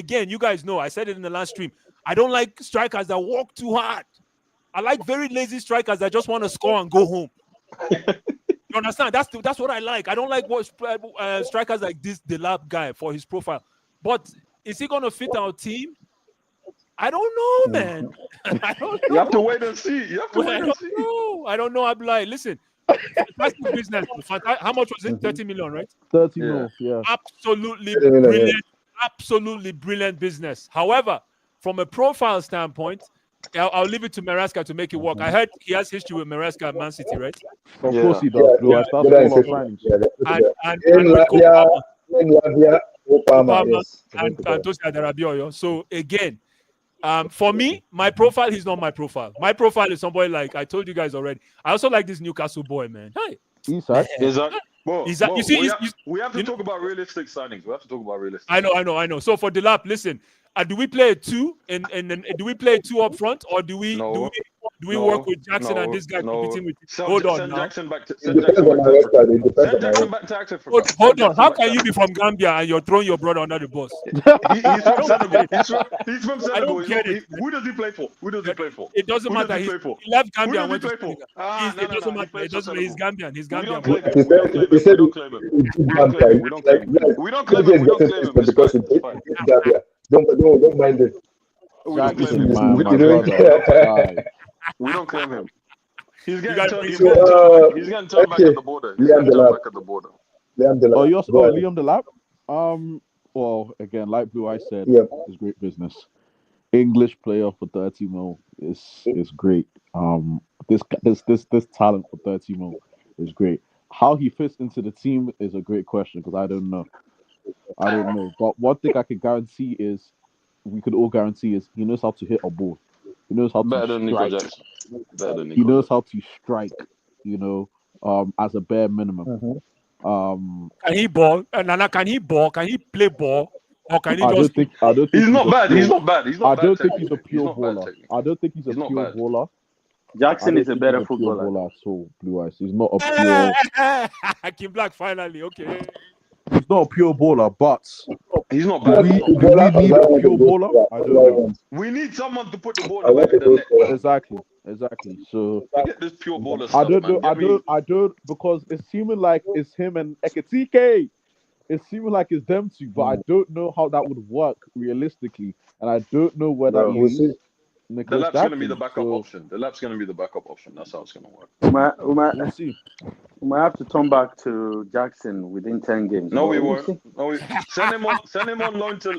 again, you guys know, I said it in the last stream. I don't like strikers that work too hard. I like very lazy strikers that just want to score and go home. You understand? That's what I like. I don't like what strikers like this Delap guy for his profile. But is he going to fit our team? I don't know, man. I don't know.
You have to wait and see. You have to wait and see.
I don't know. I'm like, listen, fantastic business. How much was it? 30 million, right?
30
Yeah.
mil, yeah.
Absolutely
30 million,
brilliant. Absolutely brilliant business. However, from a profile standpoint, I'll leave it to Maresca to make it work. I heard he has history with Maresca and Man City, right?
Of
Yeah.
course he does, Blue Eyes. That's
Good
all our
answer.
signings.
And with Kopama,
In Latvia, Obama, yes.
and Tosia Darabioyo. So again, for me, my profile is not my profile. My profile is somebody like I told you guys already. I also like this Newcastle boy, man. Hi.
Isak.
Bro,
Is that-
bro,
you see,
we have to
you
talk about realistic signings. We have to talk about realistic.
I know. So for the lap, listen, do we play a two and do we play a two up front, or do we work with Jackson and this guy competing with? Hold on
send
now.
Jackson back to
It
send
depends
Jackson
on
back
my
to
record.
Africa.
It depends
Send
on my
Jackson
record.
back to Africa.
Hold on. How can you be from Gambia and you're throwing your brother under the bus?
He's from Senegal. He's from
I
Senegal.
don't get it.
Who does he play for? Who does he play for?
It doesn't
Who
matter.
does he play for?
He left
Who
Gambia
does
and
he
went to
play for?
Senegal. It doesn't matter. It doesn't matter. He's Gambian. He's
We
Gambian.
don't claim him.
He said,
We don't claim him.
we
don't claim him. We don't claim him. We don't claim him.
because it's Gambia. Don't mind it.
We don't
Jackson,
claim him.
man,
We
my
don't-
brother. Guy.
We don't claim him. He's
You
getting
guys
turned.
bring
He's
him
getting
back.
turned back. He's getting turned back
Okay.
at the border. He's
Liam
getting turned
Delap.
back at the border.
Liam Delap.
Oh, yes.
Go
Oh,
ahead.
Liam Delap. Well, again, like Blue Eyes said,
Yeah.
it's great business. English player for 30 mil is great. This talent for 30 mil is great. How he fits into the team is a great question because I don't know. But one thing I can guarantee is we could all guarantee is he knows how to hit a ball. He knows how
Better
to
than Nico
strike.
Jackson. Better than
He
Nico
knows
Jackson.
how to strike, as a bare minimum.
Can he ball? Nana, can he ball? Can he play ball? Or can he
I
just?
don't think
He's not
a
bad.
pure-
He's not bad. He's not
I
bad.
don't think he's a
technically.
pure
not bad
baller.
technically.
I don't think he's a
He's not
pure
bad.
baller.
Jackson is a better
pure
footballer.
baller at all, Blue Eyes. He's not a pure.
Kim Black finally. Okay.
He's not a pure baller, but
He's not
do
bad.
we
He's not
do
bad.
we need a pure baller? I don't know.
We need someone to put the ball in the back of the net.
Exactly. So
Forget this pure baller
I
stuff,
don't
man.
know. I don't because it's seeming like it's him and Ekitike. It's seeming like it's them two, but I don't know how that would work realistically, and I don't know where that
We'll
leaves
see.
The
Nicholas
lap's going to be the
Jackson.
backup
So
option. The lap's going to be the backup option. That's how it's going to work.
we'll see.
We might have to turn back to Jackson within 10 games.
No, we
But we'll
won't.
see.
No, send him on loan to.
No,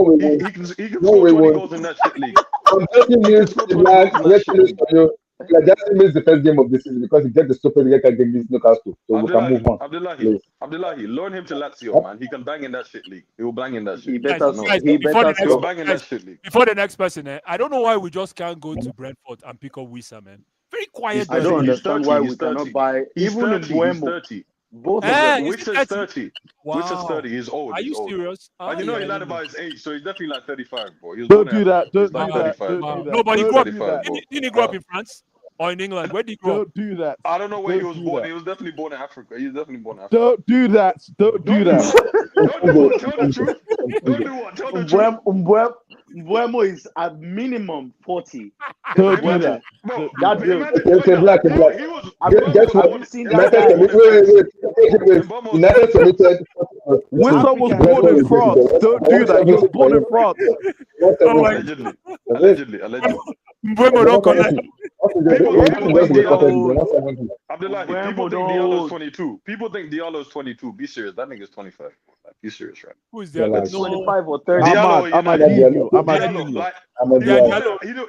we
He
won't.
can
No,
score
we
20
won't.
goals in that shit league.
From 30 minutes,
He can score
the
20
last,
goals in that
let's
shit
finish
league.
for you. Like, Jackson missed the first game of the season because he get the stupid red card against Newcastle. So we can move on.
Abdullahi, loan him to Lazio, man. He can bang in that shit league. He will bang in that shit.
He better,
Guys,
he
before
better
the
He'll
score.
bang in that shit league.
Before the next person, I don't know why we just can't go to Brentford and pick up Wissa, man. Very quiet.
I don't
He's
understand
30,
why
he's
we
30.
cannot buy
He's
even
30. He's
Mbuemo.
30.
Both of
Eh,
them.
is
Wix
he
is
30?
30.
Wow.
Wix is 30. He's old.
Are you
He's old.
serious?
And you know
yeah,
he lied
I
about his age, so he's definitely like 35, bro. He was
Don't
born
do
in
that.
Africa.
Don't
He's
do
like
that.
35,
Don't
bro.
do that.
No, but he
Don't
grew up.
do
Thirty-five,
that.
bro.
Didn't he grow up in France or in England? Where did he grow up?
Don't do that.
I don't know where he
Don't
was
do
born.
that.
He was definitely born in Africa. He was definitely born in Africa.
Don't do that. Don't do that.
Don't do what? Tell the truth. Don't do what? Tell the truth.
Mbuemo is at minimum 40.
Don't do
Imagine,
that.
bro.
That dude.
Okay, Black.
He was.
Have
you seen that
United
guy?
submitted. United submitted.
Wilson was born in France. Don't do that. He was born in France.
Oh my
Allegedly.
Mbuemo don't collect.
Abdullahi, people think Diallo's 22. People think Diallo's 22. Be serious. That nigga's 25. Like, be serious, right?
Who is that?
Relax.
25 or 30.
He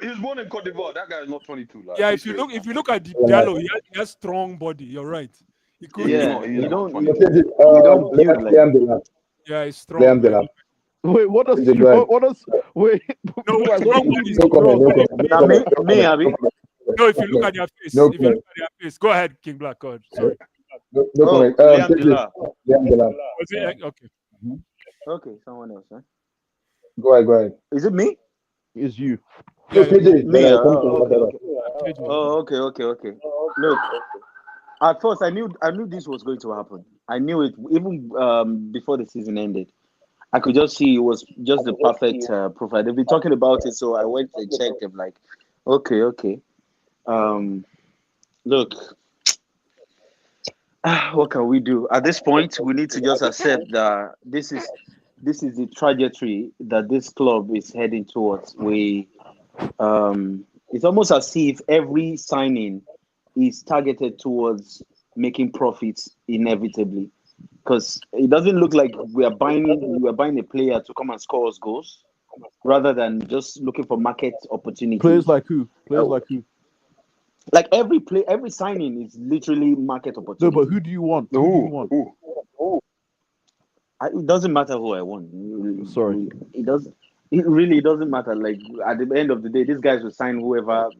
was born in Cote d'Ivoire. That guy is not 22. Like,
Yeah, if you look at Diallo, he has strong body. You're right. He could.
Yeah,
you don't
build like
Yeah, he's strong. Man.
Wait, what does wait?
No, strong body.
me, Abby.
No, if you look at their face, go ahead, King Black. God, sorry.
Liam Delap.
Was it okay?
Okay, someone else, huh?
Go ahead.
Is it me?
It's you.
Me. Okay. Look, at first I knew this was going to happen. I knew it even before the season ended. I could just see it was just the perfect profile. They've been talking about it, so I went and checked. I'm like, okay. Look, what can we do? At this point, we need to just accept that this is this is the trajectory that this club is heading towards. It's almost as if every signing is targeted towards making profits inevitably, because it doesn't look like we are buying a player to come and score us goals, rather than just looking for market opportunities.
Players like who?
Like every signing is literally market opportunity.
No, but who do you want?
Who?
It doesn't matter who I want.
Sorry.
It really doesn't matter. Like at the end of the day, these guys will sign whatever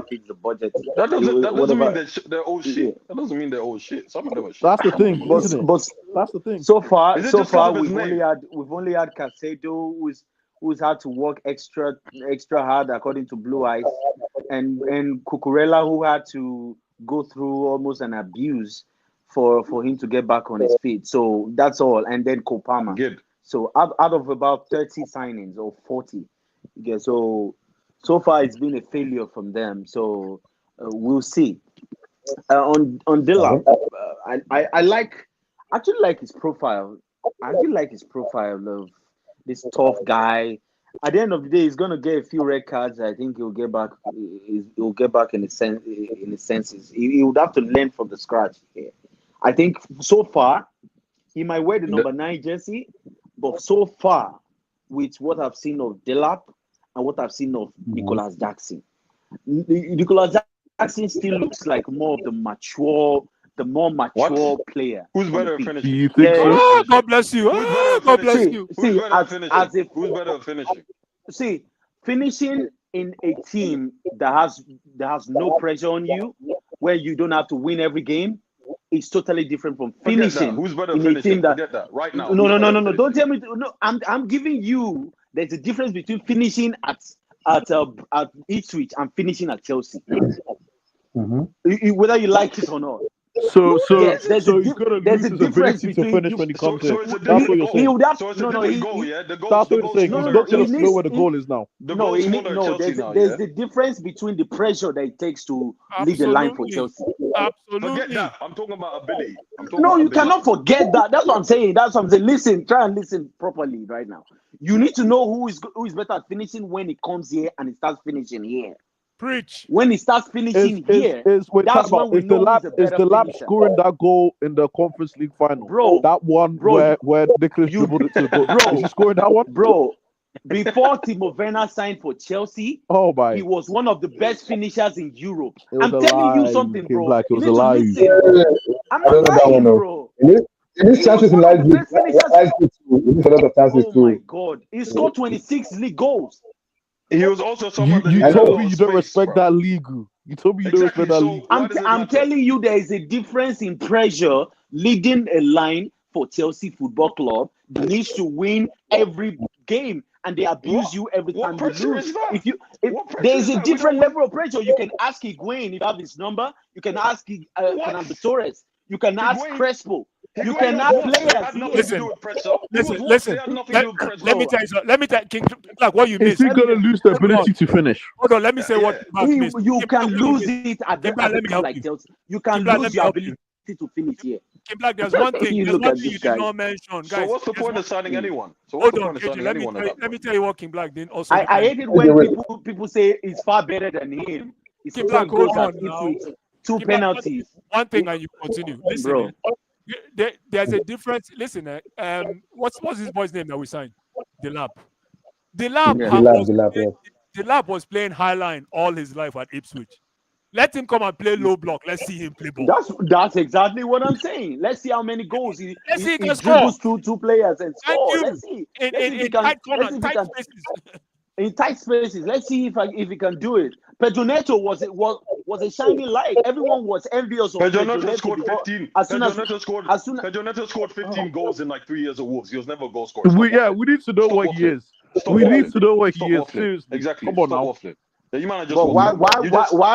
fits the budget.
That doesn't mean they're old shit. That doesn't mean they're old shit. Some of them are shit.
That's the thing, isn't it?
But
that's the thing.
So far,
we've
only had Casado, who's had to work extra hard according to Blue Eyes, and Cucurella, who had to go through almost an abuse for him to get back on his feet. So that's all. And then Kopama.
Good.
So out of about 30 signings or 40, yeah. So far it's been a failure from them. So we'll see. On Dillon, I actually like his profile. I feel like his profile of this tough guy. At the end of the day, he's gonna get a few red cards. I think he'll get back. He'll get back in his senses. He would have to learn from the scratch here. I think so far he might wear the number 9 jersey. But so far, with what I've seen of Delap and what I've seen of Nicholas Jackson, Nicholas Jackson still looks like more of the more mature player.
Who's better at finishing?
Do you think so?
Oh, God bless you. God bless you.
Who's better at finishing? Who's better at finishing?
See, finishing in a team that has no pressure on you, where you don't have to win every game, is totally different from finishing.
Who's better
in
at finishing?
A team that,
Forget that right now.
No. Don't tell me. No, I'm giving you. There's a difference between finishing at Ipswich and finishing at Chelsea. Whether you like it or not.
So
yes,
he's gonna lose his ability to finish when he comes in. That's what you're saying.
He would have
so it's goal, yeah.
That's what you're saying. He's not just know where the goal is now.
There's the difference between the pressure that it takes to lead the line for Chelsea.
Absolutely.
Forget that. I'm talking about ability.
You cannot forget that. That's what I'm saying. Listen, try and listen properly right now. You need to know who is better at finishing when he comes here and he starts finishing here.
Preach.
When he starts finishing here,
that's when we know
is the
lab scoring that goal in the Conference League final?
Bro,
that one where Nicholas dribbled it to the goal. Bro, is he scoring that one?
Bro, before Timo Werner signed for Chelsea, he was one of the best finishers in Europe. I'm telling you something, bro.
Like it was a lie.
I'm not lying, bro.
In these chances in life, in a lot of chances too.
Oh my God, he scored 26 league goals.
He was also someone
you told me you don't respect that league. You told me you don't respect that league.
I'm telling you, there is a difference in pressure leading a line for Chelsea Football Club. They need to win every game, and they abuse you every time you lose. There is a different level of pressure. You can ask Higuain if you have his number. You can ask Fernando Torres. You can ask Crespo. You cannot players.
Listen. Let me tell you something. Let me tell King like what you missed.
Is he gonna lose the ability to finish?
Hold on. Let me say what
you can lose it at the like Chelsea. You can lose your ability to finish here.
Kim Black, there's one thing. You did not mention, guys.
So what's the point of signing anyone?
Hold on, let me tell you what Kim Black did. Also,
I hate it when people say it's far better than him.
Kim Black, hold on now.
Two penalties.
One thing, and you continue. Listen,
bro.
There's a difference. Listen, what's his boy's name that we signed? The Lab was playing high line all his life at Ipswich. Let him come and play low block. Let's see him play ball.
That's exactly what I'm saying. Let's see how many goals he
dribbles
through two players and score. Let's see. In tight spaces. Let's see if he can do it. Pedro Neto was a shining light. Everyone was envious of
Pedro Neto scored 15. Pedro Neto scored 15 goals in like 3 years of Wolves. He was never a goal scorer.
We need to know what he is. We need to know what he is. Seriously.
Exactly.
Come on now.
You might just.
Why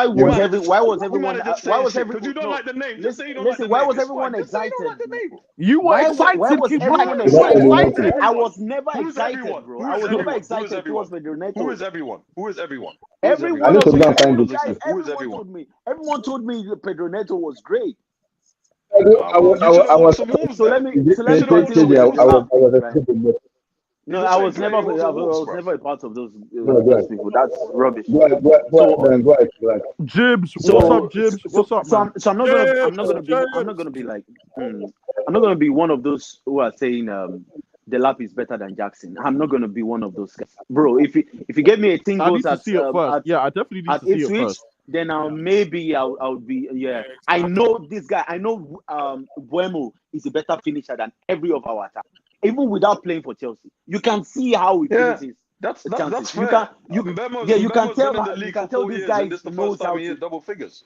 was everyone?
Because you don't like the name. Just say you don't like the name.
Why was everyone excited?
You were excited.
Why was everyone excited? I was never excited, bro. I was never excited towards Pedro Neto.
Who is everyone?
Everyone told me. Everyone told me Pedro Neto was great.
I was
So let me continue. No,
The
I
same
was
player
never,
he was
I
at Wolves,
was
bro.
never a part of those
Go
those
ahead.
people. That's rubbish.
Go ahead. Go ahead.
So,
Go ahead. Like,
Jibs, what's
so,
up, Jibs? What's up, man?
I'm not gonna be, I'm not gonna be like, I'm not gonna be one of those who are saying Delap is better than Jackson. I'm not gonna be one of those guys, bro. If you get me 18
I
goals
need to see it first. Yeah, I definitely need
at
to see it
Ipswich,
first.
then maybe I'll be I know this guy. I know Buemo is a better finisher than every of our attack, even without playing for Chelsea. You can see how he finishes.
That's
chances.
fair.
You can you can tell
been in the league
you can
for
tell
4
this
years,
guy
and this is the
knows
first time
how
he hit
to.
double figures.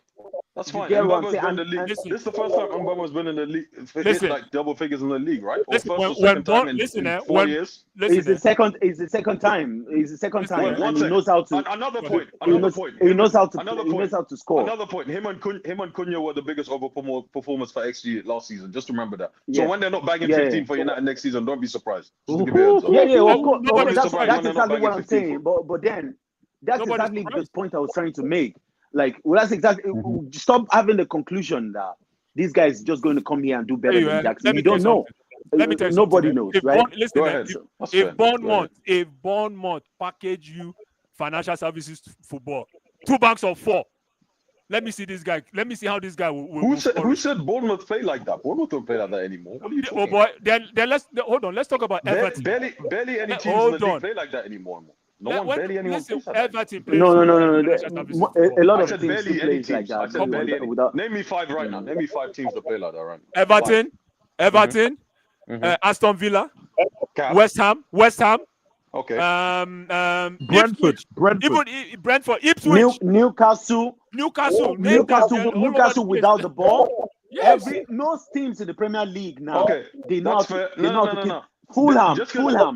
That's
You
fine.
get what I'm
Mbemmo's
saying?
been in the league.
And
This is the first time Mbemmo's been in the league, hit
Listen.
like double figures in the league, right? Or
Listen,
first
when-
or second
when
time in,
listen,
in
eh,
4
when-
years.
Listen,
It's the second. It's the second time. It's the second time,
Wait,
and
one
he
second.
knows how to.
Another
he
point.
knows, he knows how to.
Another
He knows
point.
how to score.
Another point. Him and Cunha were the biggest overperformers for XG last season. Just remember that. So
Yeah.
when they're not bagging
Yeah,
15
yeah.
for United next season, don't be surprised. Just to give you a heads up.
Yeah, of course.
Don't
But
be
that's
surprised when they're not
exactly
bagging
what I'm
15
saying.
for.
But then that's
Nobody's
exactly the
surprised.
point I was trying to make. Like, well, that's exactly. Stop having the conclusion that this guy is just going to come here and do better
Hey,
than Jackson.
let me
You
tell
don't
you
know.
Let me tell you
Nobody
something.
knows,
If
right?
listen,
Go ahead. That's
if
fair. Go ahead.
Bournemouth package you financial services football, 2 banks of 4. Let me see this guy. Let me see how this guy will.
Who said Bournemouth play like that? Bournemouth don't play like that anymore. What are you talking
Oh boy, then hold on. Let's talk about Everton.
Barely any teams in
Hold
the league
on.
play like that anymore.
Listen,
plays like that.
Everton plays
No.
financial services football.
A lot
I
of
said
teams
barely
still
any
plays like
teams. I
that.
said barely any.
Without,
Name me 5 right now. Name me 5 teams that play like that right now.
Everton, Aston Villa,
Cap.
West Ham.
Okay.
Brentford.
Even Brentford, Ipswich,
Newcastle without the ball.
Yes.
No teams in the Premier League now.
Okay.
They know
That's
how
fair.
to, they know how to keep.
No.
Fulham.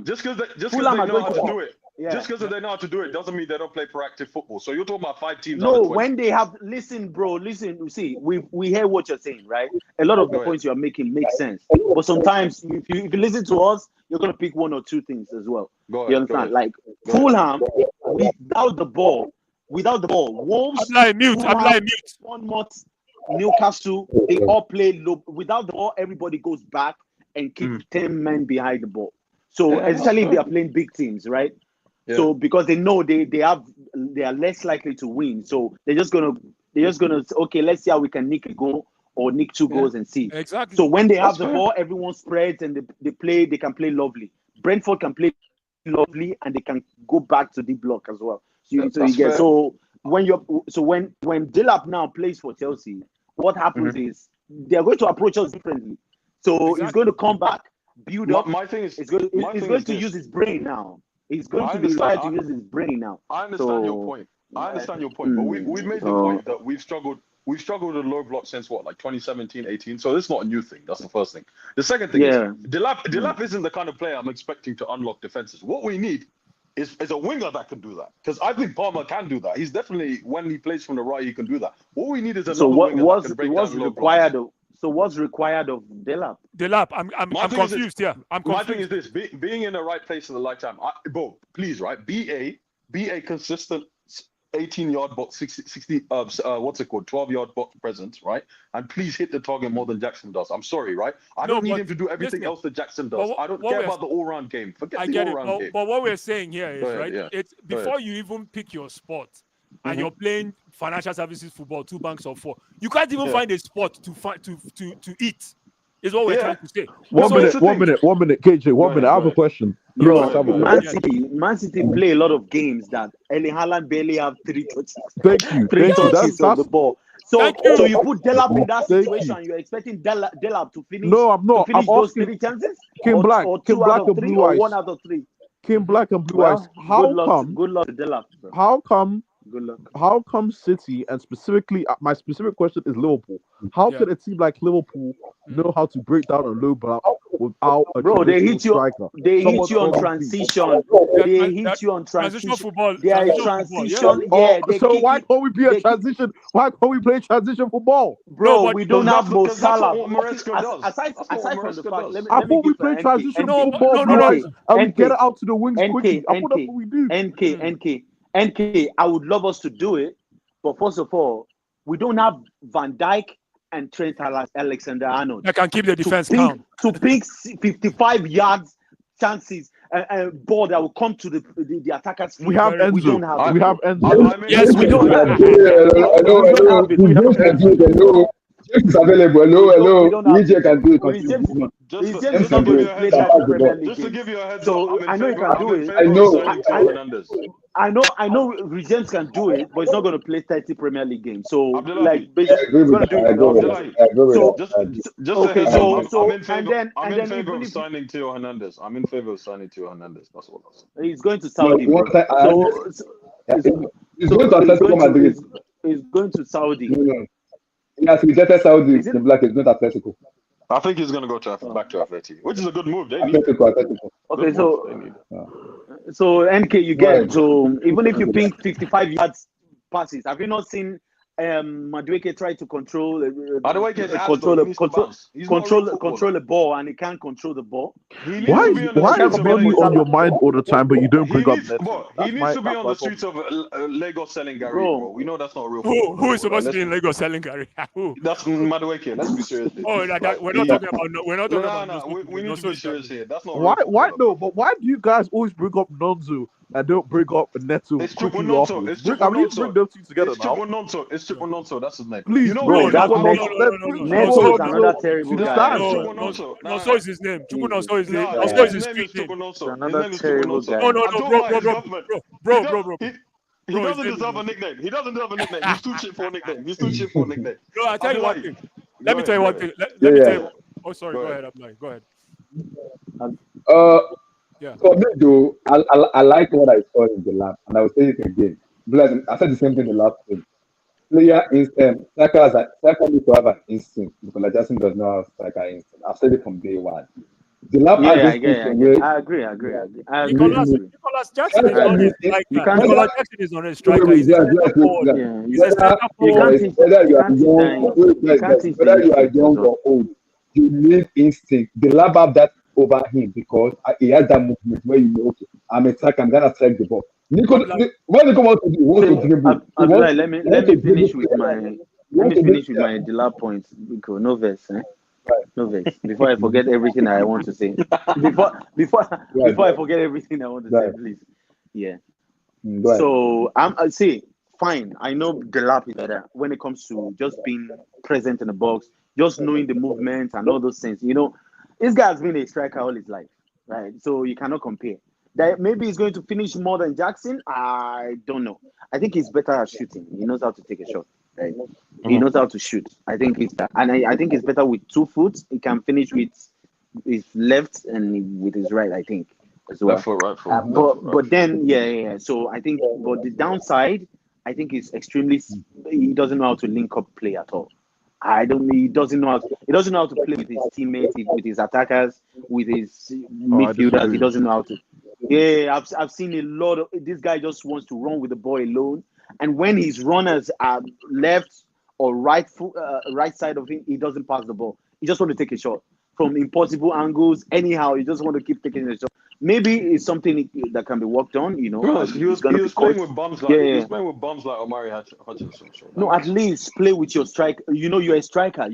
Just because they
Fulham
know
are
how
going
to
to-
do it.
Yeah.
Just because they know how to do it doesn't mean they don't play proactive football. So you're talking about 5 teams out
No,
of 20.
when they have listen, you see, we hear what you're saying, right? A lot of the
Go ahead.
points you're making make sense. But sometimes if you listen to us, you're gonna pick 1 or 2 things as well.
Go ahead,
You
go
understand?
ahead.
Like
Go ahead.
Fulham without the ball, Wolves,
I'm like mute.
Bournemouth, Newcastle, they all play low. Without the ball, everybody goes back and keep 10 men behind the ball. So
Yeah, that's
especially if they
fair.
are playing big teams, right?
Yeah.
So because they know they are less likely to win. So they're just gonna okay, let's see how we can nick a goal or nick 2 goals and see.
Exactly.
So when they have
That's
the
fair.
ball, everyone spreads and they can play lovely. Brentford can play lovely and they can go back to the block as well.
That's fair.
So when Delap now plays for Chelsea, what happens is they're going to approach us differently. So he's going to come back, build up.
My thing is,
He's going to
this.
use his brain now. He's going
I
to be required to
understand.
use his brain now.
I understand your point. But we've made the point that we've struggled with low block since what, like 2017, 18. So it's not a new thing. That's the first thing. The second thing is Delap isn't the kind of player I'm expecting to unlock defenses. What we need is a winger that can do that. Because I think Palmer can do that. He's definitely, when he plays from the right, he can do that. What we need is another winger that can break down low blocks.
So what's required of Delap?
I'm confused. Yeah, I'm confused.
My thing is this: being in the right place at the right time. Bro, please, right? Be a consistent 18-yard box, 60 what's it called? 12-yard box presence, right? And please hit the target more than Jackson does. I'm sorry, right? I don't need him to do everything else that Jackson does. I don't care about the all-round game. Forget the all-round game.
But what we're saying here is
Go ahead,
right.
yeah.
It's before you even pick your spot. And you're playing financial services football, 2 banks of 4. You can't even find a spot to eat. Is what we're trying to say.
One minute, KJ. One minute. I have a question.
Bro, Man City play a lot of games that Erling Haaland barely have 3 touches.
Thank you.
Touches of the ball. So you put Delap in that
Thank
situation. You're expecting Delap to finish.
No, I'm not.
To finish
I'm
those
asking
3 chances.
Kim Black,
or
Kim
2
Black
out of
and
3,
Blue
or
Eyes.
1 out of 3.
Kim Black and Blue Eyes.
Good luck to Delap. Bro.
How come?
Good luck.
How come City, and specifically, my specific question is Liverpool. How could a team like Liverpool know how to break down a low block without a
they hit you.
striker?
They hit you on transition. They hit you on transition
football.
They are transition. Yeah.
So why can't we be a transition? Why can't we play transition football?
Bro, we don't have Mo Salah.
Aside
from the fact, let
I
me
thought we
give
play
NK.
transition
NK.
football, and we
NK.
get it out to the wings quickly. I thought that's what we do.
NK, I would love us to do it, but first of all, we don't have Van Dijk and Trent Alexander-Arnold.
I can keep the defense calm.
To pick 55 yards chances, ball that will come to the attackers.
We have
We don't
Enzo.
have
We
it.
have Enzo.
Yes, we do.
Hello. James can do it. Hello. James is available. Hello. EJ can do it.
Just to give you a heads up, just to give you a heads up,
I know he can do it.
I know.
Hernandez.
I know James can do it, but he's not going to play 30 Premier League games. So,
Abdullahi,
like,
I
basically,
agree
he's going
with
to do
that. I
it.
agree with
Abdullahi,
that. I agree with that.
just
Okay,
a heads
so-
up.
so-
I'm in favor.
and then
I'm in
even
favor of
if-
signing Theo Hernandez. I'm in favor of signing Theo Hernandez. That's what I'm saying.
He's going to
No,
Saudi, bro.
one time, he's going to Atletico Madrid.
He's going to Saudi.
No. He has rejected Saudi.
Is it?
The black is not Atletico.
I think he's going to go back to Atleti, which is a good move. They need it.
Atletico.
Okay,
Good move. They need it.
so NK, you
Right.
get so even if you ping 55 yards passes, have you not seen Madueke try to control
Madueke is
control
He needs to bounce. He's not a real footballer.
control the ball, and he can't control the ball?
He needs
Why
to
is
be on the streets of
money
Lagos.
on your mind all the time, but you don't
He
bring up
needs,
Neto?
bro, he
That's
needs
my-
to be
that's
on
my
the streets of Lagos selling Gary,
Bro.
bro. We know that's not a real footballer.
Who is supposed to
Let's
be in Lagos selling Gary? Who?
That's Madueke. Let's be serious. Here.
Oh, we're not talking about. We're not talking about.
No, we need to be serious here. That's not.
Why?
real
Why
footballer.
no? But why do you guys always bring up Nonzo and don't bring up Neto
It's
quickly
Chukwunonso.
afterwards?
It's
I need to bring
Chukwunonso.
those two together
It's
now.
Chukwunonso. It's Chukwunonso. That's his name.
Please,
You know
bro,
what?
that's
How-
Neto. Neto is another terrible guy.
Nonso is his name. Chukwunonso is his name.
No,
Nonso is his
his name is
street name.
Chukwunonso.
Another
His name is
terrible
Chukwunonso.
guy.
No,
And don't lie, his government.
bro.
He
Bro, his
doesn't
name
deserve
is-
a nickname. He doesn't deserve a nickname. He's too cheap for a nickname. He's too cheap for a nickname.
No, I tell you one thing. Let me
Go
tell you one
ahead.
thing. Let me
Yeah.
tell you. Oh, sorry.
Go
Go
ahead.
ahead, Abdullahi. Go ahead. Yeah.
For me, though, I like what I saw in the lab, and I will say it again. Because I said the same thing in the last game. Player instinct, striker needs to have an instinct because Jackson does not have striker instinct. I've said it from day one. The lab has this instinct where
I agree.
Nicholas Jackson is not a striker.
You can't-
Nicholas Jackson is not a striker. He's a center forward.
Yeah,
He's a center
whether
forward.
you are young or old, you need instinct. The lab have that over him because he has that movement where you know, okay, I'm a striker, I'm gonna strike the ball. Nico, what Nico wants to do? He wants to dribble.
Abdullahi, let me finish with my Dila points because no verse, no verse. Before I forget everything I want to say. Before I forget everything I want to say, please. Yeah.
Go ahead.
So I see. Fine, I know the lap is better when it comes to just being present in the box, just knowing the movement and all those things. You know, this guy has been a striker all his life, right? So you cannot compare. That maybe he's going to finish more than Jackson. I don't know. I think he's better at shooting. He knows how to take a shot. Right? He knows how to shoot. I think it's that, and I think it's better with 2 foot. He can finish with his left and with his right. I think as well.
Left foot, right foot.
But then yeah. So I think, but the downside, I think he's extremely. He doesn't know how to link up play at all. He doesn't know how to play with his teammates, with his attackers, with his midfielders. He doesn't know how to. Yeah, I've seen a lot of this guy just wants to run with the ball alone, and when his runners are left or right side of him, he doesn't pass the ball. He just want to take a shot from impossible angles. Anyhow, he just want to keep taking a shot. Maybe it's something that can be worked on. You know,
Bro, he was playing with bums like he was playing with bums like Omari Hutchinson. So
no, at least play with your striker. You know, you're a striker.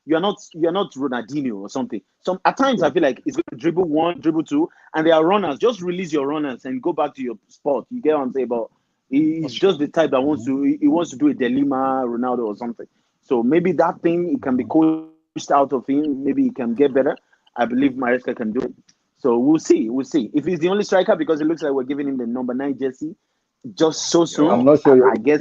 You're not Ronaldinho or something. At times I feel like it's going to dribble 1, dribble 2, and they are runners. Just release your runners and go back to your spot. You get what I'm saying? But he's just the type that wants to do a Delima, Ronaldo or something. So maybe that thing it can be coached out of him. Maybe he can get better. I believe Maresca can do it. So we'll see. If he's the only striker, because it looks like we're giving him the number 9 jersey just so soon.
I'm not sure.
I guess.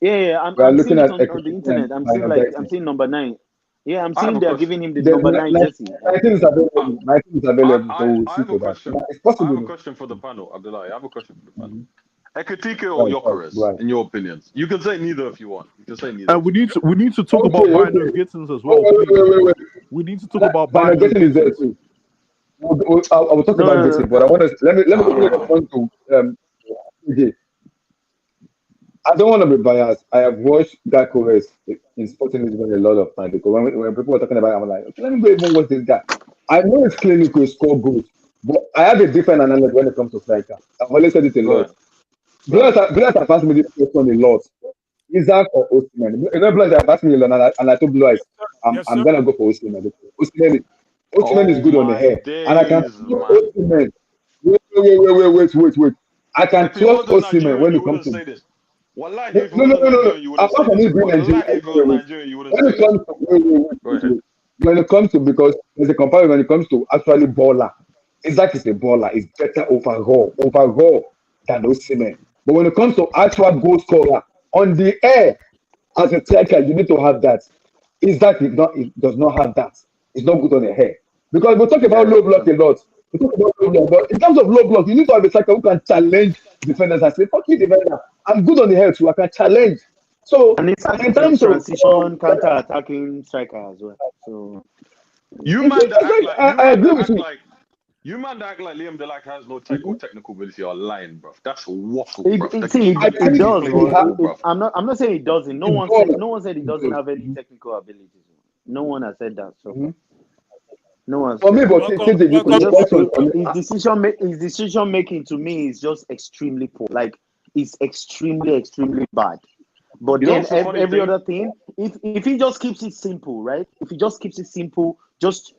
Yeah. I'm
looking
seeing
at
it on the internet. I'm seeing number 9. Yeah, I'm seeing they're giving him the number 9 jersey.
I think it's available. I think it's available.
I have a question.
It's possible.
I have a question for the panel, Abdullah. I have a question for the panel. Ekitike or Gyökeres, in your opinions? You can say neither if you want. You can say neither.
And we need to talk about Maignan Gittins as well.
Wait.
We need to talk about
Maignan Gittins is there too. I will talk about this, but I want to let me quickly respond to AJ. I don't want to be biased. I have watched Gyökeres in Sporting Lisbon a lot of times because when people were talking about it, I'm like, okay, let me go even watch this guy. I know it's clinical, he score goals, but I have a different analysis when it comes to striker. I've always said it a lot. Blas have asked me this question a lot. Isaac or Osimhen? You know, Blas have asked me a lot, and I told Blas, I'm gonna go for Osimhen. Osimhen, Osimhen is
Oh
good on the
my
hair, and I can
days,
trust
man.
Osimhen. Wait. I can
If he
trust
wasn't
Osimhen
Nigerian,
when
you
it comes
wouldn't
to
say this. Wallahi, if he
no.
wasn't Nigerian, you
How
wouldn't say
can
this.
he be Nigerian?
Wallahi, if he was Nigerian, you wouldn't
When
say
it
this.
comes to
Go ahead.
when it comes to because there's a comparison when it comes to actually baller. Isaac is a baller. He's better overall than Osimhen. But when it comes to actual goal scorer on the air as a striker, you need to have that. Isaac does not have that. He's not good on the hair. Because we talk about low block a lot. We talk about low block, but in terms of low block, you need to have a striker who can challenge defenders and say, "Fuck you, defender. I'm good on the hair too. I can challenge." So
And it's
in terms of
transition, counter-attacking striker as well. So
You man that act like
I agree with you.
you man that act like Liam Delak has no technical ability are lying, bro. That's waffle,
it,
bro.
it, see, it,
I
it
think
does.
he
But
has
I'm not saying it doesn't. No one said he doesn't have any technical abilities. No one has said that. So no one
for me,
said
but
that.
KJ, you could
Just
question on
his decision making to me is just extremely poor. Like it's extremely bad. But
You know
then
what's the funny
every
thing?
other thing, if he just keeps it simple, right? If he just keeps it simple, just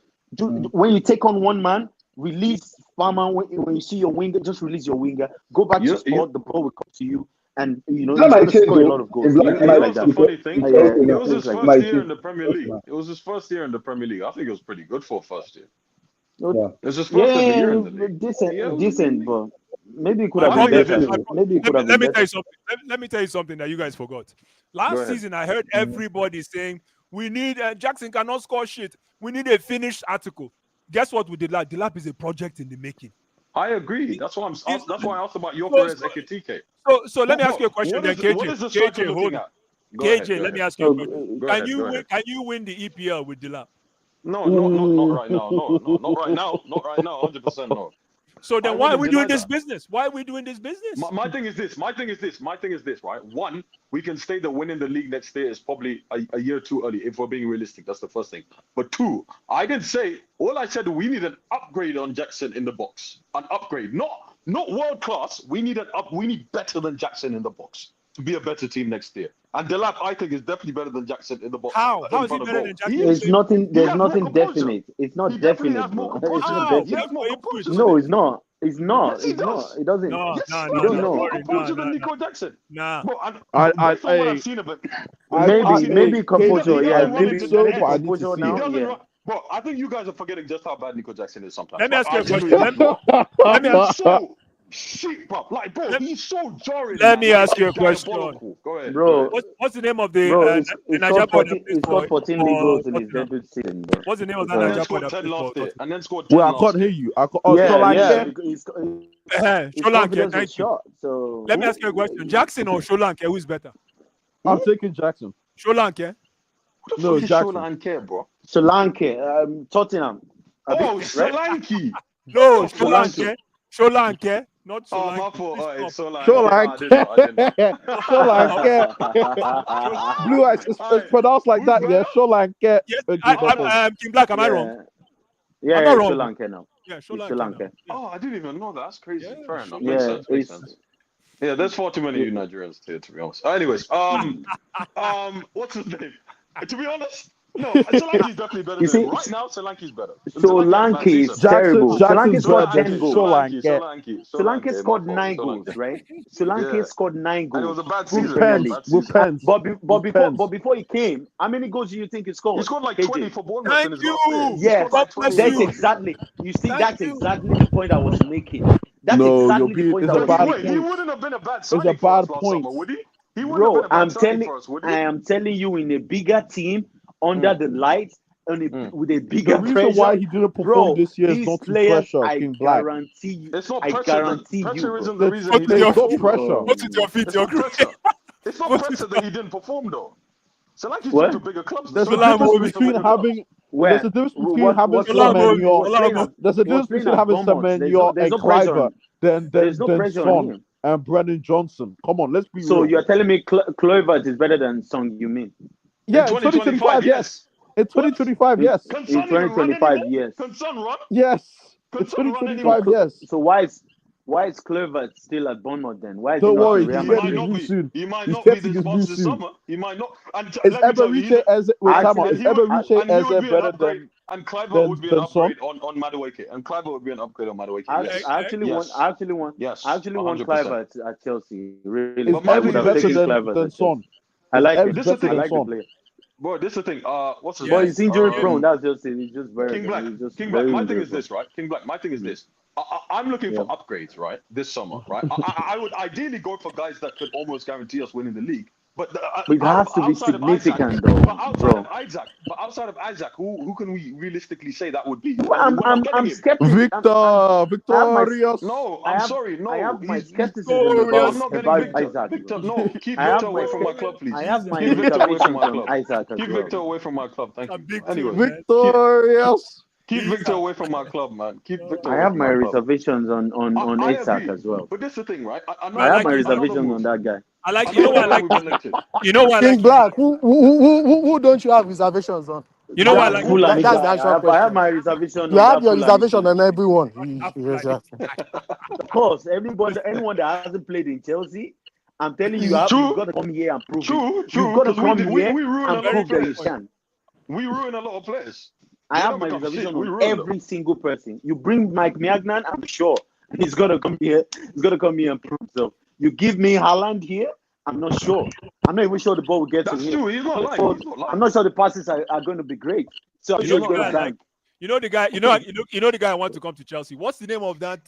when you take on one man, release Farmer. When you see your winger, just release your winger. Go back to spot. The ball will come to you, and
that
he's
might
going to
change
score a
though.
lot of goals.
In
You
black
know
and
Like
what's
white,
the
that.
funny thing?
because
Yeah,
It was his
things like
first
might
year
change.
in the Premier League. It was his first year in the Premier League. I think it was pretty good for a first year.
Yeah.
It was his first ever year in the league.
Decent, but maybe it could
My
have been
point is
better.
this.
Maybe it could have
Let
been
me tell
better.
you something. Let me tell you something that you guys forgot.
Go
Last
ahead.
season, I heard everybody saying we need Jackson cannot score shit. We need a finished article. Guess what with the lab? The lab is a project in the making.
I agree. That's why that's why I asked about your
So-
as Ekitike.
So let me ask you a question. Then,
What is the striker
KJ,
looking
hold
at?
it.
Go ahead,
KJ,
go
let me
ahead.
ask you a question.
Go ahead.
Can you win the EPL with the lab?
No, not right now. No, not right now. Not right now. 100% no.
So then
I
why are
wouldn't
we doing
deny
this
that.
business? Why are we doing this business?
My thing is this. My thing is this, right? One, we can state that winning the league next year is probably a year too early if we're being realistic. That's the first thing. But two, I didn't say, all I said, we need an upgrade on Jackson in the box. An upgrade. Not world class. We need better than Jackson in the box to be a better team next year. And Delap, I think, is definitely better than Jackson in the box.
How
in
is he
front of
better
goal.
than Jackson?
There's nothing
he has more composure.
definite. It's not
He definitely
definite,
has more
bro.
composure.
It's not
How?
He has
definite.
more composure.
No,
than
it's
him.
not. It's not.
Yes, he
It's not.
does.
It doesn't.
No,
Yes,
no,
he
no,
does.
You
He
don't
has more
know.
composure than Nico Jackson.
Nah.
Bro, based on what I've seen of it,
Maybe composure.
he
Yeah,
doesn't run
maybe
into the
maybe
net.
composure
He
now.
doesn't
Yeah.
run. Bro, I think you guys are forgetting just how bad Nico Jackson is sometimes.
Let me ask you a
I
question.
genuinely do.
Let me
He's so shit, bro. Like, bro, he's so jarring.
Let
man.
me
Like,
ask you a
it's
question.
diabolical. Go ahead.
Bro,
What's the name of the
it's
Niger
scored
boy
14.
that plays
It's scored 14 league goals in his
Tottenham?
debut season, bro.
What's the name of that
And then
Niger boy
scored
that
10
plays for
last year.
Tottenham?
And then scored 10
Well, I
last
can't
year.
hear you.
Yeah,
Solanke?
his
Solanke,
confidence
thank
was
you.
shot. So
Let me ask you a question. Jackson or Solanke, who is better?
I'm taking Jackson.
Solanke?
What the
No,
fuck is
Jackson.
Solanke, bro?
Solanke, Tottenham.
Oh,
Right?
Solanke.
No,
Solanke.
Solanke, not
Oh,
Solanke.
my fault. Oh, it's Solanke.
Solanke.
I didn't know.
Solanke. Blue eyes. It's pronounced like
Who's
that, yeah.
better?
Solanke.
Yes,
Okay, no problem.
King Black, am I wrong?
Yeah,
I'm
yeah,
not wrong.
Solanke now.
Yeah,
It's
Solanke.
Solanke.
now. Yeah.
Oh, I didn't even know that. That's crazy.
Yeah,
Fair enough.
Solanke.
Makes
Yeah,
sense. Makes sense. Yeah, there's far too many Nigerians here, to be honest. Anyways, what's his name? To be honest, no, Solanke's definitely better
You
than him.
see,
Right now, Solanke's better.
Solanke is terrible.
Jackson
Solanke scored
better
10
than
goals.
Solanke.
Solanke scored 9
Solanke.
goals, right? Solanke
Yeah.
scored 9
And it
goals.
was a bad
in
season.
Premier
It was a
League.
bad
With
season.
pens.
But before he came, how many goals do you think he scored?
He scored like
KJ?
20 for Bournemouth
Thank
in his
you.
last year. He
Yes,
scored like 20
that's
goals.
exactly. You see,
Thank
that's
you.
exactly the point I was making. That's
No,
exactly
you're
the
being.
point
It's
I
a
was
bad
making.
He
point.
wouldn't have been a bad
It's a
signing for us
bad
last
point.
summer, would he? He wouldn't have
Bro,
been a bad signing for us, would he?
I am telling you, in a bigger team, under the lights, with a
The
bigger
reason
pressure,
why he didn't perform
bro,
this year is
these
not to
players,
pressure
I
King Black.
guarantee you,
It's not
I
pressure.
guarantee
Pressure
you, bro.
isn't the reason
Put
he
it
didn't
your
There's no
feet.
perform.
pressure.
Put it your feet.
It's
Your
not pressure. It's not pressure that he didn't perform though. Solanke's
What?
been to bigger clubs.
There's a
Solanke
difference
will be-
between having.
Where?
There's a difference between having
What's wrong?
Solanke will be-
He was playing
Semenyo.
at,
There's a
he was
difference
playing
between
at
having
Bournemouth.
Semenyo
There's
and
no pressure
Cliver
on.
than
There's no pressure on
Son
him.
and Brennan Johnson. Come on, let's be
So
real.
you're telling me Kluivert is better than Song, you mean?
Yeah,
in 2025, yes.
In 2025, yes.
Can
In
Son even run
2025,
anymore?
yes.
Can Son run?
Yes. In
Can Son run
2025,
anymore?
yes.
So why is Kluivert still at Bournemouth then? Why is he
Don't
not
worry,
in Real
he's
He
getting
might
his
Madrid?
not
new
be.
soon.
He might
He's
not be
getting
this
his
month
new
this
soon.
summer. He might not. And
Is
let me tell you,
Ebereche Eze? Wait,
Actually,
time out. Is
and
Ebereche
and he would
Eze
be an
better
upgrade.
than?
And Cliver would be an
Then Son.
upgrade on Madueke. And Cliver would be an upgrade on Madueke. Yes.
I actually want
Yes.
I actually want
100%.
Cliver at Chelsea. Really,
Is
I
Evans
would have
better
taken
than
Cliver at
Son?
Chelsea. I like
Evans
it.
better
I
than
like the
Son?
player.
Bro, this is the thing. What's his
But
name?
he's injury prone. That's just it. He's just very
King Black.
He's just
King Black.
very
My thing
injury
is this, right? King Black. My thing is
prone.
this. I'm looking
Yeah.
for upgrades, right? This summer, right? I would ideally go for guys that could almost guarantee us winning the league. But
But it has to be significant, though, bro.
But outside of Isaac, who can we realistically say that would be?
Well, I'm skeptical.
Victorious.
No, I'm sorry. No,
I have my
he's
skepticism
I'm not getting
about
Victor.
Isaac.
Victor, no, keep
I have
Victor away from my club, please.
I have my
Keep Victor away from
reservations
my
on
club.
Isaac as
Keep
well.
Victor away from my club. Thank you.
Victor,
Anyway,
Victorious.
keep Victor away from my club, man. Keep Victor
I
away
have
from
my
my club.
reservations on
I
Isaac
agree.
as well.
But this is the thing, right?
I have my reservations on that guy.
I like. You know what I like? You know what I
King
like?
Black, who don't you have reservations on?
You know what I like?
Fulani
That's the
guy.
actual
I have
question.
my reservation
You
on
have
that
your
Fulani
reservation
guy.
on everyone.
Of course, anyone that hasn't played in Chelsea, I'm telling you, you've got to come here and prove it. You've got to come here and prove that you can.
We ruin a lot of players.
I have my reservation on every single person. You bring Maignan, I'm sure he's gonna come here. He's gonna come here and prove himself. You give me Haaland here, I'm not sure. I'm not even sure the ball will get to him.
That's true. He's not lying.
So
He's not lying.
I'm not sure the passes are going to be great. So I'm sure he's gonna bank.
You know the guy. You know the guy I want to come to Chelsea. What's the name of that?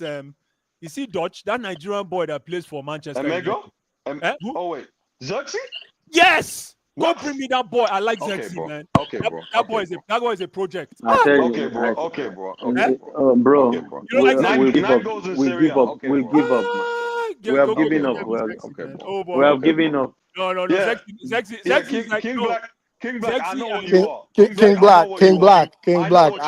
Is he Dutch? That Nigerian boy that plays for Manchester.
Emego? Oh wait, Xerxes?
Yes. Go bring me that boy. I like
Okay,
Zexy,
bro.
man.
Okay, bro.
That boy is a project.
I tell you,
Okay, bro. Okay, bro.
bro.
Okay, bro.
You know, like
Nine
give up.
goals in
We
Serie
give
A.
up.
Okay,
We
bro.
give up, man. We have given up.
Oh boy.
We have given up.
No.
Yeah.
Zexy
Yeah,
is like,
King
no.
Black. King Black, I know what
King-
you are.
King Black, King Black, King Black.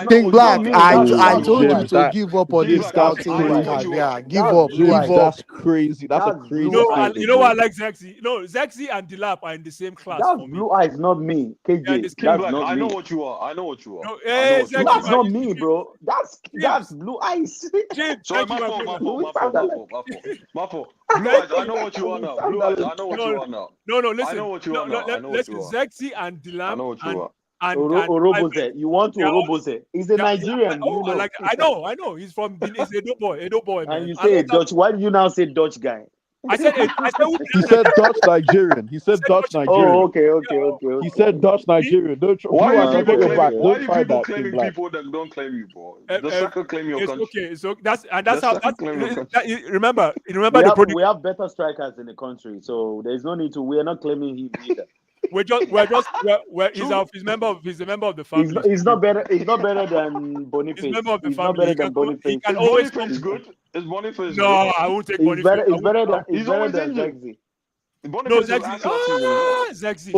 King Black, I told you to give up on this scouting record. Yeah, give up.
That's crazy. That's a crazy.
No, you know what I like Zexy? No, Zexy and Dilap are in the same class
That's
for me.
blue eyes, not me. KJ,
Yeah,
that's
King Black,
not
I
me.
know what you are.
No,
That's not me, bro. That's blue eyes.
Sorry, my fault. My fault. Blue eyes, I know what you are now. Blue eyes, I know what you are now.
No, listen.
I know what you are now. I know what
Listen,
you are.
Zexy and Dilap.
I know what you are.
Orobose. You want to Orobose? He's a Nigerian.
I know. He's from. He's Edo boy. Man.
And you say Dutch. Why do you now say Dutch guy?
I said.
He said Dutch Nigerian. He said Dutch Nigerian.
Oh, okay.
He said Dutch Nigerian. Don't try.
Why are
Don't
you
try
people
that.
claiming people that don't claim you, bro? The soccer claim your country.
Okay, so that's how. Remember
we
the product.
We have better strikers in the country, so there's no need to. We are not claiming him either.
He's a member of the family.
He's not better. He's not better than Boniface.
He's a member of the
He's
family.
not better than Boniface.
He can always
Boniface good. Is Boniface
No,
good?
I won't take
He's
Boniface.
better. He's better than
injured.
Zexy.
No,
Boniface is
Zexy.
He's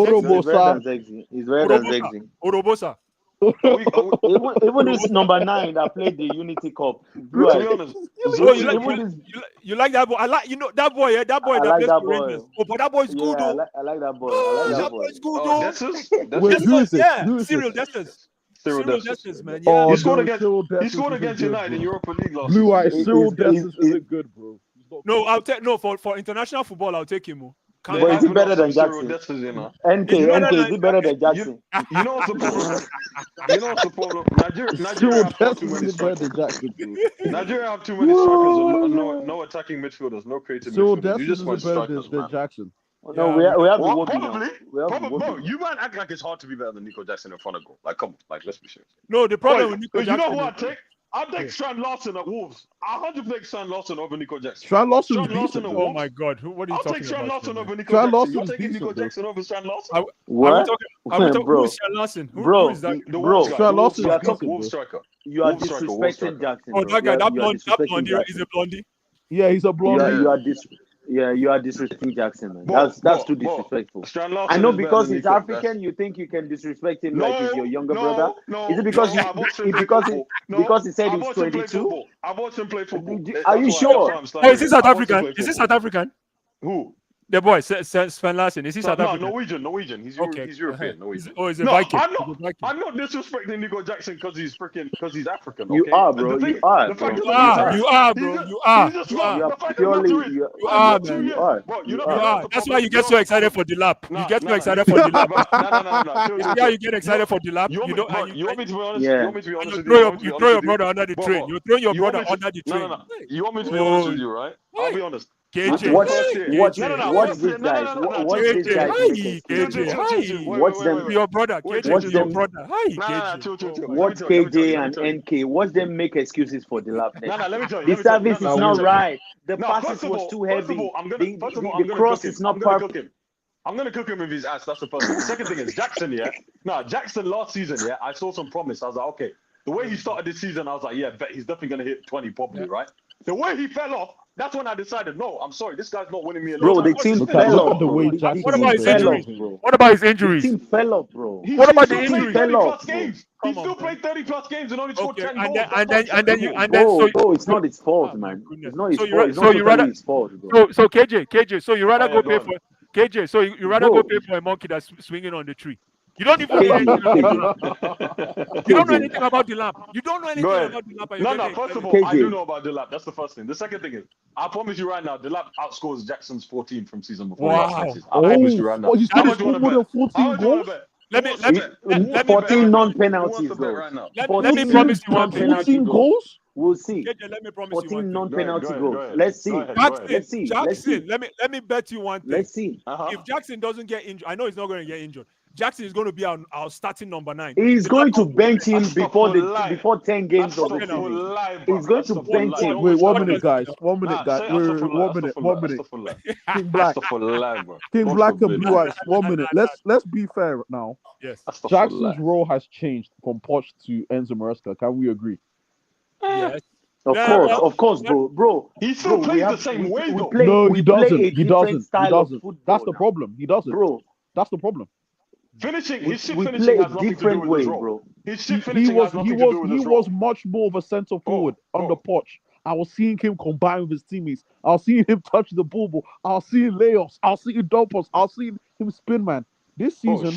better than Zexy. He's better than Zexy.
Orobosa.
Even this number 9 that played the Unity Cup.
To be honest,
You like that boy? I like that boy. Yeah, that boy that plays for Rangers. Oh, but that boy is good though.
I like that boy. I like that boy.
Boy is good though.
Wait, who is it?
Yeah,
Who is
Cyril
it?
Desters.
Cyril
Desters, man.
Oh,
Yeah.
He scored
Cyril
against
Desters is
United
good,
in
bro.
Europa League last
Blue eyes.
season.
Cyril Desters isn't good, bro.
No, I'll take for international football. I'll take him.
But is he better than Jackson? NK, is he better than Jackson?
You know what's the problem? You know what's the problem? Nigeria have too many strikers. Nigeria have too many strikers and no attacking midfielders, no creative midfielders. You just want strikers, man.
Jackson.
No, we have to work.
Probably. Bro, you man act like it's hard to be better than Nico Jackson in front of goal. Like, come on, like let's be serious.
No, the problem with Nico Jackson.
You know who I take? I'll take Strand Larson at Wolves. I'll 100% take Strand Larson over Nico Jackson.
Strand Larson
at Wolves.
Oh my God, what are you talking about?
I'll take Strand Larson over Nico
Strand
Jackson. You're
Larson
taking
is
Nico
decent,
Jackson over Strand Larson?
What?
Who is Strand Larson? Who is that?
The Wolves guy.
Strand Larson
The
is decent,
Wolves striker.
You are
Wolves striker,
disrespecting Jackson.
Oh, that guy, that
disrespecting
blondie
Jackson.
is a blondie.
Yeah, he's a blonde.
You are disrespecting Jackson, man. That's too disrespectful. I know because he's African, you think you can disrespect him like he's your younger brother. Is it because he said he's 22?
I've watched him play football.
Are you sure?
Oh, is he South African? Is he South African?
Who?
The boy, Sven Larsen, is he South
No,
African?
Norwegian. He's
Okay.
European. Norwegian.
Oh, he's a
No,
Viking.
I'm
He's a
not.
Viking.
I'm not disrespecting Nico Jackson because he's African.
You
Okay?
are, bro.
The thing,
You are,
the
bro.
fact is,
You
that
are,
he's
you
a-
are,
he's
bro.
a-
You are.
He's just
You
not.
are.
You are
The fact
purely.
I'm not doing it.
You
You
I'm
are,
not 2
man.
years.
you are.
Bro,
You
know
You
are.
are.
the
That's
problem.
why you get so excited for the lap. You get so excited for the lap.
No.
You see how you get excited for the lap?
You want
You
me,
don't.
bro,
And
you want me to be honest?
Yeah.
You want me to be
and
honest
you
with
throw
you?
your you throw your brother under the train. You throw your
You want
brother
me to,
under the
no,
train.
no. You want me to be
Oh,
honest with you, right? I'll be honest.
KJ,
Watch,
First year.
watch,
KJ,
No.
watch
First
these
year.
guys. Watch these
KJ,
guys
hi,
make excuses.
KJ, hi.
Watch them.
To your brother,
Wait,
KJ,
Watch
to your
them.
brother, hi,
No,
KJ.
chill.
Oh, my
Watch
Let me tell you.
KJ and NK. Watch them make excuses for the lap next.
Let me tell you.
The service is
let me
not
tell you.
right. The
No,
passes was too heavy.
I'm
The
gonna
cross
cook him.
is not
I'm gonna
perfect.
cook him. I'm gonna cook him with his ass. That's the first thing. The second thing is Jackson. Yeah, no, Jackson last season. Yeah, I saw some promise. I was like, okay. The way he started this season, I was like, yeah, bet he's definitely gonna hit 20 probably, right? The way he fell off, that's when I decided, no, I'm sorry, this guy's not winning me a lot.
Bro, the team
Look
fell
at
off,
the
bro.
way
The
Jackson
What about his
is
injuries?
bro.
What about his
The
injuries?
team fell off, bro.
He
What about
still
the
played
injuries?
30
Fell
plus
off, bro.
games. He still played 30 plus games and only scored
Okay,
10
and
goals.
then
That's
and then
unacceptable.
Bro, it's not his fault,
Oh, my
man.
goodness.
It's not his
So
fault. It's
so
not
you
totally
rather
his fault, bro.
so KJ, so you rather
Oh,
go
yeah,
pay
go
for KJ, so you rather
Bro,
go pay for a monkey that's swinging on the tree. You don't even know anything about the lamp. You don't know
KJ,
anything about the lamp. You don't know anything
Go ahead.
about the lamp. And you're
No.
getting
First of
excited.
all, I do
KJ.
know about Delap. That's the first thing. The second thing is, I promise you right now, Delap outscores Jackson's 14 from season before last
Wow.
season. I promise you right now.
He's
How
going to
much you
score
want
more
to
than
bet?
14
How much you want
goals?
to bet?
Let me let me let me
14
Who
non-penalties,
wants to bet
though.
right now?
let me promise you one thing.
14
goals?
We'll see.
KJ, let me promise you
14
one thing.
non-penalty
Go
goals.
ahead.
Let's see.
Go ahead.
Let's see. Let's see.
Jackson, let me bet you one thing.
Let's see.
If Jackson doesn't get injured, I know he's not going to get injured. Jackson is going to be our starting number 9.
He's going to bench him
That's the full lie.
before 10 games
That's
of
the
the
full
season.
lie, bro.
He's going
That's
to
the full
bench
lie.
him.
Wait,
Don't
1
say
minute,
that.
guys. 1 minute,
Nah,
guys.
say that's the full lie.
1 minute.
That's the full lie.
King
That's
Black,
the full lie, bro.
King
God
Black and
forbid.
Blue Eyes. 1 minute. Let's be fair now.
Yes.
That's the full
Jackson's
lie.
role has changed from Poch to Enzo Maresca. Can we agree?
Yes.
Of course, bro.
He still
Bro,
plays the same way, though.
No, he
we play
doesn't.
a
He
different
doesn't.
style
He
of
doesn't.
football
That's the
now.
problem. He doesn't.
Bro,
That's the problem.
Finishing, his shit
we
finishing
play a
has nothing to do
different
with
way,
his role.
bro.
His
He
shit finishing has nothing to do with his
was
role.
much more of a centre forward under
bro.
Poch. I was seeing him combine with his teammates. I was seeing him touch the ball. I was seeing layoffs. I was seeing dumpers. I was seeing him spin, man. This season,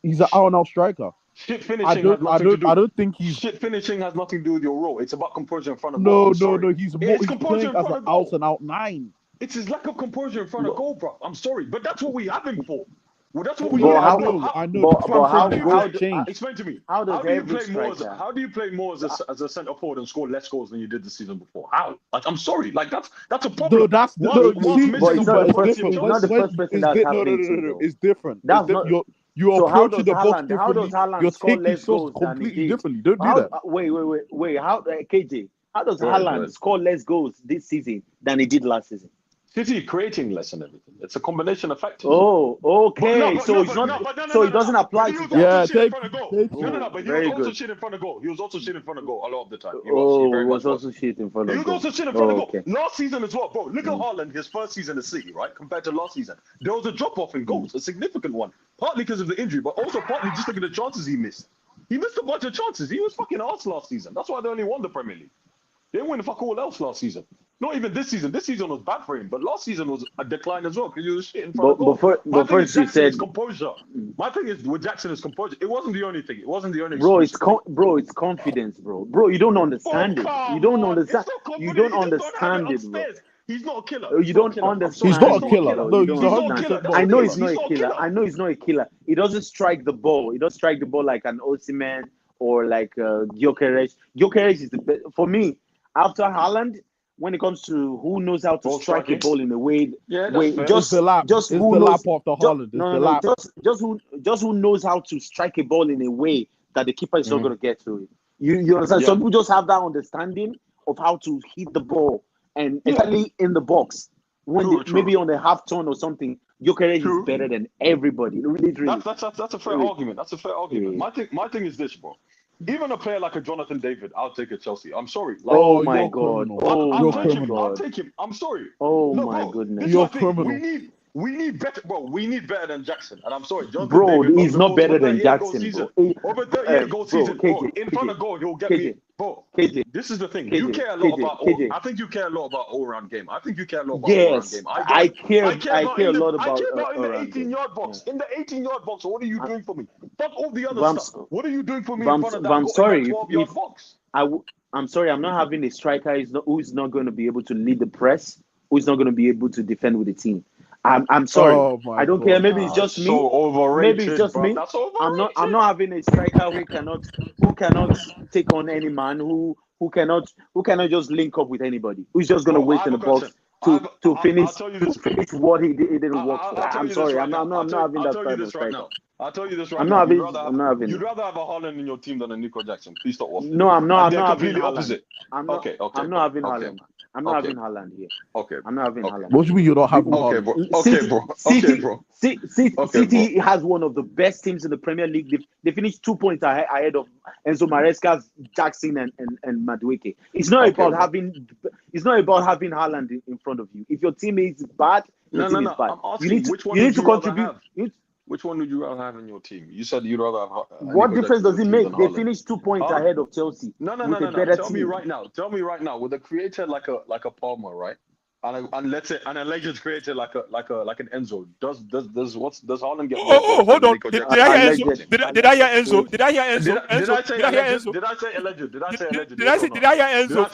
he's an out-and-out striker.
Shit finishing has nothing to do.
I don't think he's
shit finishing has nothing to do with your role. It's about composure in front of
No.
goal.
He's
composure
playing
in
as
front
an
of goal.
out-and-out 9.
It's his lack of composure in front of goal, bro. I'm sorry, but that's what we have him for. Well, that's what we
But
need.
how-
I know.
Explain to me.
How does
do you
every
play more?
striker-
How do you play more as a centre forward and score less goals than you did the season before? How? Like, I'm sorry. Like that's a problem.
No, that's
Once
no.
missing
See,
a
but it's not
ball,
the
once
first-
you've
it's
done-
not the first person that's happening to,
no.
though.
It's different.
That's not-
You're
So how
approaching
does
the box
Haaland- how
differently.
does Haaland
You're
score
taking
less
shots
goals than he
completely
did?
differently. Don't do
How,
that.
Wait. How KJ? How does
Go ahead,
Haaland
go ahead.
score less goals this season than he did last season?
City creating less and everything. It's a combination of factors.
Oh, okay. So it doesn't apply to
He was
that.
also shit in front of goal.
thank
No,
you.
but he
Very
was also
good.
shit in front of goal. He was also shit in front of goal a lot of the time. He
He
very
was
much
also shit in front
He
of
was
goal.
also shit in front of goal.
Okay.
Last season as well, bro. Look at Haaland, his first season at City, right? Compared to last season. There was a drop-off in goals, a significant one. Partly because of the injury, but also partly just look at the chances he missed. He missed a bunch of chances. He was fucking arse last season. That's why they only won the Premier League. They didn't win fuck all else last season. Not even this season. This season was bad for him, but last season was a decline as well because he was shit in front of goal.
But first you said,
composure. My thing is with Jackson is composure. It wasn't the only thing. It wasn't the only.
bro,
excuse.
it's confidence, bro. Bro, you don't understand it.
come
You don't
on.
understand.
It's not
You
confidence.
don't
He just don't have
understand it, bro.
upstairs. He's not a killer.
You don't understand.
He's not a
it,
killer.
bro.
No,
You
he's
don't
not a
understand.
killer.
That's
I know
not
he's not
He's
a
not a
killer.
killer.
I know he's not a killer. He doesn't strike the ball. He doesn't strike the ball like an Osimhen or like Gyökeres. Gyökeres is the best for me. After Haaland, when it comes to who knows how to
Ball
strike a
striking.
ball in a way,
Yeah, that's fair.
It's the lap.
just
It's
who
the
knows,
lap of the Holland. It's the lap.
just who knows how to strike a ball in a way that the keeper is not going to get to it. You understand?
Yeah.
Some people just have that understanding of how to hit the ball, and especially in the box when
True.
maybe on the half turn or something. Gyökeres is better than everybody. Literally.
That's a fair argument. That's a fair argument. My thing is this, bro. Even a player like a Jonathan David, I'll take at Chelsea. I'm sorry. Like,
Oh my
you're
god!
criminal.
Oh
I'll
my
take him. I'll
god!
take him. I'm sorry.
Oh
No,
my
bro,
goodness!
this is
You're
my thing.
criminal.
We need better, bro. We need better than Jackson. And I'm sorry, Jonathan
Bro,
David
he's not better than Jackson, bro.
Over 38 goal season, bro. In front of goal, he'll get me. Bro, this is the thing. You care a lot about. I think you care a lot about all-round game. I think you care a lot about all-round game.
I care a lot about.
I care about in the 18-yard box. In the 18-yard box, what are you doing for me? Fuck all the other stuff. What are you doing for me in front of that 12-yard box?
I'm sorry, I'm not having a striker who's not going to be able to lead the press, who's not going to be able to defend with the team. I'm sorry.
Oh
I don't care. Maybe it's just me.
So overrated,
maybe it's just me. I'm not having a striker who cannot take on any man, who cannot just link up with anybody. Who's just going to wait in the box to finish what he didn't work for. I'm sorry. I'm not having that type of striker.
I'll tell you this right now. You'd rather have a Haaland in your team than a Nico Jackson. Please stop waffling.
No, I'm not.
They're
I'm
completely
not
opposite.
Okay. I'm not having Haaland. I'm not having Haaland here.
Okay.
I'm not having Haaland.
What do you mean you're not having
Haaland?
Okay, bro. City has one of the best teams in the Premier League. They finished 2 points ahead of Enzo Maresca's Jackson and Madueke. It's not about having Haaland in front of you. If your team is bad, your team is bad. You need to contribute.
Which one would you rather have in your team? You said you'd rather have.
What difference does it make? They finished 2 points ahead of Chelsea.
No. Tell me right now. With a creator like a Palmer, right? And let's say an alleged creator like an Enzo. Does Haaland get?
Oh, hold on. Did I hear Enzo? Did I hear Enzo? Did I hear Enzo?
Did I say alleged? Did I
hear Enzo?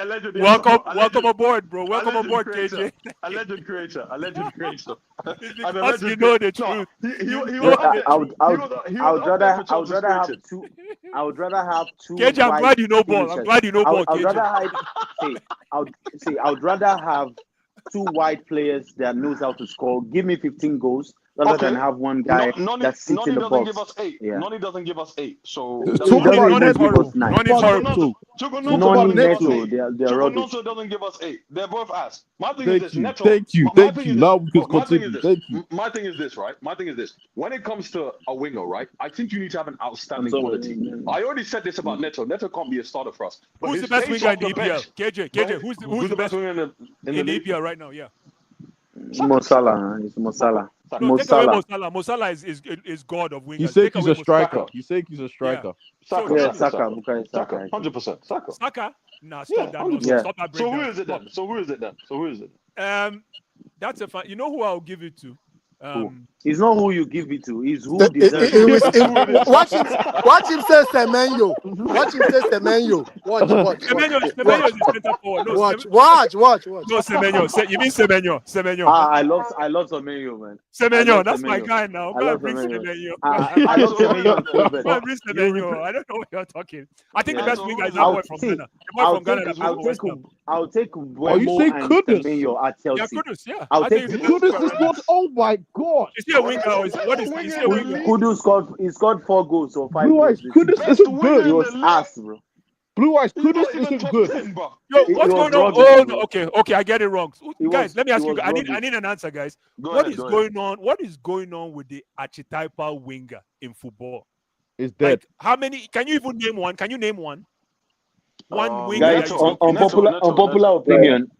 Alleged.
Welcome aboard, bro. Welcome aboard, KJ.
Alleged creator.
Because you know the truth.
I would rather have two. I would rather have two.
KJ, I'm glad you know ball. I'm glad you know ball, KJ.
I would rather have two wide players that knows how to score. Give me 15 goals rather than have one guy that sits in the box.
Give us 8.
Yeah.
Noni doesn't give us 8. So
Noni is horrible.
Neto, they're rubbish.
Neto doesn't give us 8. They're both ass. My thing is this. Neto.
Thank you. Now we can continue. Thank you.
My thing is this, right? When it comes to a winger, right? I think you need to have an outstanding quality. I already said this about Neto. Neto can't be a starter for us.
Who's the best winger in the EPL? KJ, who's the best winger in the EPL right now? Yeah.
Mo Salah. It's Mo Salah.
No, take away Mo Salah. Mo Salah is god of wingers.
You say he's a striker. You say he's a striker.
Saka.
100%.
Saka? Nah, stop that. Stop that breakdown.
So who is it then?
That's a fun. You know who I'll give it to?
It's not who you give it to. It's who deserves it.
Watch him say Semenyo. Watch.
Semenyo is the center forward. No,
Watch.
No, Semenyo. You mean Semenyo?
I love Semenyo, man.
Semenyo, that's my guy now. Go bring Semenyo.
I love Semenyo.
Go bring Semenyo. I don't know what you're talking. I think the best winger is that boy from Ghana.
I'll take Buemo and Semenyo at Chelsea.
Yeah, Kudus, yeah.
I'll take
Kudus is what? Oh my God!
Is he a winger? What is he? Is he a winger?
Kudus scored 4 goals or 5
Blue
goals.
Eyes, Kudus isn't good.
He was ass, bro.
Blue Eyes, Kudus isn't good.
Yo, what's going on? Oh, okay, I get it wrong. Guys, let me ask you. I need an answer, guys. What is going on? What is going on with the archetypal winger in football?
It's dead.
Like, how many? Can you even name one? Can you name one? One winger.
Guys, unpopular opinion,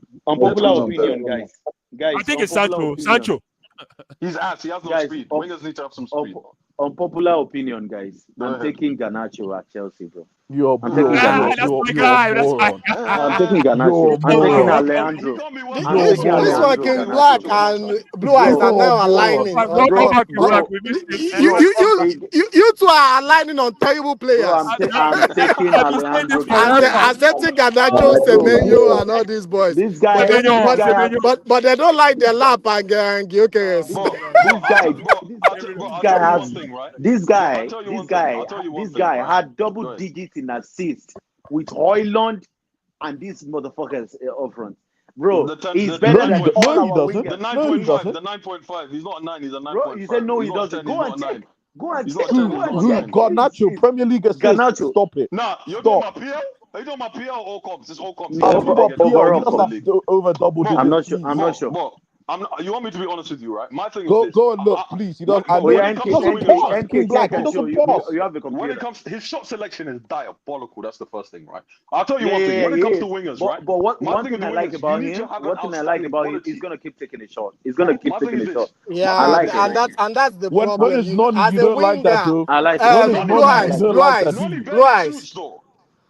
guys.
I think it's Sancho.
He's ass. He has no speed. Wingers need to have some speed.
Unpopular opinion, guys. I'm taking Garnacho at Chelsea, bro.
That's my guy.
I'm taking Garnacho. I'm taking Alejandro.
This one came black and Blue Eyes are now aligning. You two are aligning on terrible players.
I'm taking Alejandro.
Accepting Garnacho, Semenyo, and all these boys.
This guy,
but they don't like their lap and Gyökeres.
This guy had double digits in assists with Højlund and these motherfuckers up front. Bro, he's better than all our wingers.
The 9.5. He's not a 9, he's a 9.5.
Bro, you said no, he doesn't. Go and check.
Garnacho, Premier League assist.
Garnacho.
Stop it.
Nah, you're doing my PL? Are you doing my PL or comps? It's all comps.
Over double digits.
I'm not sure.
You want me to be honest with you, right? My thing is
Go
this.
go and look, please. He doesn't.
when
I
it
know
comes to
he
wingers,
doesn't
right?
pass. King Black. He
Show
doesn't
you,
pass.
you have a
When
computer.
it comes, his shot selection is diabolical. That's the first thing, right? I'll tell you
Yeah,
one thing. When it comes
yeah.
to wingers,
But
right?
what
My
one
thing
thing
with
I like
wingers, you
about
need to
him,
have an
one thing I like
outstanding
about him, he's
quality.
gonna keep taking a shot. He's gonna
Bro,
keep
my thing
taking
is
a shot.
this.
I
Yeah,
like it.
and that's the
When
problem.
it's
You
Noni,
as
you
a
don't like that
winger,
though.
I like it.
When it's
Noni
Blue
Noni,
barely,
you
Eyes,
don't
Blue
like that.
Eyes,
Noni
Blue
barely
Eyes.
shoots though.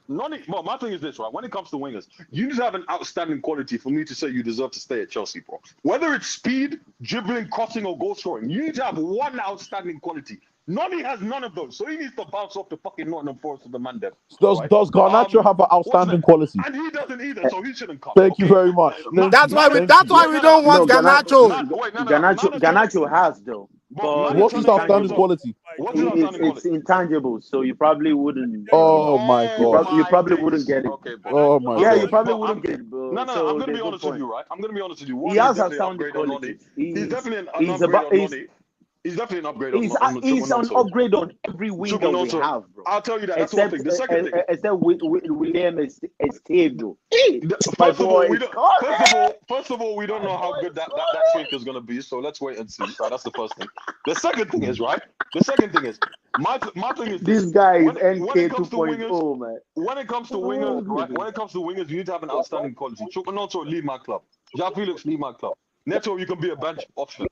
Noni, well, my thing is this, right? When it comes to wingers, you need to have an outstanding quality for me to say you deserve to stay at Chelsea, bro. Whether it's speed, dribbling, crossing, or goal scoring, you need to have one outstanding quality. Noni has none of those, so he needs to bounce off the fucking Nottingham Forest of the man.
Does
Right?
Garnacho have an
What's
outstanding
that?
quality?
And he doesn't either, so he shouldn't come.
Thank you
Okay.
very much.
That's why we.
Thank
That's
you.
why we don't want
No,
Ganacho.
Ganacho has though, but
What's
it's
his outstanding
intangible.
quality?
What's his outstanding
It's
quality?
intangible, so you probably wouldn't.
Oh my god.
You probably wouldn't get it.
Okay, bro.
Oh my
Yeah,
god.
you probably
But
wouldn't get it, bro.
no,
So
I'm gonna
there's
be
no
honest with
point.
you, right? I'm gonna be honest with you.
He
One, he's
has
definitely an
outstanding
upgrade on Noni.
qualities.
He's definitely an
He's
upgrade
about
on Noni. He's definitely an upgrade
he's
on
he's an
Chukwunonso.
upgrade on every winger we have, bro.
I'll tell you that. That's one
Except
thing. The second thing.
except William Estevdo. My
First of all,
boy,
we don't. First of all, we don't know how good that striker is gonna be. So let's wait and see. Right, that's the first thing. The second thing is right. The second thing is my thing is
this guy is
when
NK
it comes to
2.0,
wingers,
man.
when it comes to wingers, right? When it comes to wingers, you need to have an outstanding quality. Chukwunonso, leave my club. Jack Felix, leave my club. Neto, you can be a bench option.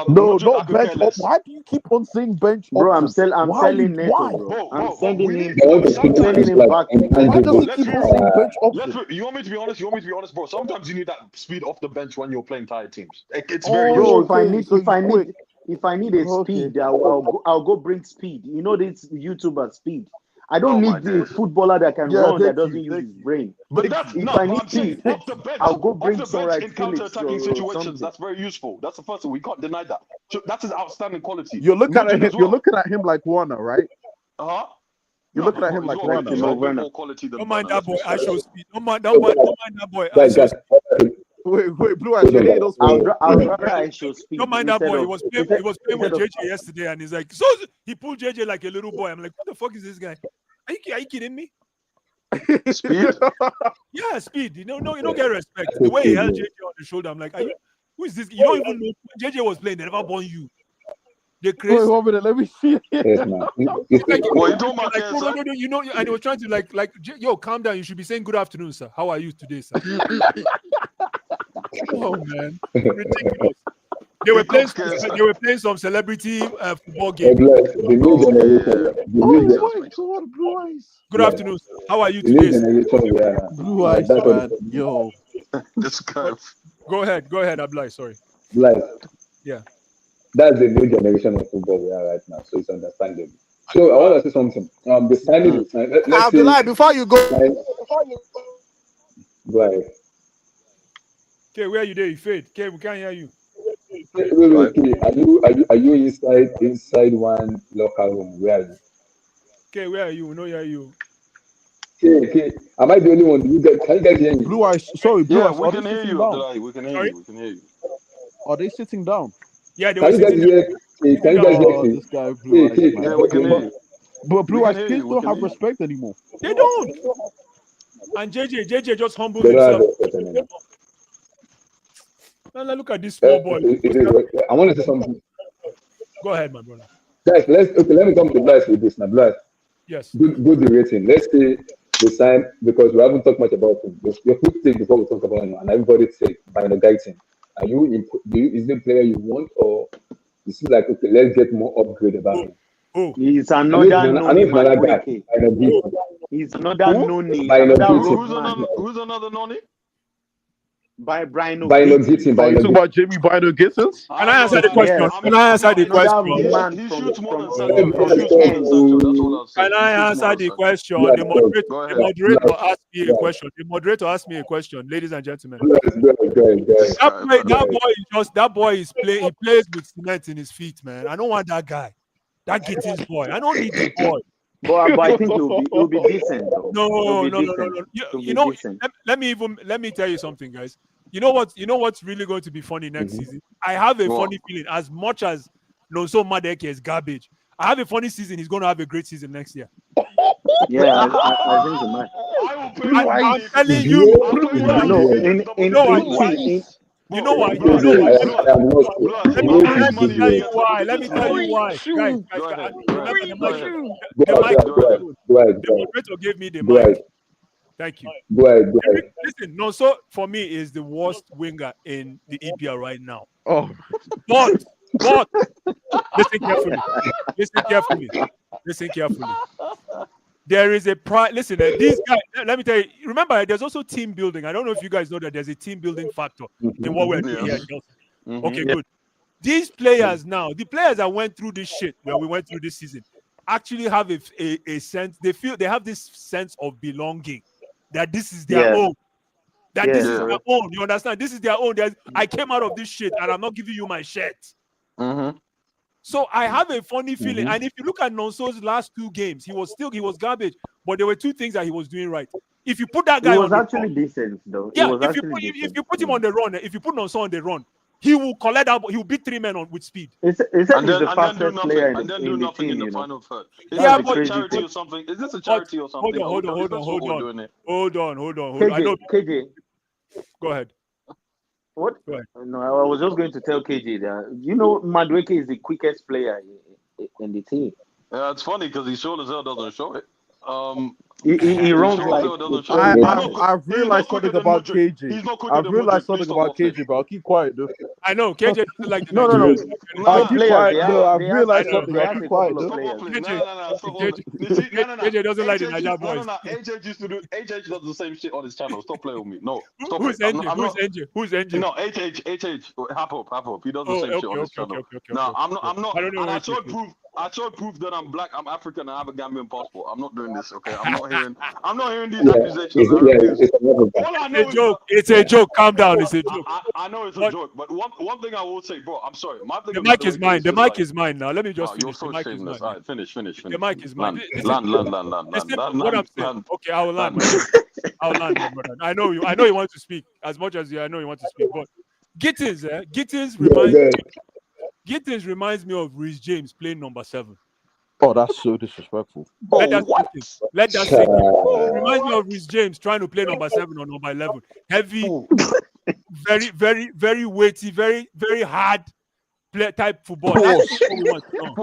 No,
Madrid, I
not
could
bench.
care less.
Why do you keep on saying bench
Bro, I'm
option?
selling
Why?
Neto, bro. I'm
Bro,
sending
we
him.
need. Look,
I'm sending
sometimes.
him back.
Why does he
Let's
keep
be
on
real.
saying bench option?
You want me to be honest? Bro? Sometimes you need that speed off the bench when you're playing tired teams. It's very
Bro,
useful.
if I need a speed, I'll go bring speed. You know this YouTuber speed. I don't need a footballer that can run that doesn't use his brain.
But that's
if
no.
I need
I'm saying
speed,
off the bench.
I'll go
Off
bring
the
Sunrise
bench in
Felix
counter-attacking
or
situations.
something.
That's very useful. That's the first thing. We can't deny that. So that's his outstanding quality.
You're looking at him.
As well.
You're looking at him like Warner, right? You're looking at him like Warner,
He's got a bit
right?
more quality than
Don't mind
Werner,
that boy.
let's be
I
fair.
show speed. Don't mind that boy. I show speed.
Wait, Blue Eyes, you hate those
I'll rather I show speed.
Don't mind that boy. He was playing with
instead of-
JJ yesterday, and he's like, so he pulled JJ like a little boy. I'm like, what the fuck is this guy? Are you kidding me?
Speed?
Yeah, speed. You don't get respect. The way he held JJ on the shoulder, I'm like, who is this? You don't even know when JJ was playing. They never born you. They crazy.
Wait, 1 minute, let me see.
Yes, man.
What you talking about,
no, you know, and he was trying to like, yo, calm down. You should be saying good afternoon, sir. How are you today, sir? Oh man, ridiculous. They were playing some celebrity football game.
The new generation.
Blue Eyes.
Good afternoon, sir. How are you today, sir?
Blue Eyes, man. Yo.
This guy.
Go ahead, Ablai. Sorry.
Like,
yeah.
That's the new generation of football we are right now, so it's understandable. So I want to say something. The signing,
Abdullah, before you go.
Go ahead.
Okay, where are you there? You fade. Okay, we can't hear you.
Wait. Are you inside one locker room? Where are you?
Okay, where are you? We know where are you.
Okay. Am I the only one? Can you guys hear me?
Blue Eyes, sorry, Blue Eyes.
We can hear you. We can hear you.
Are they sitting down?
Yeah, they
can you guys hear? Can you guys hear me?
This guy, Blue Eyes, man.
Yeah, we can hear you.
But Blue Eyes kids don't have respect anymore.
They don't. And JJ just humbled himself. Now look at this small boy.
I want to say something.
Go ahead, my brother.
Guys, let me come to Blast with this now. Blast.
Yes.
Good the rating. Let's say the sign, because we haven't talked much about him. Your quick thing before we talk about him, and everybody say by the guy team. Is the player you want, or you see like, okay, let's get more upgrade about him?
He's another Noni. He's another Noni.
Who's another Noni?
By Brian
Gittin. Are you talking about Jamie Bino Gittins?
Can I answer the question? Can I answer the question?
He shoots more than Sancho.
Can I answer the question? The moderator asked me a question. The moderator asked me a question, ladies and gentlemen. That boy is playing. He plays with cement in his feet, man. I don't want that guy. That Gittins boy. I don't need the boy.
But I think he'll be decent. Though.
No. You know, let me tell you something, guys. You know what's really going to be funny next season? I have a funny feeling. As much as Nonso Madeke is garbage, I have a funny season. He's going to have a great season next year.
Yeah, I think he might.
I'm telling you. You know why?
Bro,
You know why? Let me tell you why. Guys, remember the mic. The moderator gave me the mic. Thank you.
Go ahead.
Listen, Nonso for me is the worst winger in the EPL right now.
Oh,
But listen carefully. There is a pride. Listen, these guys. Let me tell you. Remember, there's also team building. I don't know if you guys know that there's a team building factor in what we're doing here. Okay, good. These players now, the players that went through this shit when we went through this season, actually have a sense. They have this sense of belonging. That this is their own. This is their own. You understand? This is their own. I came out of this shit and I'm not giving you my shirt. So I have a funny feeling. And if you look at Nonso's last 2 games, he was garbage. But there were 2 things that he was doing right. If you put that guy on
actually decent though.
Yeah, if you put him on the run, if you put Nonso on the run, he will collect out. He will beat 3 men with speed.
He's the fastest player
and then do nothing in the final third. Is
Yeah,
this a charity or something? Is this a charity or something?
Hold on. I know.
KJ,
go ahead.
What?
Go ahead.
No, I was just going to tell KJ that Madueke is the quickest player in the team.
Yeah, it's funny because he sure as hell doesn't show it.
He runs
I've realized something about KJ. I've realized something about KJ, but I'll keep quiet though.
I know KJ doesn't like the
No.
I'll keep quiet. No, I've realized something. I'll keep quiet though.
KJ doesn't like the Niger boys.
AJ does the same shit on his channel. Stop playing with me. No, stop.
Who's NJ? Who's NJ?
No, HH. Hop up. He does the same shit on his channel. No, I'm not.
I don't know.
I showed proof that I'm black, I'm African, and I have a Gambian passport. I'm not doing this, okay? I'm not hearing these accusations.
It's a joke. Calm down. It's a joke.
I know it's a joke, but one thing I will say, bro, I'm sorry.
The mic is mine. The mic is mine now. Let me just finish.
You're so shameless. All right, finish.
The mic is mine.
Land.
What I'm saying. Okay, I will land. I'll land, my brother. I know you want to speak as much as I know you want to speak, but Gittins reminds me of Reece James playing number 7.
Oh, that's so disrespectful.
Let that sink in. Reminds me of Reece James trying to play number 7 or number 11. Heavy, very, very, very weighty, very, very hard play type football. That's what we want to know.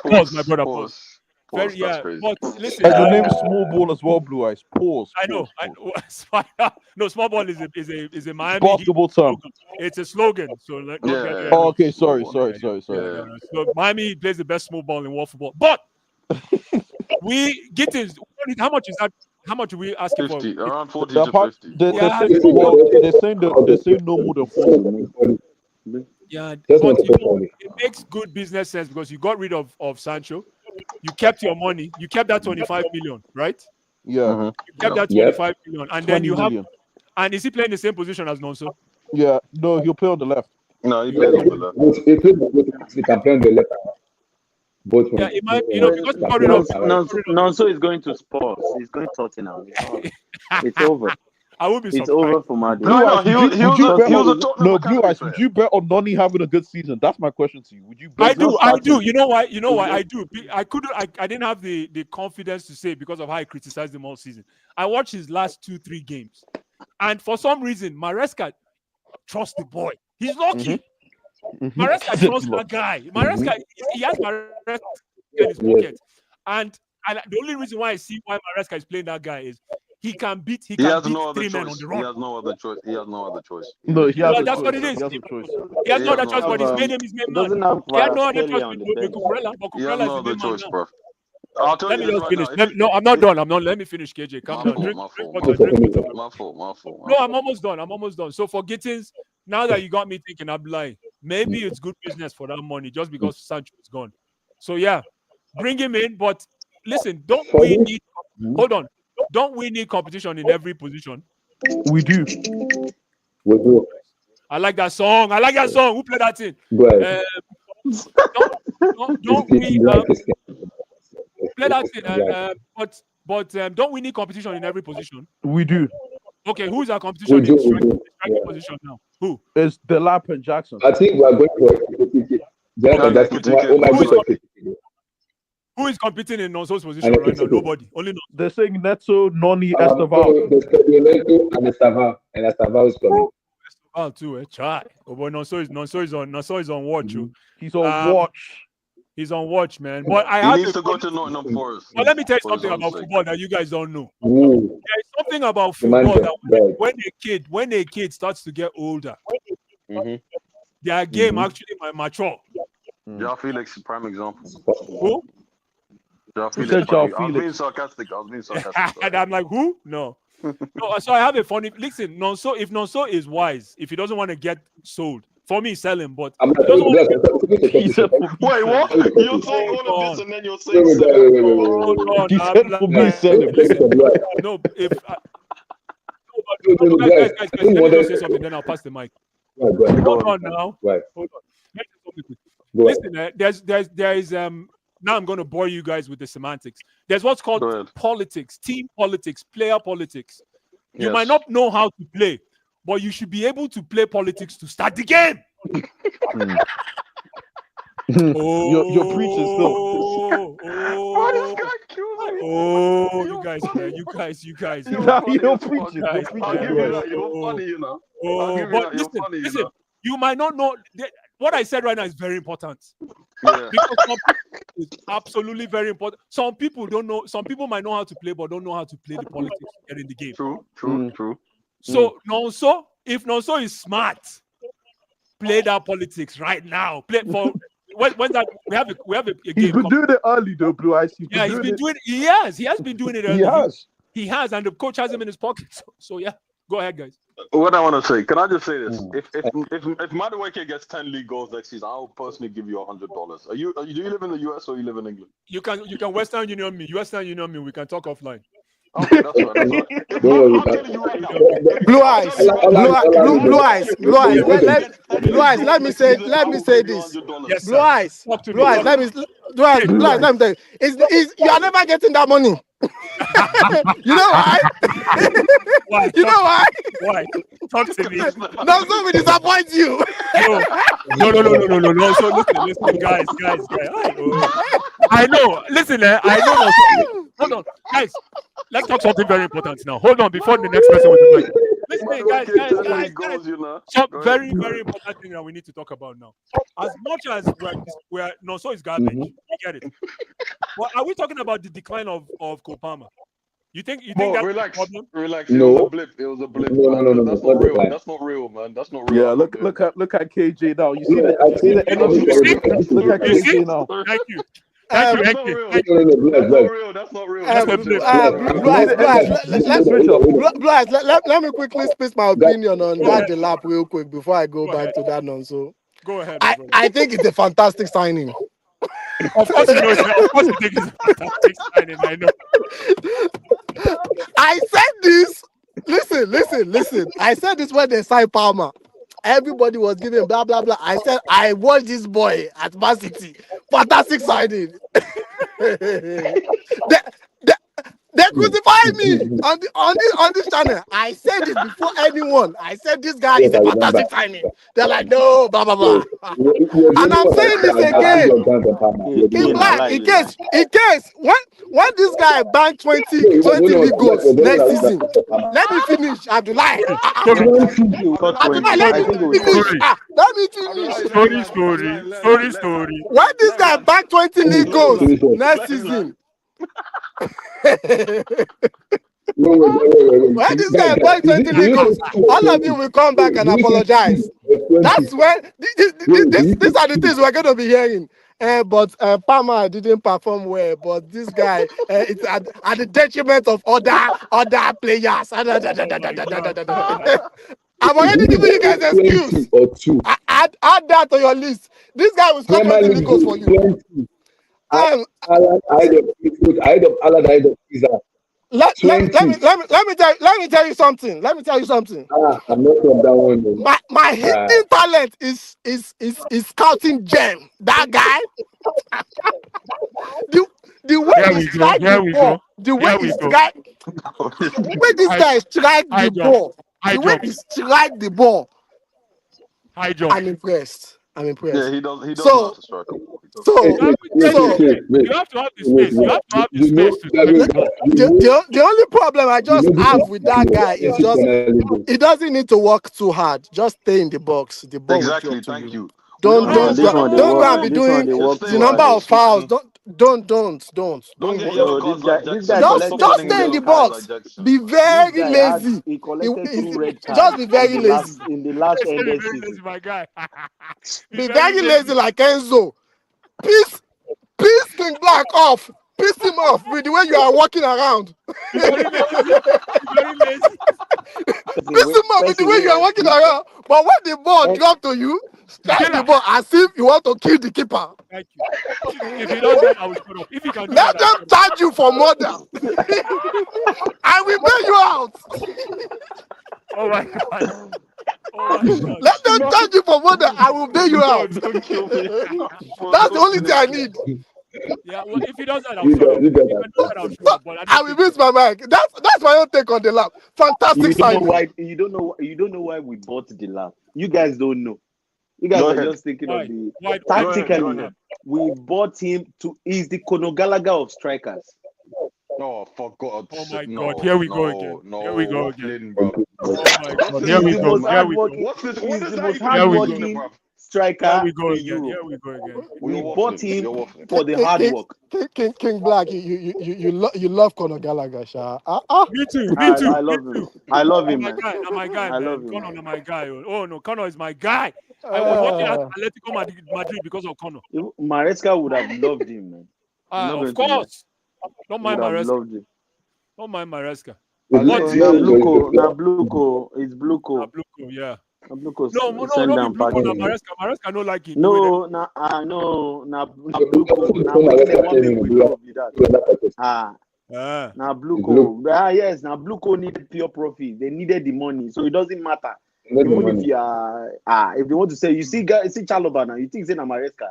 Pause, my brother. Pause. Very, but listen.
And your name is Small Ball as well, Blue Eyes. Pause.
I know. No, Small Ball is a Miami
basketball term.
It's a slogan. So
okay, sorry.
So Miami Heat plays the best small ball in world football. But how much is that? How much are we asking
50,
for?
around 40 to 50.
They're saying no more than 40.
Yeah, but it makes good business sense because you got rid of Sancho. You kept your money. You kept that 25 million, right?
Yeah.
You kept that 25 million. And then you have...
million.
And is he playing the same position as Nonso?
Yeah. No, he'll play on the left.
No, he plays on the left.
He can play on the left. Both.
Yeah, it might, because
Nonso is going to Spurs. He's going to Tottenham. It's over.
I would be surprised.
It's over for Madrid.
Blue Eyes, would you bet on Noni having a good season? That's my question to you. Would you bet?
I do. You know why? I do. I didn't have the confidence to say because of how I criticized him all season. I watched his last 2-3 games. And for some reason, Maresca trusts the boy. He's lucky. Maresca trusts that guy. Maresca, he has Maresca in his pocket. And the only reason why I see why Maresca is playing that guy is he can beat 3 men on the run.
He has no other choice.
No,
that's what it is.
He has a choice.
He has no other choice, but his main name is Maignan. He had no other choice with Cucurella. But
He has no other choice, bro.
Let me just finish. No, I'm not done. Let me finish, KJ. Calm down. Drink water.
My fault.
No, I'm almost done. So for Gittins, now that you got me thinking, I'm like, maybe it's good business for that money just because Sancho is gone. So yeah, bring him in. But listen, don't we need competition in every position?
We do.
I like that song. Who played that thing? Don't we play that thing? But don't we need competition in every position?
We do.
Okay, who's our competition in striking position now? Who?
It's Delap and Jackson.
I think we are going for
Who is competing in Nonso's position right now? Nobody. Only Nonso.
They're saying Neto, Noni, Esteval.
And Esteval is coming.
Val too, try. Oh boy, Nonso is on watch.
He's on watch.
He's on watch, man. But I
He
have
needs to go to Nottingham Forest.
But let me tell you
for his
something
own
about
sake.
football that you guys don't know.
Ooh,
There is something about
the man
football that
dead.
when a kid starts to get older,
Mm-hmm.
their game actually might mature.
Joao Felix, prime example.
Who?
Joao
Who
Felix.
said Joao
I was being
Felix?
sarcastic.
And I'm like, who? No. No, so I have a funny listen. Nonso, if Nonso is wise, if he doesn't want to get sold, for me, sell him. But
I'm
if
not
he doesn't want to get
He said for me.
Wait, what? You're saying all
Hold
of this
on.
and then you're saying sell him?
Hold on,
He
I'm
said for me,
like,
sell him.
listen, no, if guys, let me just say something, then I'll pass the mic. Hold on now.
Right.
Hold on. Let me say something quick.
Go ahead.
Listen, there is now I'm going to bore you guys with the semantics. There's what's
Go
called
ahead.
politics, team politics, player politics. You
Yes.
might not know how to play, but you should be able to play politics to start the game.
You're preaching still.
Why this guy kills me?
Oh, you guys, man, you guys.
You're
Nah,
funny
you're
as fuck.
preaching. You're
Guys,
preaching.
I'll give
You're
you
right.
that. You're funny, you know. I'll
Oh,
give you
but
that. You're funny, you
listen,
know.
you might not know what I said right now is very important.
Yeah.
Because it's absolutely very important. Some people don't know. Some people might know how to play, but don't know how to play the politics to get in the game.
True.
So Nonso, if Nonso is smart, play that politics right now. Play for when that we have a
He's
game.
been doing it early though, Blue Eyes. He has
been doing it.
He has.
He has, and the coach has him in his pocket. So yeah, go ahead, guys.
What I want to say, can I just say this? If Madueke gets 10 league goals next season, I'll personally give you $100. Do you live in the US or you live in England?
You can Western Union me. We can talk offline.
Okay, that's right.
Don't worry
I'm
about
telling you right now.
Blue eyes, blue eyes. Let me say this.
Yes,
Blue
sir.
eyes,
Talk to
blue
me.
eyes. Let me tell you. You are never getting that money. You know why?
Why?
You know why?
Why? Talk to me.
No, so we disappoint you.
No. So listen, guys. I know. Listen, I know. Hold on, guys. Let's talk something very important now. Hold on before the next person with the mic. Listen, guys. Some very, very important thing that we need to talk about now. As much as we're Nonso is garbage, we get it. But are we talking about the decline of Kopama? You think that's
relax,
the problem?
relax.
No.
It was a blip.
No,
man.
no,
That's
not
not real.
decline.
That's not real, man. That's not real.
Yeah, look at KJ now. You see the energy. Look at
You see?
KJ now.
Thank you.
That's
Thank
not
you.
real.
Thank you.
That's not real.
That's a blip.
Let me quickly speak my opinion on that Delap real quick before I go back to that Nonso.
Go ahead.
I think it's a fantastic signing.
Of course you know. Of course you think it's a fantastic signing. I know.
I said this. Listen. I said this when they signed Palmer. Everybody was giving blah blah blah. I said I watched this boy at Man City. Fantastic signing. They crucified me on this channel. I said it before anyone. I said this guy is a fantastic signing. They're like, no, blah blah blah. And I'm saying this again. In case when this guy banked 20 league goals next season, let me finish, Abdullah. Let me finish.
Story.
When this guy banked 20 league goals next season. When this guy buys 20 league goals, all of you will come back and apologize. That's when these are the things we're going to be hearing. But Palmer didn't perform well. But this guy, it's at the detriment of other players. I'm already giving you guys an excuse. Add that to your list. This guy will score 20 league goals for you. Let me tell you something.
I'm not from that one.
My hidden talent is scouting gem. That guy. The way he strikes the ball. The way he strikes. The way this guy strikes the ball. The way he strikes the ball.
High jump.
I'm impressed. I'm impressed.
Yeah, he does. He does
So-
know how to strike.
So,
You have to have the space. You have to have the space to
the only problem I just have with that guy is just he doesn't need to work too hard. Just stay in the box. The ball will
Exactly.
drop to
Thank you.
Don't
We
don't
this
go,
one they
don't go
work.
and be
This one
doing
they work
the
too
number
hard.
of fouls. Don't
Don't get
go-
yellow
No,
cards
this guy-
like
this
Jackson.
guy
Stop
collected
just
two
stay in
red
the
cards
box.
like Jackson.
Be very
This guy
lazy.
he collected two red
Just
cards
be very
in the
lazy.
last
Very
ended
lazy,
season.
my guy.
Be very lazy like Enzo. Piss King Black off. Piss him off with the way you are walking around.
Very lazy.
Piss him off with the way you are walking around. But when the ball drop to you, strike the ball as if you want to kill the keeper.
Thank you. If he does that, I will shut up. If he can do
Let
that,
them charge you for murder. I will bail you out.
oh my god. Oh my god.
Let them charge you for murder. I will bail you out.
Don't kill me.
That's the only thing I need.
Yeah, well, if he does that, I'll shut up. If he can do that, I'll shut up. But
I will miss my mic. That's my own take on the lap. Fantastic
You don't
signing.
know why. You don't know why we bought the lap. You guys don't know. You guys
Go
are
ahead.
just thinking
Why?
of the
Why?
tactically. We bought him to. He's the Conor Gallagher of strikers.
Oh, for God.
Oh my
no,
God. Here we go
no,
again.
No,
Here we go again.
Flynn, bro.
Oh my god.
What's
Here
this
we
even,
go.
man?
Here we go.
What's this?
He's
What is
the
that
most
even
hardworking
doing, bro?
striker
Here we go
in
again.
Europe.
Here we go again.
We
You're
bought
waffling.
him
You're waffling.
for the hard work.
King Black, you love Conor Gallagher, Sha.
Me too. Me
I
too.
love
Me
him.
too.
I love
Oh
him,
my
man.
guy, oh my guy,
I love
man.
him.
Conor, my guy. Oh no, Conor is my guy. I was watching at Atletico Madrid because of Conor.
Maresca would have loved him, man. I'm not
Of
going to lie.
course. Don't mind
Would have
Maresca.
loved him.
Don't mind Maresca.
Now
Allegedly.
Bluco, it's Bluco.
Na Bluco, yeah.
Na Bluco
No,
send
not
them
be Bluco. Na
package.
Maresca. Maresca no like it.
No, na Bluco. Na wetin they want make we know be that. Na Bluco. Yes, na Bluco needed pure profit. They needed the money, so it doesn't matter. Even if you are if they want to say you see Chaloba now, you think say na Maresca.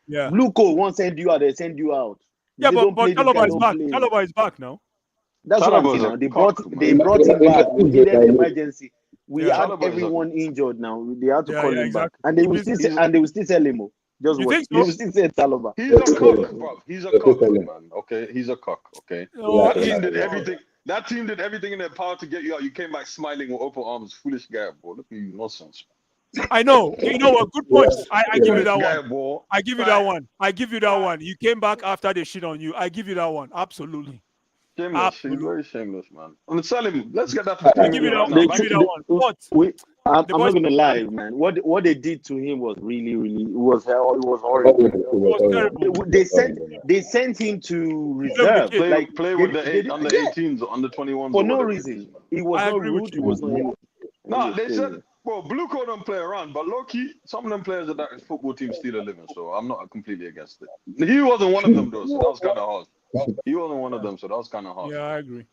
Yeah.
Bluco won't send you out, they send you out.
Yeah,
They
but
don't play this
Chalobah
guy,
is
don't
back.
play.
Chalobah is back now.
That's what I'm
Chalobah
saying
is
now.
a
They
cock,
brought him back. We needed emergency. We
Yeah.
had
Chalobah is a-
everyone injured now. They had to
Yeah,
call
yeah,
him back.
exactly.
And they will still sell him. Just
You
wait.
think so?
You will still say Chalobah.
He's a cock, bro. He's a cock, man. Okay, he's a cock. Okay.
No,
That team did everything. That team did everything in their power to get you out. You came back smiling with open arms. Foolish guy, bro. Look at you, nonsense.
I know. You know what? Good points. I give you that
Foolish guy,
one.
bro.
I give you that one. I give you that one. You came back after they shit on you. I give you that one. Absolutely.
Shameless. He's very shameless, man. And sell him. Let's get that
I
15
give you
million
that.
right
I
now.
give you that one. But
I'm
the
not
boys-
gonna lie, man. What they did to him was really, it was horrible.
it was terrible.
They sent him to reserve.
Play with the under 18s or under 21s
for
or
no
whatever it
reason.
is, man.
He was
I
not
agree with
rude. He
you.
was not anything.
No, they said, well, Blue Coat don't play around, but low key, some of them players at that football team still a living, so I'm not completely against it. He wasn't one of them though, so that was kind of hard. He wasn't one of them, so that was kind of hard.
Yeah, I agree.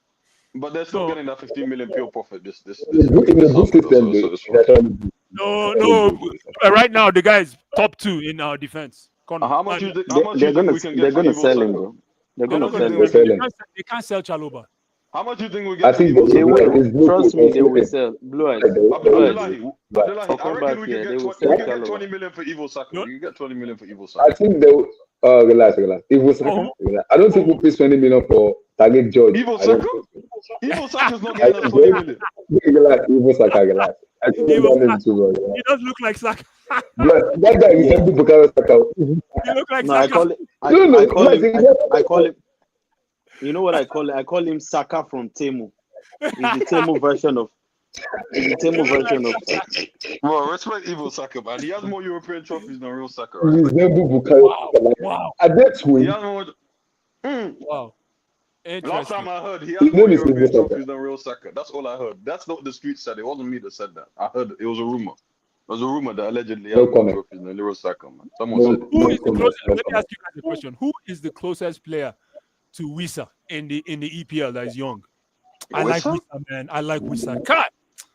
But they're still getting that 15 million pure profit. This
No. Right now, the guy is top 2 in our defense. Conor.
How much you think we can get?
They're gonna sell him, bro. They're gonna sell him.
They can't sell Chalobah.
How much do you think we
I
get?
think
They will. Trust me, they will sell. Blue eyes.
Abdullahi, I
Come
reckon
back
we
here.
can
They
get
will
20, we
sell
can get
Chalobah.
20 million for Evil Saka.
No.
We can get 20 million for Evil
I
Saka.
think they will. Relax. It was. I don't think we'll pay 20 million for Target George.
Evil Saka? Evil Saka's not getting us 20 million.
Relax. Relax. I think
Evil
that name too well.
He does look like Saka.
That guy resembles Bukayo Saka.
He look like
No, I
Saka.
call it. I call him. You know what I call it? I call him Saka from Temu. He's the Temu version of.
Bro, respect Evil Saka, man. He has more European trophies than real Saka,
He
right?
resembles Bukayo Saka.
Wow.
At that
He
way,
has more.
Wow.
Last
Interesting.
time I heard, he
His
has more
name is
European
Evil Saka.
trophies than real Saka. That's all I heard. That's not the street said. It wasn't me that said that. I heard it was a rumor. It was a rumor that allegedly
No
has more
comment.
trophies than real Saka, man. Someone said it.
Who is the closest? Let me ask you guys a question. Who is the closest player to Wissa in the EPL that is young? I like
Wissa?
Wissa, man. I like Wissa. God.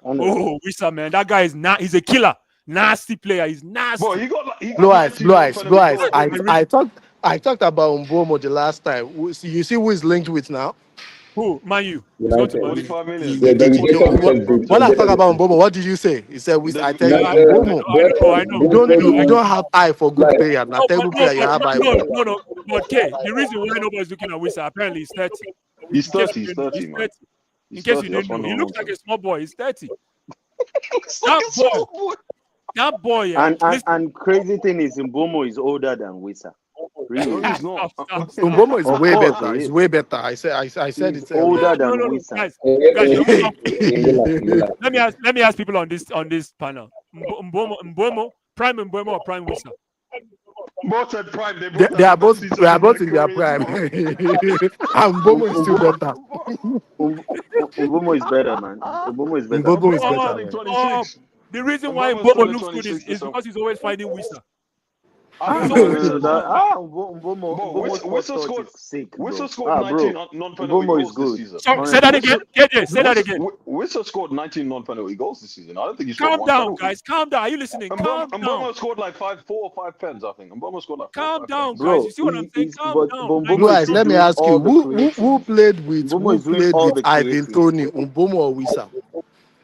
Oh, Wissa, man. That guy is he's a killer. Nasty player. He's nasty.
Boy, he got
Blue eyes.
19
Blue eyes.
for the
I talked about Mbomo the last time. You see who is linked with now?
Who? Man U. He's going to
United.
Man U.
45 million.
Yeah, the rejection
What-
because
When I talk about Mbomo, what did you say? He said, I tell you,
Now,
Mbomo,
I know.
you don't have eye for good player. Now,
No,
tell
but
good player you have eye for.
no. But K, the reason why nobody's looking at Wisa, apparently he's 30.
He's
In case
30.
you
He's
didn't know,
30, man.
In
He's
case
30.
you
That's
didn't know,
one
he looks like
nonsense.
a small boy. He's 30.
Looks like a small boy.
That boy, yeah.
And crazy thing is, Mbomo is older than Wisa.
No,
Really?
he's not.
Stop.
Mbomo is
Of
way
course
better.
he
It's
is.
way better. I said
He's
it earlier.
older than
No.
Wisa.
Guys,
Milan.
let me ask people on this panel. Mbomo, prime Mbomo or prime Wisa?
Both said prime. They
They are both
seasons
they are
of
both
their
in their
careers,
prime.
bro.
And Mbomo is still better.
Mbomo is better, man. Mbomo is better.
Mbomo is
Mbomo's
better,
turning
man.
26.
The reason why
Mbomo's
Mbomo
turning
looks good
26
is because he's always finding Wisa.
I
No,
think
Mbomo's first
Whistle
touch
scored.
is sick,
Whistle
bro.
scored 19
Bro,
non-penalty
Mbomo is
goals this
good.
season.
So, say that again. KJ, say that again.
Whistle scored 19 non-penalty goals this season. I don't think he scored
Calm
one
down,
penalty.
guys. Calm down. Are you listening? Calm down.
Mbomo scored like 4 or 5 pens, I think. Mbomo scored like 4 or
Calm
5
down,
pens.
guys.
Bro,
You see what I'm saying? Calm down.
Mbomo is
Guys,
still
let me
doing
ask you,
all the
who played with
Mbomo is doing all the creating.
Ivan Toney, Mbomo or Wisa?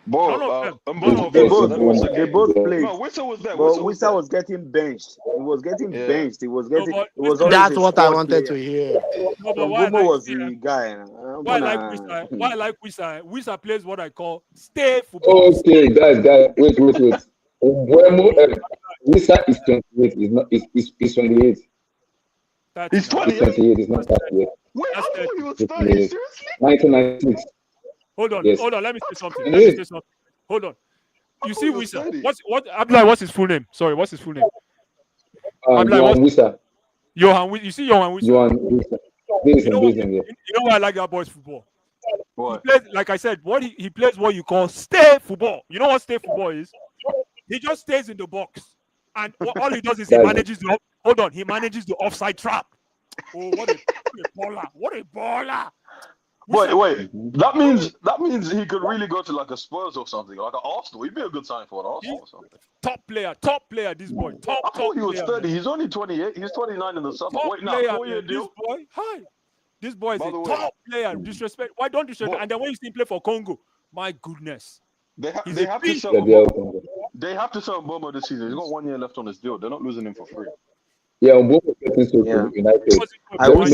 None of them.
Mbomo
They
versus
both,
then Whistle
they
game.
both played.
No, Whistle was there.
But
Whistle was
Wisa
there.
was getting benched. He was getting
Yeah.
benched. He was
No,
getting.
but
It was
listen,
always
That's
a
what I
squad
wanted to
player.
hear.
no, but
But
why I
Mbomo
like
was
see,
the guy.
why I like Wisa? Why I like Wisa? Wisa plays what I call stay football.
Okay, guys, wait. Mbuemo, Wisa is 28. He's not. He's 28.
He's 28.
28. He's not 38.
Wait, I
That's
thought he was
30.
30. Seriously?
1996.
Hold on,
Yes.
Let me say something. Hold on. You see Wisa? Abdullah, what's his full name? Sorry, what's his full name?
Johan Wisa.
You see Johan Wisa?
Johan Wisa.
You know why I like that boy's football?
What?
He plays, like I said, he plays what you call stay football. You know what stay football is? He just stays in the box, and all he does is he manages the offside trap. Oh, what a baller! What a baller!
Wait. That means he could really go to like a Spurs or something, like an Arsenal. He'd be a good sign for an Arsenal or something.
Top player. This boy.
I thought he was
player,
30.
man.
He's only 28. He's 29 in the summer.
Top
Wait, now
player,
4-year
man.
deal.
This boy is
By
a
the way,
top player. Disrespect. Why don't disrespect?
But-
And then when you see him play for Congo, my goodness.
They have
He's a
to
beast.
sell Mbomo. They have to sell Mbomo this season. He's got 1 year left on his deal. They're not losing him for free.
Yeah, Mbomo is getting so to United.
I wish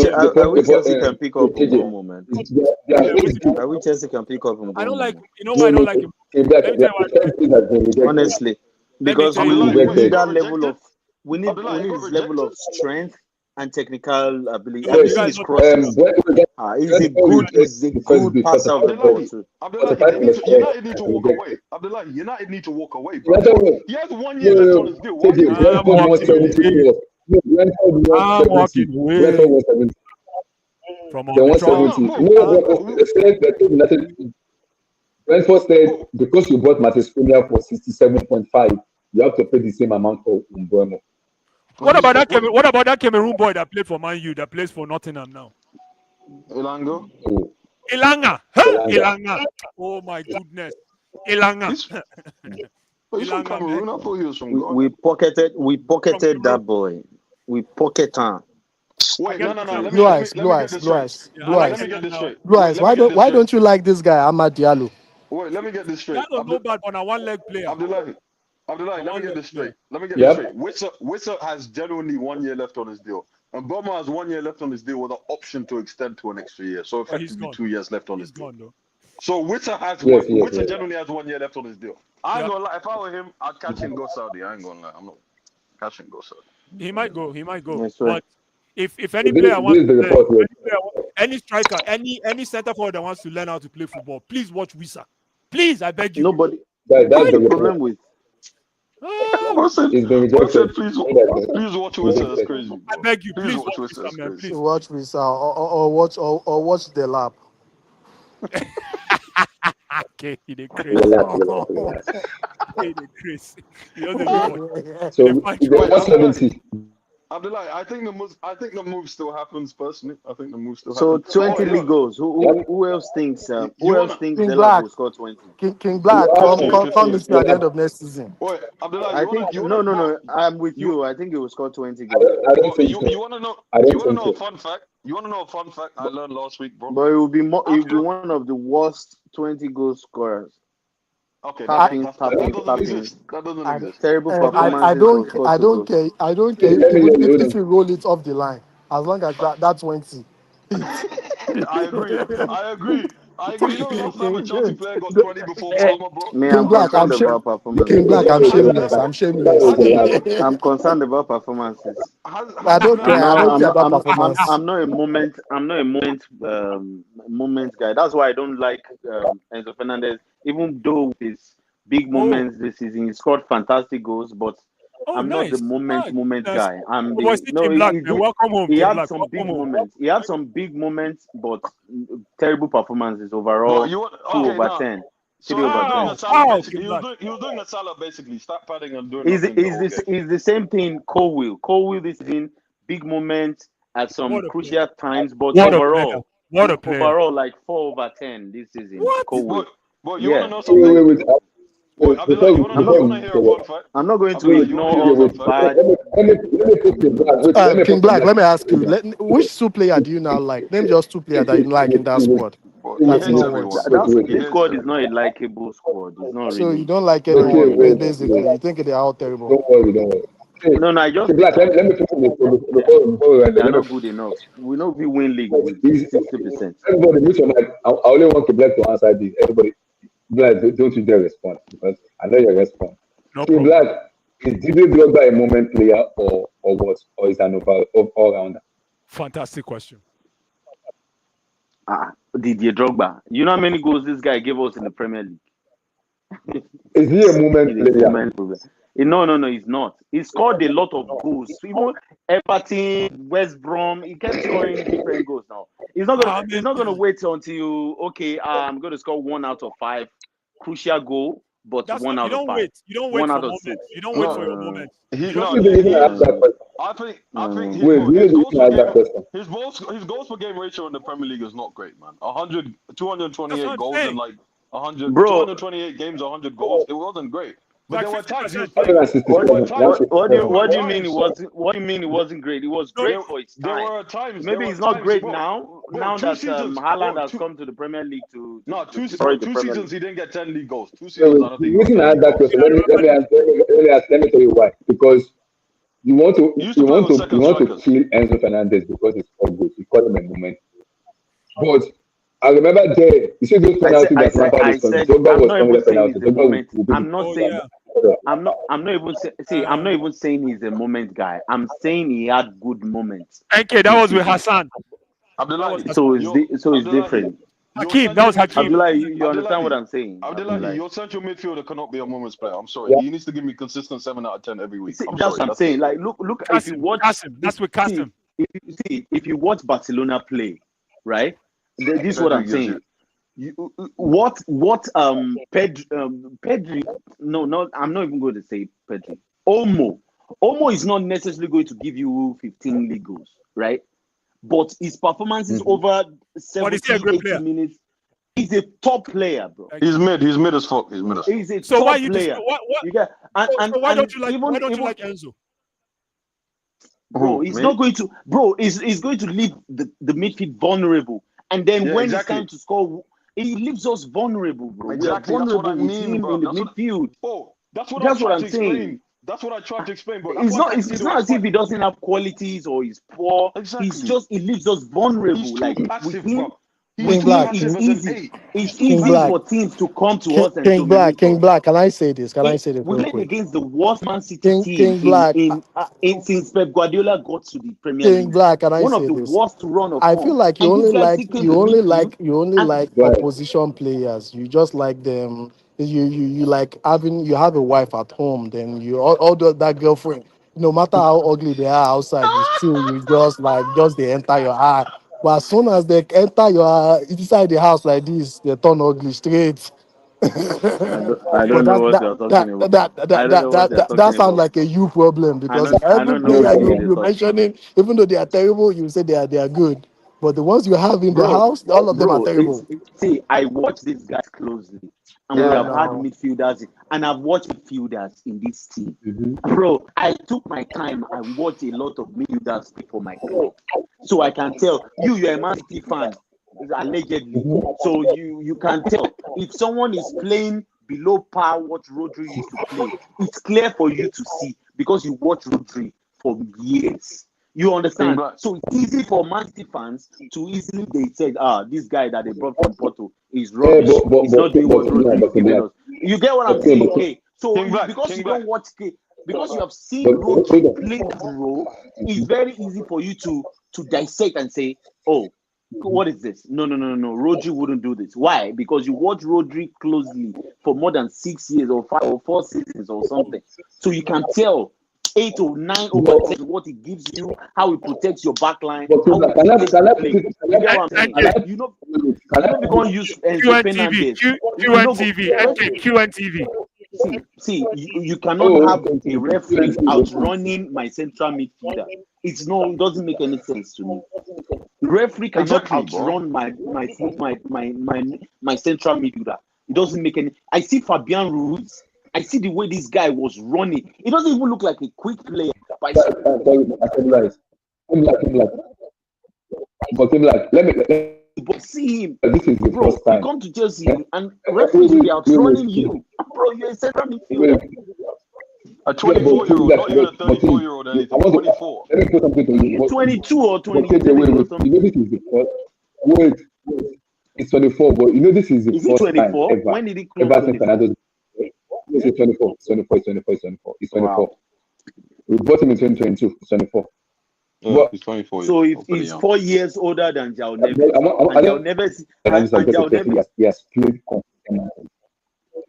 Chelsea can pick up Mbomo, man. I wish Chelsea can pick up Mbomo.
I don't like. You know why I don't like him?
Honestly, because we need that level of we need his level of strength and technical ability. Have you seen his crosses? He's a good passer of the ball too.
United need to walk away. Abdullahi, United need to walk away, bro. He has 1 year left on his deal.
I'm walking away from on
the Brentford said because you bought Matheus Cunha for 67.5, you have to pay the same amount for Mbomo.
What about that Cameroon boy that played for Man U that plays for Nottingham now?
Elanga.
Elanga. Oh my goodness. Elanga.
He's from Cameroon. I thought he was from Ghana.
We pocketed that boy. We pocket him.
Wait, no.
Blue eyes. Why don't you like this guy, Amad Diallo?
Wait, let me get this straight.
That's no bad on a one-leg player.
Abdullahi, let me get this straight. Wissa has genuinely 1 year left on his deal. And Boma has 1 year left on his deal with an option to extend to an extra year. So effectively 2 years left on his deal. So Wissa genuinely has 1 year left on his deal. I ain't gonna lie. If I were him, I'd catch and go Saudi. I ain't gonna lie. I'm not catching go Saudi.
He might go.
Yes,
but if any player wants to play, any striker, any center forward that wants to learn how to play football, please watch Wissa. Please, I beg you.
Nobody.
That's
the problem with.
Please watch Wissa. That's crazy.
I beg you, please watch
Wissa,
man. Please
watch Wissa or watch the lap.
Okay, he did crazy.
So 170.
Abdullah, I think the move still happens. Personally, I think the move still
So
happens.
20 league goals. Who else thinks?
You
Who else
wanna?
thinks
King
Delap
Black,
will score 20?
King Black,
Fifteen,
come
15.
with me at the end of next season.
Wait, Abdullah,
I think no, no,
bro,
no. I'm with
you,
you. I think he will score 20
I
goals.
don't think so.
you wanna know?
I
You
don't
wanna
think
know a
so.
fun fact? You wanna know a fun fact I learned last week, bro?
But it will be more. It will be
After
one of the worst 20 goal scorers.
okay,
I,
that doesn't
Tapping.
exist. That doesn't
I,
exist.
Terrible
Abdullah,
I
performances, but
don't,
score
I
two
don't
goals.
care. I don't care
Let me
even
let me hold
if
on.
you roll it off the line, as long as that 20 hits.
I agree. I agree. I agree. You know the last time a Chelsea player got
King
20 before Palmer, bro?
Me,
King
I'm
Black,
concerned
I'm
about
King
performances.
Black, I'm
Has it?
shameless. I'm shameless.
I'm concerned about performances.
I
Has it
don't care.
I'm
now?
I
not.
don't
I'm
care
not.
about performance.
I'm not a moment. I'm not a moment guy. That's why I don't like Enzo Fernandez. Even though with his big
Oh,
moments this season, he scored fantastic goals, but
oh,
I'm not the
nice. Ah,
moment
nice.
guy. I'm
Oh, boy,
the
see
no.
King Black, man. Welcome home,
He
King
had
Black.
some
Welcome
big
home.
moments. He had some big moments, but terrible performances
Bro,
overall.
you want
2
okay
over
now?
10, 3
So he
over
was doing
10.
a Salah
How,
basically.
King Black?
He was doing a Salah basically. Start padding and doing
Is
nothing the whole game.
the same thing? Cole will this season, big moments at some
What a player.
crucial times, but
What a player.
overall,
What a player.
like 4 over 10 this season.
What?
Cole will,
But you want to
yeah.
know
Wait,
something?
wait, wait.
Wait, Abdullah,
Before
I'm
you
not
wanna hear a fun fact?
I'm not going to
Abdullah,
wait,
you wanna
ignore
hear a
all
wait,
the
fun
wait.
fact?
bad.
Let me put King Black. Wait, let me
King
put King
Black,
Black.
let me ask you, which two player do you now like? Name just two players that you like in that squad.
Bro, he
That's
hates
not
everyone.
words.
He
This
hates
squad is
everyone.
not a likable squad. It's not
So you
really.
don't like
It's not
Okay,
anyone,
really.
wait,
basically.
wait.
You think they are all terrible.
Don't worry, don't worry. Okay,
No, I just
okay, Black. Let me put him before we end.
they are
Let me
not good enough. We know we win league with
He's,
60%.
everybody, mute your mic. I only want Black to answer this. Everybody, Black, don't you dare respond because I know your response.
No
King
problem.
Black, is Didier Drogba a moment player or what? Or is an all rounder?
Fantastic question.
Didier Drogba. You know how many goals this guy gave us in the Premier League?
Is he a moment
He's a
player?
moment player. No, he's not. He scored a lot of goals. Even Everton, West Brom, he kept scoring different goals now.
I
He's
mean,
not gonna wait until okay, I'm gonna score 1 out of 5. Crucial goal, but
that's
one
not. You
out of
don't
five.
wait. You don't wait
One
for
out of
moments.
6.
You don't wait for
No,
your moments.
he
You
Who
just
no
is
go
the
there.
reason I
he.
asked that question?
I think
Wait, do you know
his
the
goals
reason I
per
asked that
game
question?
his goals per game ratio in the Premier League is not great, man. 100,
That's what
228
I'm
goals in
saying.
like 100,
Bro,
228 games, 100 goals. It wasn't great, but
Like
there were times he was
50%.
playing. There
what
167.
were times. There were
what do you mean it
times.
wasn't great? It was
No,
great for its
There
time.
were times. There
Maybe
were
it's not
times,
great
bro.
now.
Bro,
Now
two
that
seasons,
Haaland
bro.
has come to the Premier League
no.
to
Bro,
destroy the
two
Premier
seasons
League.
he didn't get 10 league goals. 2 seasons I
Wait,
don't think
the
he got
reason
10
I asked
league
that
goals.
question,
Yeah, I remember this.
let me tell you why. Because
He used to play with
you
second
want to
strikers.
kill Enzo Fernandez because he's so good. You call him a moment. But I remember there, you see those penalties that Lampard is scoring. Drogba
I'm
was
not
scoring
even
the
saying
penalty.
he's a
Drogba
moment.
will be the
I'm not
Oh
saying
yeah.
I'm not even I'm not
Um.
even saying he's a moment guy. I'm saying he had good moments
NK. That
this
was with
season.
Hassan. That was
Abdullahi,
So
Hassan.
it's
Abdullahi,
different.
your
Hakeem. That
central
was Hakeem.
midfielder.
Abdullah, you understand what
Abdullahi,
I'm saying?
Abdullahi,
Abdullah.
your central midfielder cannot be a moments player. I'm sorry.
yeah.
He needs to give me consistent 7 out of 10 every week.
See,
I'm
that's
sorry.
what I'm
That's it.
saying. Like, look. If you
Kasim.
watch,
Kasim. That's with Kasim.
if you watch Barcelona play, right? This is what I'm
Pedri gives
saying.
you.
Pedri? No, not. I'm not even going to say Pedri. Omo is not necessarily going to give you 15 league goals, right? But his performances
Mhm.
over
But is he a
70,
great
80
player?
minutes, he's a top player, bro.
Thank
He's
you.
mid. He's mid as fuck. He's mid as fuck.
He's a
So why
top
you just
player.
what?
You get
So why don't you like
even
Enzo?
bro,
Who?
he's
Me?
not going to bro, he's going to leave the midfield vulnerable. And then
Yeah,
when it's time
exactly.
to score, he leaves us vulnerable, bro. We are
Exactly. That's what I
vulnerable with
mean,
him
bro.
in the midfield.
That's what I
That's what
tried
I'm
to
saying.
explain. That's what I tried to explain, bro. That's
It's
why
not it's
Caicedo
not
is
as if
fine.
he doesn't have qualities or he's poor.
Exactly.
He leaves us
He's
vulnerable.
too
Like with
passive,
him,
bro. He's
King
too
Black,
passive as an 8. He's
it's
too
King
easy
passive.
Black,
for teams to come to us and dominate
King
us.
Black. Can I say this? Can I say this
We
real
played
quick?
against the worst Man City team
King Black,
in since Pep Guardiola got to the Premier
King
League.
Black. Can I
One of
say
the
this?
worst run of
I feel
form.
like
And this guy still came to midfield.
you only
And
like
Right.
opposition players. You just like them. You like having you have a wife at home. Then you all that girlfriend. No matter how ugly they are outside, you still you just they enter your eye. But as soon as they enter your inside the house like this, they turn ugly straight.
I don't know what you're talking about. I don't know what you're talking
that sounds
about.
like a you problem because
I
every
don't know
player
what
you
you're
you're
talking.
mentioning, even though they are terrible, you say they are good. But the ones you have in the
Bro,
house, all of them are
it's
terrible.
see, I watch these guys closely, and we
Yeah,
have had
no.
midfielders, and I've watched midfielders in this team.
Mhm.
Bro, I took my time and watched a lot of midfielders play for my club, so I can tell you're a Man City fan, allegedly.
Mhm.
So you can tell if someone is playing below par what Rodri used to play. It's clear for you to see because you watch Rodri for years. You understand?
Black.
So it's easy for Man City fans to easily they said, this guy that they brought from Porto is
Yeah,
rubbish.
but
He's not doing what Rodri is giving
Black.
us. You get what I'm
Okay,
saying?
but
Okay. So
King Black,
because
King
you
Black.
don't watch because you have seen
but
Rodri play that role, it's very easy for you to dissect and say, oh, what is this? No. Rodri wouldn't do this. Why? Because you watch Rodri closely for more than 6 years or 5 or 4 seasons or something. So you can tell 8 or 9 over 10 what it gives you, how it protects your back line,
but
how it protects
can I
the
put
play.
it?
You get what I'm saying?
NK,
You know,
Can I
we're going to use Enzo
QNTV,
Fernandez. You know,
QNTV, NK, QNTV.
see, you cannot
Oh,
have
okay.
a referee outrunning my central midfielder. It doesn't make any sense to me. Referee cannot
Exactly, bro.
outrun my central midfielder. It doesn't make any. I see Fabian Ruiz. I see the way this guy was running. It doesn't even look like a quick player. But I see,
Sorry, I said lies. Black. But let me.
but see him,
This is the
bro.
first
You
time.
come to Chelsea and referees will be outrunning you, bro. You're a central midfielder.
A
Yeah, but
24-year-old, not even a
but
34-year-old,
I
anything.
want
24.
let me put something to you.
You're 22 or
But wait,
23 or
you
something.
know this is the first. Wait, it's 24, but you know this is the
Is it
first time
24?
ever.
When did it close
Ever since
24?
Fernando's. It's 24. It's 24. It's 24.
Wow.
We bought him in 2022. It's 24.
Yeah,
But
he's 24 years
So if
old. Pretty
he's
young.
4 years older than Jao
but
Neves,
I
and Jao
don't
Neves,
Fernando's has
and
got
Jao
to
Neves.
he has played consistently.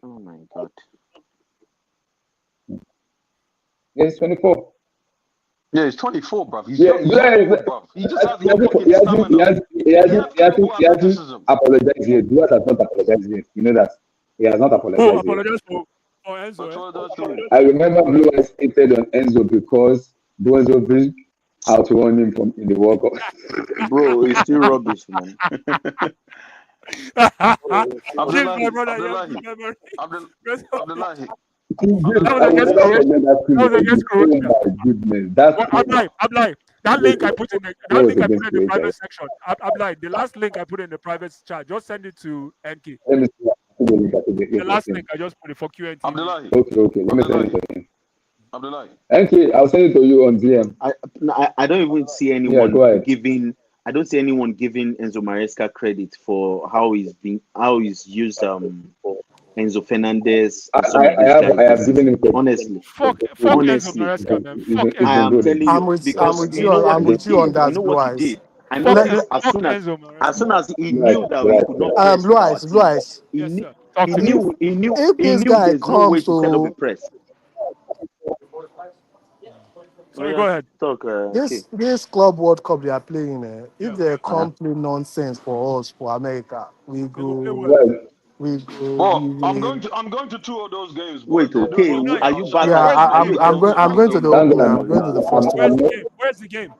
Oh my God.
Yeah, it's 24.
Yeah, he's 24, bruv. He's
Yeah,
young. He's not old, bruv. He just has no fucking stamina. He has terrible
he hasn't
athleticism.
apologized yet. Duarte has not apologized yet. You know that. He has not
Oh,
apologized yet.
apologize for Enzo.
That's what that's doing.
I remember Blue Eyes hated on Enzo because Enzo Bridge outrun him from in the World Cup.
Bro, it's still rubbish, man.
Give my brother
Abdullahi,
your memory.
Abdullahi.
That
I
was
will
against
never
Croatia.
forget that
That was
film.
against
Oh
Croatia.
my goodness, that's
Well, I'm lying. That link I put in the
that was against
private
Croatia.
section. I'm lying. The last link I put in the private chat. Just send it to NK.
Let me see.
The last link I just put it for QNT.
Abdullahi.
Okay. Let me send it to him.
Abdullahi.
Okay, I'll send it to you on DM.
I don't even see
Yeah,
anyone
go ahead.
giving. I don't see anyone giving Enzo Maresca credit for how he's used Enzo Fernandez. And some of these
I
guys
have
this
given
season.
him credit.
Honestly,
Fuck Enzo Maresca, man. Fuck
He's
I
been
am
good.
telling
I'm
you
with
because you know what
I'm
he
with you on
did. You
that,
know
Blue
what he
Eyes.
did. I know
fuck,
this
fuck Enzo
as
Maresca.
soon as he
Right,
knew that we could not press
Blue
with our
Eyes, Blue
team.
Eyes.
Yes,
He
sir. Talk to me.
If this
knew
guy
there's no way
comes
to set up a
to
press.
Sorry, go ahead.
Talk, okay.
this Club World Cup they are playing, if
Yeah.
they come play nonsense for us for America, we
They go play
go,
well.
Right.
we go.
Well, I'm
We,
going to 2 of those games, but
Wait,
they're
okay.
doing well
Are you
outside.
back?
yeah,
Where's the
Are you
game?
a Chelsea
I'm
fan?
going to the
Thank
opener.
God
I'm going to the first
Where's
one.
the game? Where's the game?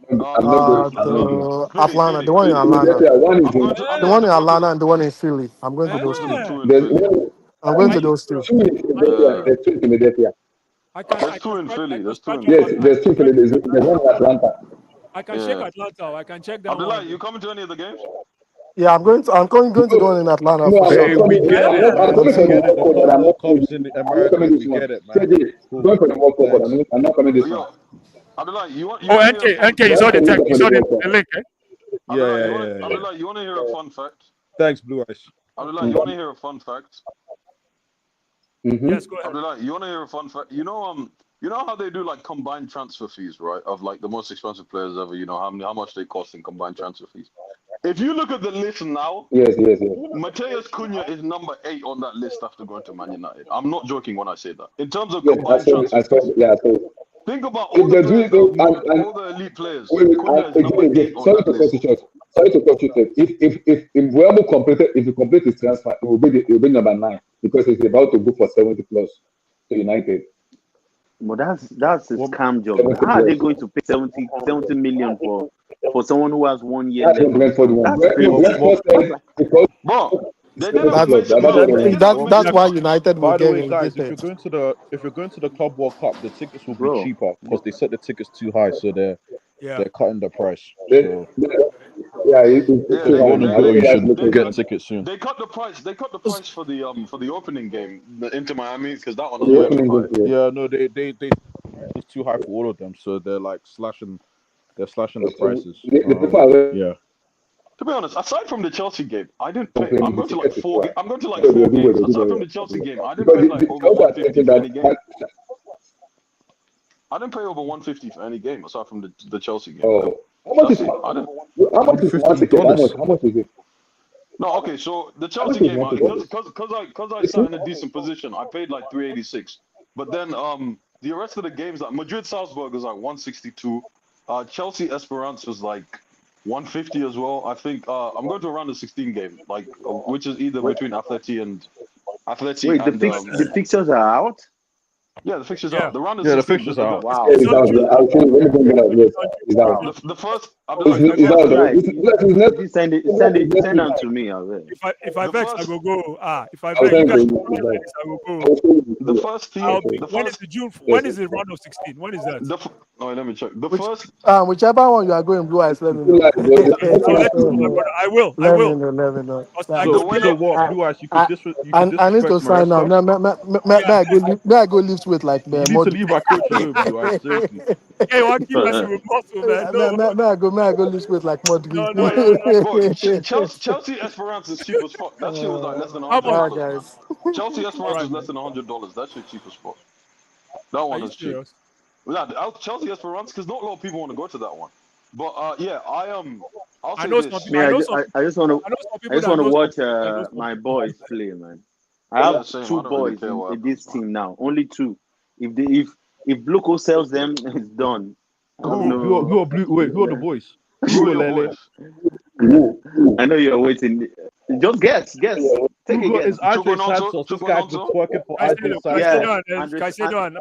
That's
I'm
The
Philly,
Atlanta, the
Philly,
one in
Philly.
Atlanta,
one
I'm going to
the one in
go to
Atlanta, and the one in Philly. I'm going to those two.
Eh,
two in
there's
Philly.
one
I'm going
Are
to
you?
those two.
two in Philadelphia. There's two in Philadelphia.
I
There's
can
two in
scratch. I
Philly.
can
There's two
scratch
in
off.
Yes,
Philly.
there's two in Philadelphia. There's one in Atlanta.
I can shake
Yeah.
Atlanta. I can check that one.
Abdullahi, you coming to any of the games?
Yeah, I'm going to the one in Atlanta
No,
for
I'm
sure.
Hey,
not
we
coming.
get it,
I'm
man.
coming
We
for the
get it. The
World Cup, but I'm
football
not coming.
comes in
I'm not
America.
coming this
We
one.
get it, man.
KJ,
Cool.
going for the World Cup, but
Thanks.
I'm not coming this one.
Yo, Abdullahi, you want
Oh,
to hear a fun
NK, you
That's
saw the
the
text.
reason
You
for the
saw
World
the
Cup.
link. Eh?
Yeah.
Abdullahi, you want to hear a fun fact?
Thanks, Blue Eyes.
Abdullahi, you want to hear a fun fact?
Mm-hmm.
Yes, go ahead.
Abdullahi, you want to hear a fun fact? You know how they do like combined transfer fees, right? Of like the most expensive players ever. You know how much they cost in combined transfer fees. If you look at the list now,
Yes.
Mateus Cunha is number 8 on that list after going to Man United. I'm not joking when I say that. In terms of
Yes,
combined transfer fees,
yeah, so
think about all
if
the
they're doing
players that have
it,
moved,
and
all the elite players.
wait,
Cunha is number
again,
8 on
sorry
that
to cut
list.
you short. sorry to cut you short. If Buemo completed, if he complete his transfer, it will be number 9 because he's about to go for 70 plus to United.
But that's a
Well,
scam job.
70
How are they
plus.
going to pay 70 million for someone who has 1 year
That's
left
what
on his
Brentford want.
contract? That's crazy.
Brentford said because
Bro, they
it's
didn't
70 plus.
mention.
But
Bro,
I
they
think
didn't
that's
mention.
why United will
By the
get
way, guys, if
relegated.
you're going to the Club World Cup, the tickets will be
Bro,
cheaper because they set the tickets too high, so
Yeah.
they're cutting the price.
They,
So
yeah, it's
Yeah,
if you want to
I
go,
think
you
that's
should
they
get
cut
tickets soon.
they cut the price. They cut the price for the opening game, the Inter Miami, because that one
the
was way too
opening
high.
game.
Yeah, no, they it's too high for all of them, so they're like slashing the prices.
The people are
Yeah.
To be honest, aside from the Chelsea game, I didn't pay.
complaining.
I'm
The
going to like
ticket is
four.
high.
I'm going to like
So
4
they'll do
games.
well.
Aside from the Chelsea game, I didn't
Because
pay like over
also are
150
thinking
for any game.
that
I didn't pay over 150 for any game aside from the Chelsea game.
oh, how much
That's
is
it. I didn't.
how much is one ticket?
$150.
How much is it?
No, okay. So the
How much
Chelsea
is
game,
one ticket?
because I sat in a decent position, I paid like 386. But then the rest of the games, like Madrid Salzburg was like 162. Chelsea Esperance was like 150 as well. I think I'm going to around the 16 game, like which is either between Atleti and
wait, the fixtures are out?
yeah, the fixtures
Yeah.
out. The round of
Yeah, the
16.
fixtures are out.
Wow.
Yeah, it's out. I'll show you. Let me bring it up. Yes, it's out.
The first,
It's out.
Right.
It's not.
If you send them to me, I'll read.
If I
The
vex, I
first-
go go. If I
I'll
vex, you
send
guys
you.
should run this, I go go.
I'll show you.
the first team,
I'll be,
the
when is
first,
the June? When is the round of 16? When is that?
no, let me check. The
Which-
first,
Whichever one you are going blue eyes, let me know.
Like,
No, let me know, my brother. I will.
Let me know.
Because I
So,
go
winner-
so what? Blue Eyes, you could
I need to
disrespect
sign now.
Maresca?
May I go lift weight like
You need to leave our coach alone, Blue Eyes. Seriously.
Hey, what keep messing with muscle, man? No,
May I go lift weight like Modric.
No.
bro, Chelsea Esperance is cheap as fuck. That shit was like less than
How
$100.
much?
man.
guys.
Chelsea Esperance
Alright,
is less than $100. That shit cheap as fuck. That
Are
one
you
is cheap.
serious?
Yeah, Chelsea Esperance, because not a lot of people want to go to that one. But yeah, I'll
I
say
know
this.
some people.
I just want
I know some
to
people that
watch
know some people that know some
my
people.
boys play, man. I have
Yeah, same. I
2
don't really
boys
care what
in this
happens, man.
team now. Only 2. If Bluco sells them, it's done. I have no-
Who are Blue? Wait, who are the boys?
Who are your
Lele?
boys?
I know you're waiting. Just guess. Take a
Hugo
guess.
is Andre
Chukwunonso?
Santos. This guy's been twerking for Andre
Caicedo,
Santos.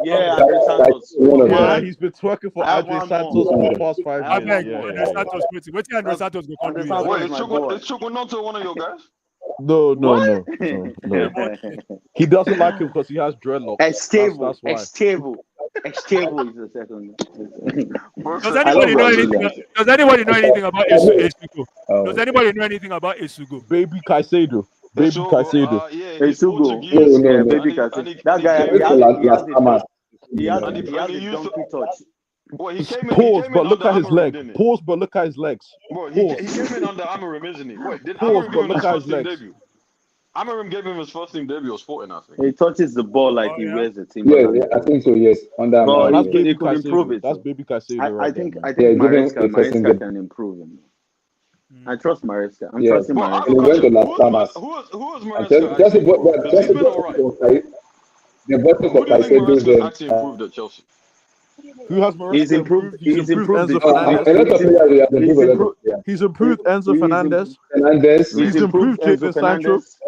Yeah, Andre Santos.
Yeah, he's been twerking for
I have
Andre
one
Santos
more.
for the past 5
I have
years.
I beg,
one more.
Andre Santos, wait till Andre Santos go come
Andre
do
Santos
it.
Wait,
is my boy.
is Chukwunonso one of your guys?
No.
What?
He doesn't like him because he has dreadlocks.
Estable
That's why.
is the second.
Does
I
anybody
love
know
Brazilians.
anything? Does anybody know anything about Esugo?
Oh.
Does anybody know anything about Esugo?
Baby Caicedo. Baby Caicedo.
Yeah, he's
Esugo.
Portuguese.
No,
Yeah,
no.
baby
And
can
he-
say. That
and he
guy,
came
he
in-
has
Last
a
summer.
he has
And he
a
used to-
donkey touch.
Well, he came
Pause,
in
but look
under
at his
Amorim,
leg.
didn't he?
Pause, but look at his legs.
Well, he
Pause.
came in under Amorim, isn't he? Wait, did
Pause,
Amorim
but
give him
look
his
at
first
his
team
legs.
debut? Amorim gave him his first team debut or Sporting, I think.
He touches the ball like
Oh,
he
yeah?
wears a team.
Yeah, I think so. Yes, under
But
That's
he
baby
could improve
Caicedo.
it.
That's baby Caicedo
I
right
think
there,
I
man.
think
Yeah, give him
Maresca
a first team
can improve him. I trust Maresca. I'm
Yeah.
trusting
Well, I have
Maresca.
a
And he went to
question.
Las Palmas.
Who is
And
Maresca
Chelsea
actually
bought
improved? Because he's been alright.
the bottom
Who
for
do you think
Caicedo.
Maresca's actually improved at Chelsea?
Who has Maresca
He's improved.
He's improved Enzo
A lot of
Fernandez.
players have
He's
improved a lot.
improved.
Yeah.
He's improved Enzo
He's
Fernandez.
Fernandez,
He's
He's improved
Enzo
Jadon Sancho.
Fernandez.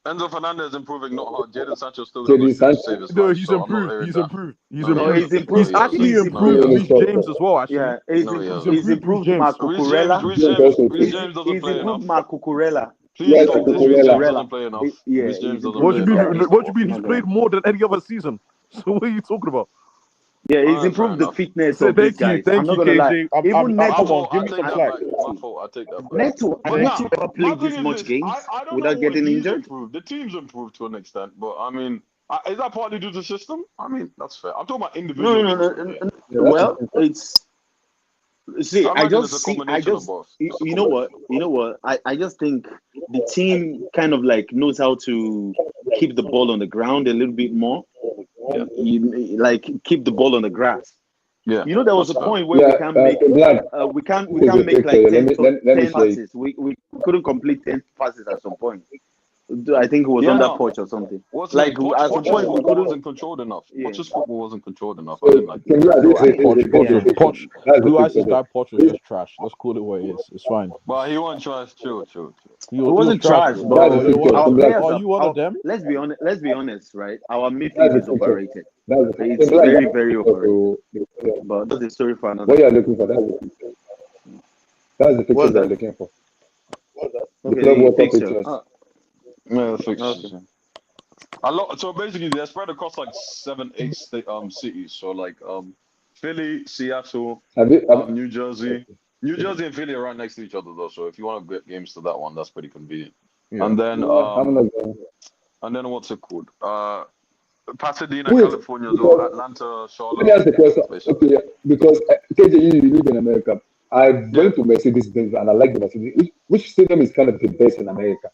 Enzo Fernandez improving not hard. Jadon Sancho still
Jadon
going to
Sancho.
save his
No,
life.
he's
so I'm not
improved.
hearing
He's
that.
improved. He's
No, he
improved.
he's
hasn't.
improved.
He's actually
He's
improved
improved.
Reece James as well, actually.
Yeah,
No, he hasn't.
he's improved
James.
Marco
Reece
Cucurella.
James doesn't
He's
play enough.
improved Marco Cucurella.
Please
Yes,
stop this.
Cucurella.
Reece James doesn't play enough.
Yeah,
Reece James
he's
doesn't
What do
play
you
enough.
mean? What do you mean? He's
Okay.
played more than any other season. So what are you talking about?
Yeah, he's
Alright,
improved
fair
the
enough.
fitness
So
of these
thank
guys. I'm not
you,
gonna lie.
KJ.
Even
My
Neto,
fault.
Give
I
me
take
some
that
slack.
back. My fault. I take that back.
Neto
But
ever
my
played this
thing is
much
this.
games
I don't
without
know what
getting
he's
injured?
improved. The team's improved to an extent, but I mean, is that partly due to the system? I mean, that's fair. I'm talking about individual.
No.
Yeah,
Well, it's see.
I
I
imagine it's
just
a
see.
combination of both. It's a
You know what? You know what? I just think the team kind of like knows how to keep the ball on the ground a little bit more.
Yeah.
Like keep the ball on the grass.
Yeah.
You know, there was a
That's fair.
point where we can't make
Vlad,
we can't
this is a
make like
picture.
10,
Let me show you.
passes. We couldn't complete 10 passes at some point. I think it was
Yeah,
under
no.
Poch or something.
What's
Like
like
at some
Poch's
point we
football
couldn't.
wasn't controlled enough.
Yeah.
Poch's football wasn't controlled enough. I
So,
didn't like
can
it.
you agree?
So I think
Poch,
That's the
Blue Eyes'
fix of
guy
it.
Poch was just trash. Let's call it what it is. It's fine.
But he wasn't trash. Chill.
He
it
was
wasn't
trash.
trash,
That's
but
the
It
fix
was.
our
of
players
Are
are.
you one of them?
Let's be honest. Let's be honest, right? Our
That's
midfield
the
is
fix of
overrated.
That's the fix.
It's
So, like,
very,
that's
very overrated.
the
But that's a story for another
what you're
time.
looking for. That's the fixture
What's
you're
that?
looking for. The
Okay,
club
the
World Cup
fixture.
pictures.
Yeah, the fixtures.
Okay.
A lot. So basically, they're spread across like 7, 8 cities. So like Philly, Seattle,
Have you,
New Jersey. New Jersey and Philly are right next to each other though. So if you want to get games to that one, that's pretty convenient.
Yeah.
And then
I'm not going.
and then what's it called? Pasadena,
Wait,
California, as well.
because
Atlanta,
let me
Charlotte.
ask the question.
Basically.
Okay, because KJ, you live in America. I
Yeah.
went to Mercedes-Benz and I like the Mercedes. Which stadium is kind of the best in America?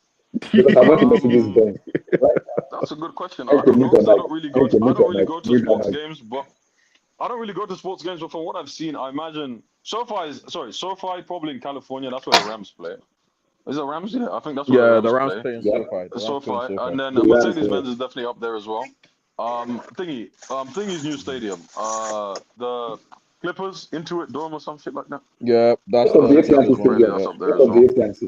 Because I went to Mercedes-Benz. Right?
That's a good question.
I
I don't know
commute
because
on
I
like
don't really
I
go. I
commute
don't
on
really
like
go to
midnight.
sports games, but I don't really go to sports games. But from what I've seen, I imagine SoFi probably in California. That's where the Rams play. Is it Rams? Yeah, I think that's where
Yeah,
the
the
Rams
Rams
play.
play in
Yeah.
SoFi. The Rams play in
SoFi,
SoFi.
and then
The Rams,
Mercedes-Benz is definitely up there as well. Thingy's new stadium. The Clippers, Intuit Dome or some shit like that.
Yeah, that's
Out of the
That's
AT&T
one.
apparently
stadium.
that's
Yeah.
up there
Out
as
of the
well.
AT&T.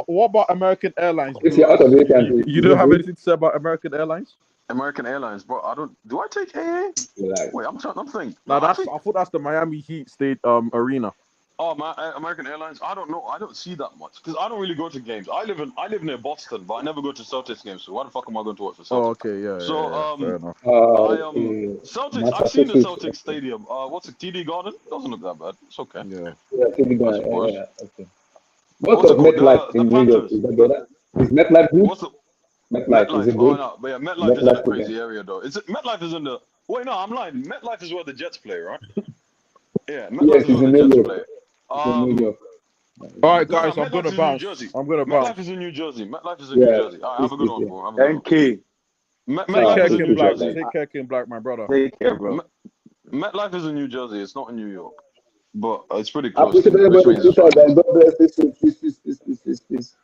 What about American Airlines?
If
Blue
you're out of
Eyes?
the AT&T,
You don't have anything to say about American Airlines?
American Airlines, bro. I don't. Do I take AA?
Like,
Wait, I'm thinking.
No,
No, I think.
I thought that's the Miami Heat State arena.
Oh, American Airlines. I don't know. I don't see that much because I don't really go to games. I live near Boston, but I never go to Celtics games. So why the fuck am I going to watch the Celtics?
Oh, okay, yeah.
So
fair enough.
Celtics. I've seen the
Massachusetts.
Celtics stadium. What's it? TD Garden. Doesn't look that bad. It's okay.
Yeah.
Yeah, TV
I
going.
suppose.
Okay. What
What's
of
it called?
MetLife
The
in New York?
Panthers.
Is that better? Is MetLife good?
What's the
MetLife, is
MetLife?
it
Oh
good?
no, but yeah, MetLife is in a
MetLife
crazy
again.
area though. MetLife is in the. Wait, no, I'm lying. MetLife is where the Jets play, right? Yeah, MetLife
Yes,
is
it's
where
in
the
New
Jets
York.
play.
It's in New York.
All right,
No,
guys, I'm
MetLife
gonna
is in New
bounce.
Jersey.
I'm gonna
MetLife
bounce.
is in New Jersey. MetLife is in New
Yeah.
Jersey. All right, have a good one,
It's-
bro. Have a good one.
NK.
MetLife
Take
is in
care,
New
King Black.
Jersey.
Take care, King Black, my brother.
Take care, bro.
MetLife is in New Jersey. It's not in New York, but it's pretty
I
close.
appreciate
Which
everybody.
means it's
God
fine.
bless. Peace.
Peace.